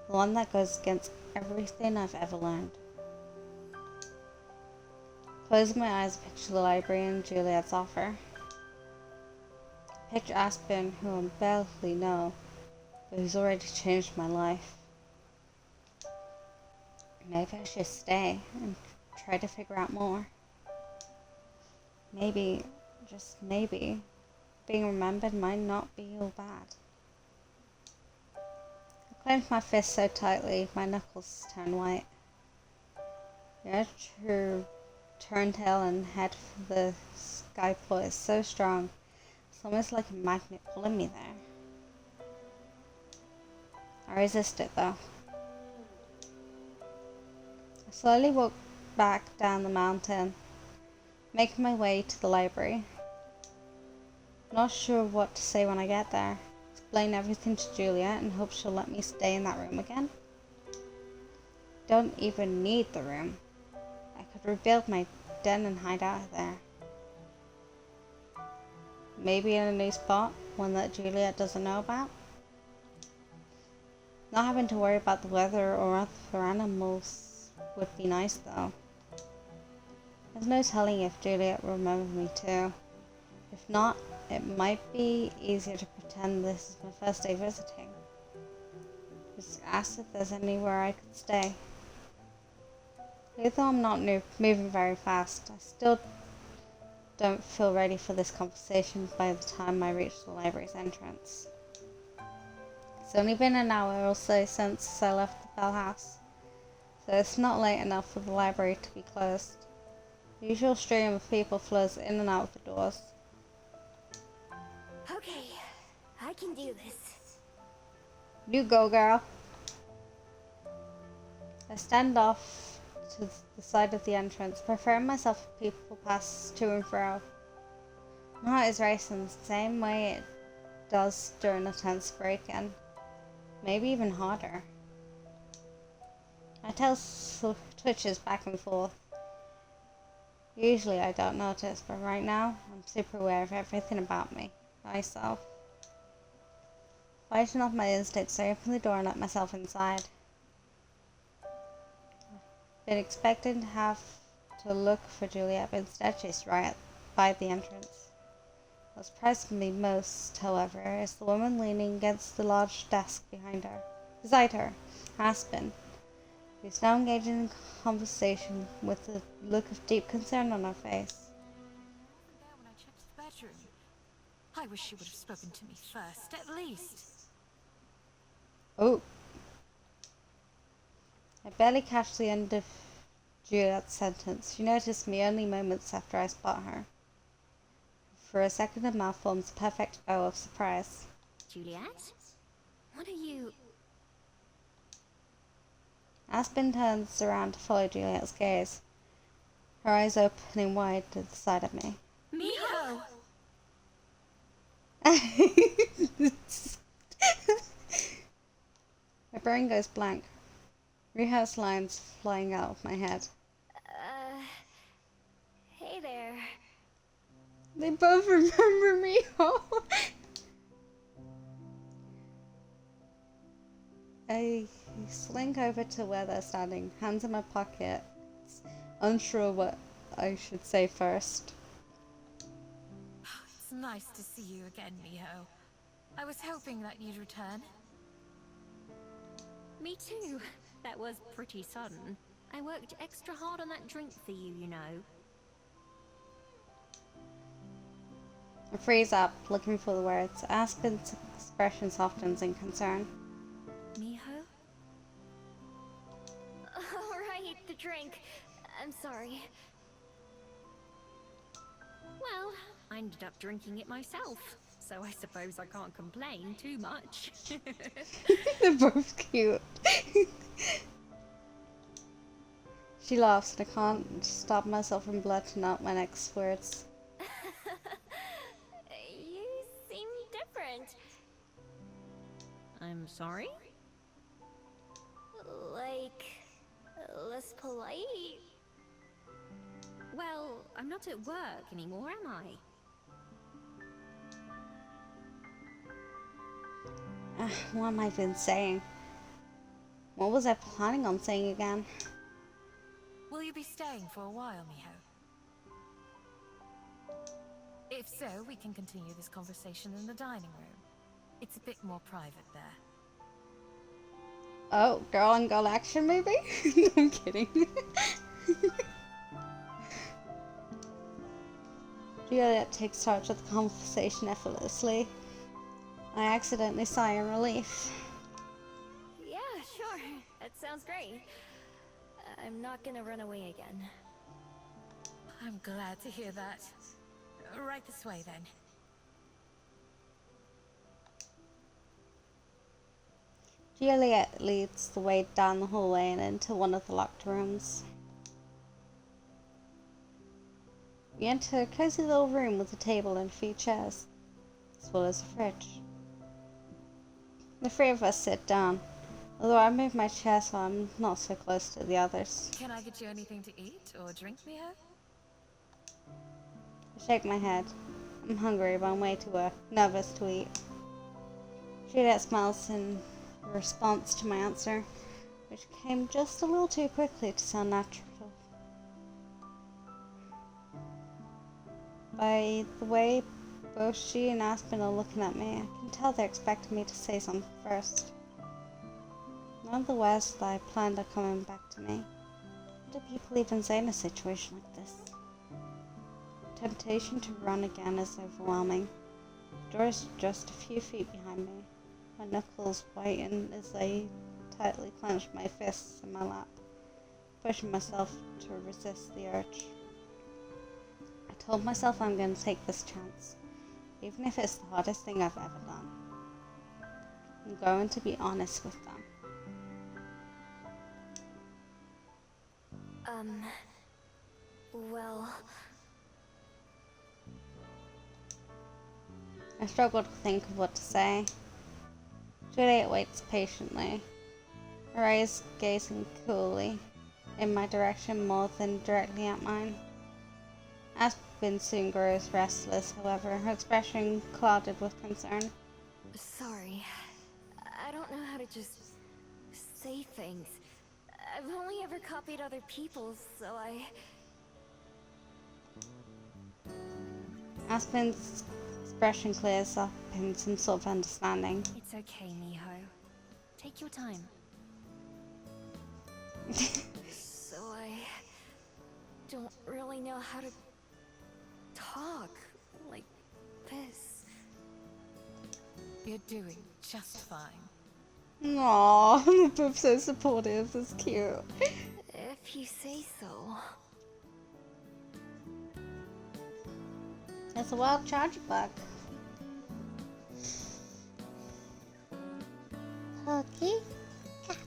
S1: The one that goes against everything I've ever learned. Closing my eyes, picture the library and Juliet's offer. Picture Aspen, who I barely know, but who's already changed my life. Maybe I should stay and try to figure out more. Maybe, just maybe, being remembered might not be all bad. I clenched my fist so tightly, my knuckles turned white. The urge to turn tail and head for the skyport is so strong. It's almost like a magnet pulling me there. I resist it though. I slowly walk back down the mountain, making my way to the library. Not sure what to say when I get there. Explain everything to Juliet and hope she'll let me stay in that room again. Don't even need the room. I could rebuild my den and hide out there. Maybe in a new spot, one that Juliet doesn't know about. Not having to worry about the weather or other animals would be nice though. There's no telling if Juliet will remember me too. If not, it might be easier to pretend this is my first day visiting. Just ask if there's anywhere I could stay. Even though I'm not moving very fast, I still don't feel ready for this conversation by the time I reach the library's entrance. It's only been an hour or so since I left the Bell House, so it's not late enough for the library to be closed. The usual stream of people flows in and out of the doors.
S6: Okay, I can do this.
S1: You go, girl. I stand off to the side of the entrance, preparing myself for people pass to and fro. My heart is racing the same way it does during a tense break-in. Maybe even harder. My tail twitches back and forth. Usually I don't notice, but right now I'm super aware of everything about me, myself. Fighting off my instincts, I open the door and let myself inside. Been expecting to have to look for Juliet, but instead she's right by the entrance. What surprised me most, however, is the woman leaning against the large desk beside her, Aspen, who's now engaging in conversation with a look of deep concern on her face.
S8: There when I checked the bedroom. I wish she would have spoken to me first, at least.
S1: Oh. I barely catch the end of Juliet's sentence. She noticed me only moments after I spot her. For a second, her mouth forms a perfect bow of surprise.
S4: Juliet? What are you...
S1: Aspen turns around to follow Juliet's gaze, her eyes opening wide to the side of me.
S8: Miho!
S1: My brain goes blank. Rehearsed lines flying out of my head.
S6: Hey there.
S1: They both remember me. I slink over to where they're standing, hands in my pockets, unsure what I should say first.
S8: It's nice to see you again, Miho. I was hoping that you'd return.
S4: Me too. That was pretty sudden. I worked extra hard on that drink for you, you know.
S1: I freeze up, looking for the words. Aspen's expression softens in concern.
S4: Miho?
S6: Alright, the drink. I'm sorry.
S4: Well, I ended up drinking it myself, so I suppose I can't complain too much.
S1: They're both cute. She laughs and I can't stop myself from blurting out my next words.
S6: You seem different.
S4: I'm sorry?
S6: Like, less polite?
S4: Well, I'm not at work anymore, am I?
S1: What am I even saying? What was I planning on saying again?
S8: Will you be staying for a while, Miho? If so, we can continue this conversation in the dining room. It's a bit more private there.
S1: Oh, girl on girl action maybe? No, I'm kidding. Juliet takes charge of the conversation effortlessly. I accidentally sigh in relief.
S6: Yeah, sure. That sounds great. I'm not gonna run away again.
S8: I'm glad to hear that. Right this way, then.
S1: Juliet leads the way down the hallway and into one of the locked rooms. We enter a cozy little room with a table and a few chairs, as well as a fridge. The three of us sit down, although I move my chair so I'm not so close to the others.
S8: Can I get you anything to eat or drink, Miho?
S1: I shake my head. I'm hungry, but I'm way too nervous to eat. Juliet smiles in response to my answer, which came just a little too quickly to sound natural. Both she and Aspen are looking at me. I can tell they're expecting me to say something first. None of the words that I planned are coming back to me. What do people even say in a situation like this? The temptation to run again is overwhelming. The door is just a few feet behind me. My knuckles whiten as I tightly clench my fists in my lap, pushing myself to resist the urge. I told myself I'm going to take this chance, even if it's the hardest thing I've ever done. I'm going to be honest with them.
S6: Well...
S1: I struggle to think of what to say. Juliet waits patiently, her eyes gazing coolly in my direction more than directly at mine. Aspen soon grows restless, however, her expression clouded with concern.
S6: Sorry. I don't know how to just say things. I've only ever copied other people's, so
S1: Aspen's expression clears up in some sort of understanding.
S6: It's okay, Miho. Take your time. So I don't really know how to talk like this.
S8: You're doing just fine.
S1: Aww, they're both so supportive. That's cute.
S6: If you say so.
S1: It's a wild charger bug. Okay. Catch.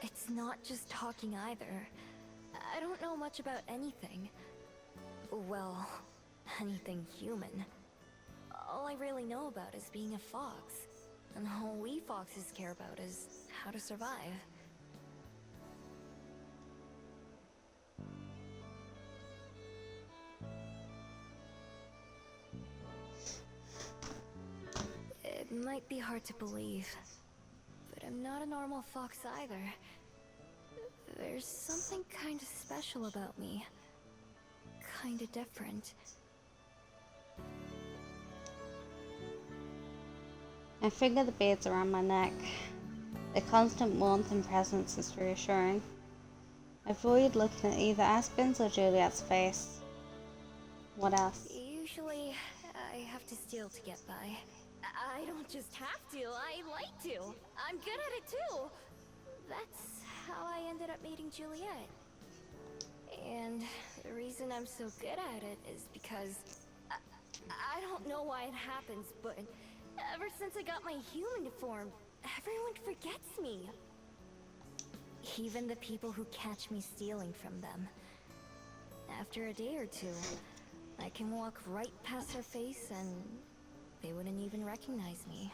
S6: It's not just talking either. I don't know much about anything. Well, anything human. All I really know about is being a fox. And all we foxes care about is how to survive. It might be hard to believe, but I'm not a normal fox either. There's something kinda special about me. Kinda different.
S1: I finger the beads around my neck. The constant warmth and presence is reassuring. I avoid looking at either Aspen's or Juliet's face. What else?
S6: Usually, I have to steal to get by. I don't just have to, I like to. I'm good at it too. That's how I ended up meeting Juliet. And the reason I'm so good at it is because I don't know why it happens, but ever since I got my human form, everyone forgets me. Even the people who catch me stealing from them. After a day or two, I can walk right past their face and they wouldn't even recognize me.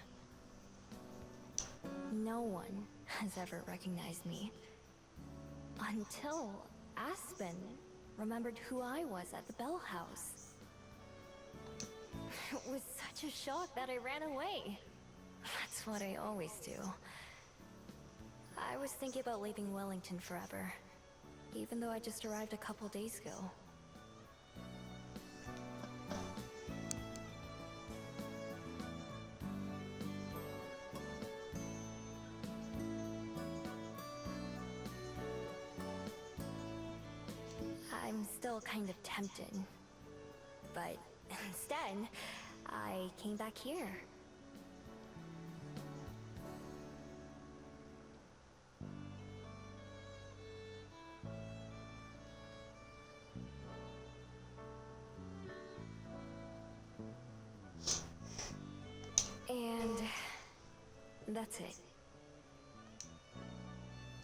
S6: No one has ever recognized me. Until Aspen remembered who I was at the Bell House. It was such a shock that I ran away. That's what I always do. I was thinking about leaving Wellington forever, even though I just arrived a couple days ago. I'm still kind of tempted, but instead, I came back here. And that's it.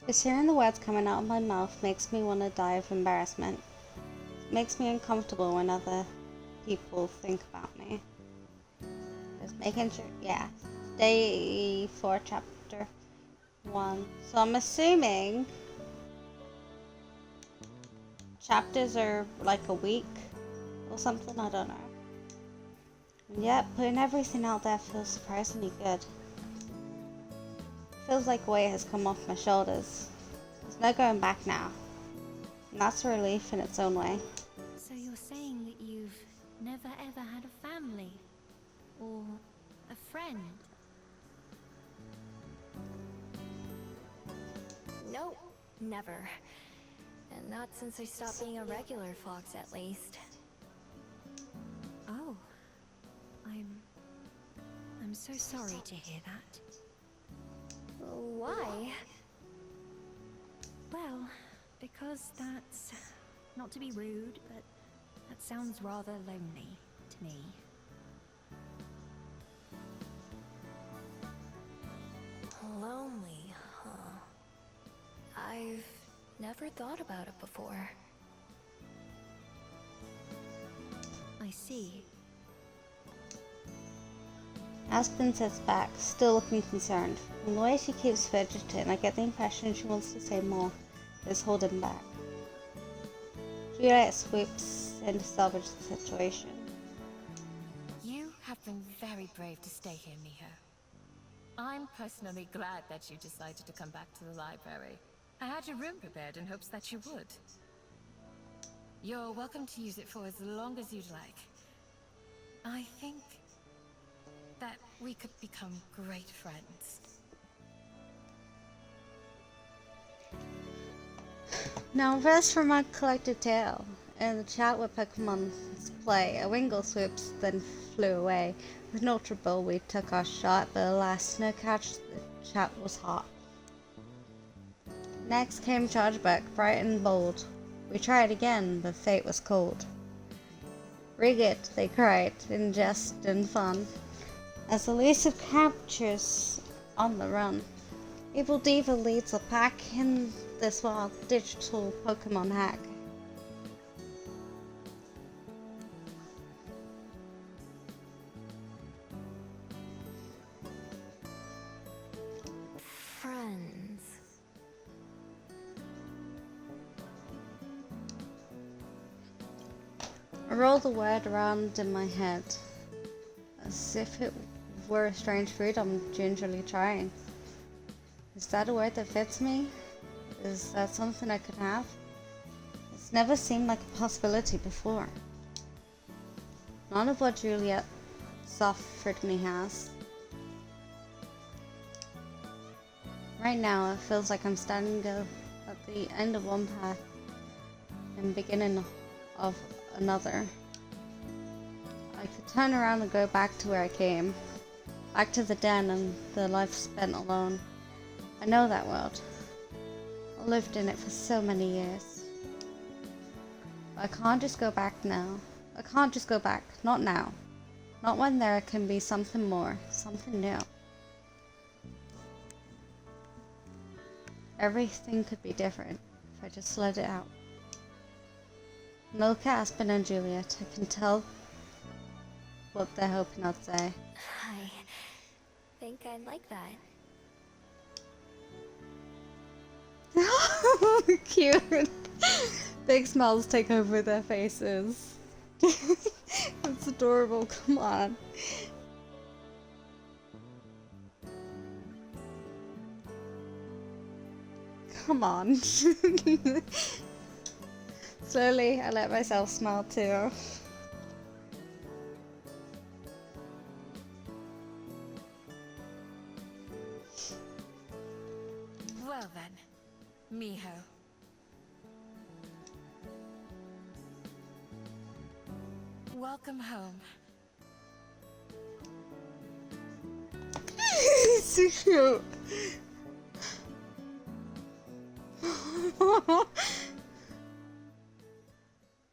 S1: Just hearing the words coming out of my mouth makes me want to die of embarrassment. It makes me uncomfortable when other people think about me. Just making sure, yeah. Day 4, chapter 1. So I'm assuming chapters are like a week or something, I don't know. And yet, putting everything out there feels surprisingly good. Feels like a weight has come off my shoulders. There's no going back now. And that's a relief in its own way.
S4: So you're saying that you've never ever had a family? Or a friend?
S6: Nope, never. And not since I stopped being a regular fox, at least.
S4: Oh. I'm so sorry to hear that.
S6: Why?
S4: Well, because that's... not to be rude, but that sounds rather lonely to me.
S6: Lonely, huh? I've never thought about it before.
S4: I see.
S1: Aspen sits back, still looking concerned. From the way she keeps fidgeting, I get the impression she wants to say more, but is holding back. Juliet swoops in to salvage the situation.
S8: You have been very brave to stay here, Miho. I'm personally glad that you decided to come back to the library. I had your room prepared in hopes that you would. You're welcome to use it for as long as you'd like. I think that we could become great friends.
S1: Now, first from my collected tale. In the chat where Pokemon play, a Wingull swoops, then flew away. With an Ultra Ball, we took our shot, but alas, no catch. The chat was hot. Next came Chargeback, bright and bold. We tried again, but fate was cold. Rig it, they cried, in jest and fun, as elusive captures on the run. Evil Diva leads a pack in this wild digital Pokemon hack.
S6: Friends.
S1: I roll the word around in my head, as if it were a strange food I'm gingerly trying. Is that a word that fits me? Is that something I could have? It's never seemed like a possibility before. None of what Juliet offered me has. Right now, it feels like I'm standing at the end of one path and beginning of another. I could turn around and go back to where I came, back to the den and the life spent alone. I know that world. I lived in it for so many years. But I can't just go back now. I can't just go back. Not now. Not when there can be something more, something new. Everything could be different if I just let it out. Look at Aspen and Juliet. I can tell what they're hoping I'd say.
S6: I think I'd like that.
S1: Cute. Big smiles take over their faces. It's adorable, come on. Come on. Slowly, I let myself smile too.
S8: Well then, Miho. Welcome home.
S1: So cute.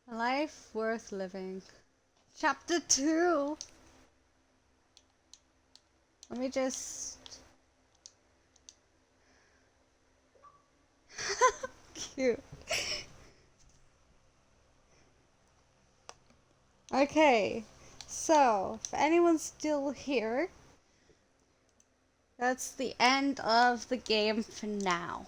S1: A life worth living. Chapter 2. Let me just... Cute. Okay, so, if anyone's still here, That's the end of the game for now.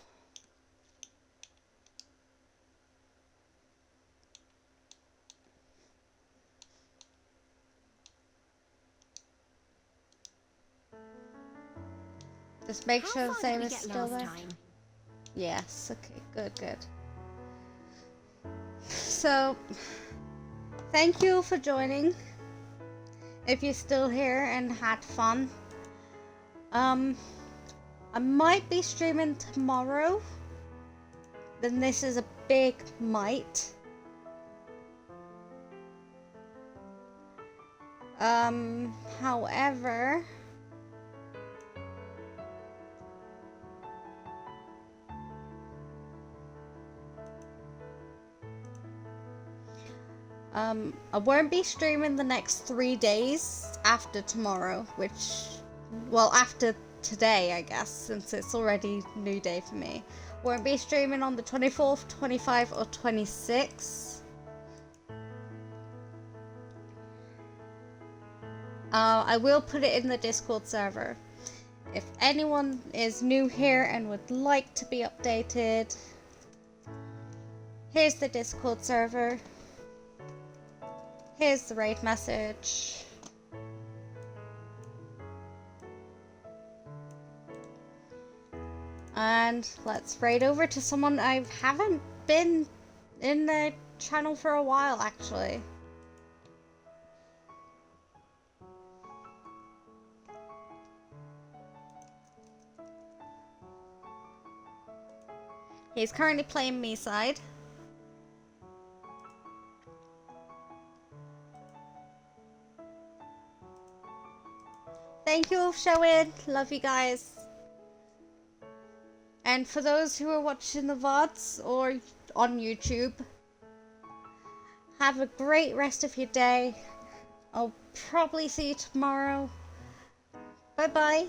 S1: Just make
S4: How
S1: sure the
S4: far
S1: save
S4: did we
S1: is
S4: get
S1: still
S4: last
S1: there.
S4: time?
S1: Yes, okay, good, good. So, thank you for joining. If you're still here and had fun. I might be streaming tomorrow. Then this is a big might. However, I won't be streaming the next 3 days after tomorrow, which, well, after today, I guess, since it's already new day for me. Won't be streaming on the 24th, 25th, or 26th. I will put it in the Discord server. If anyone is new here and would like to be updated, here's the Discord server. Here's the raid message. And let's raid over to someone I haven't been in the channel for a while, actually. He's currently playing me side. Thank you for showing. Love you guys. And for those who are watching the VODs or on YouTube, have a great rest of your day. I'll probably see you tomorrow. Bye bye.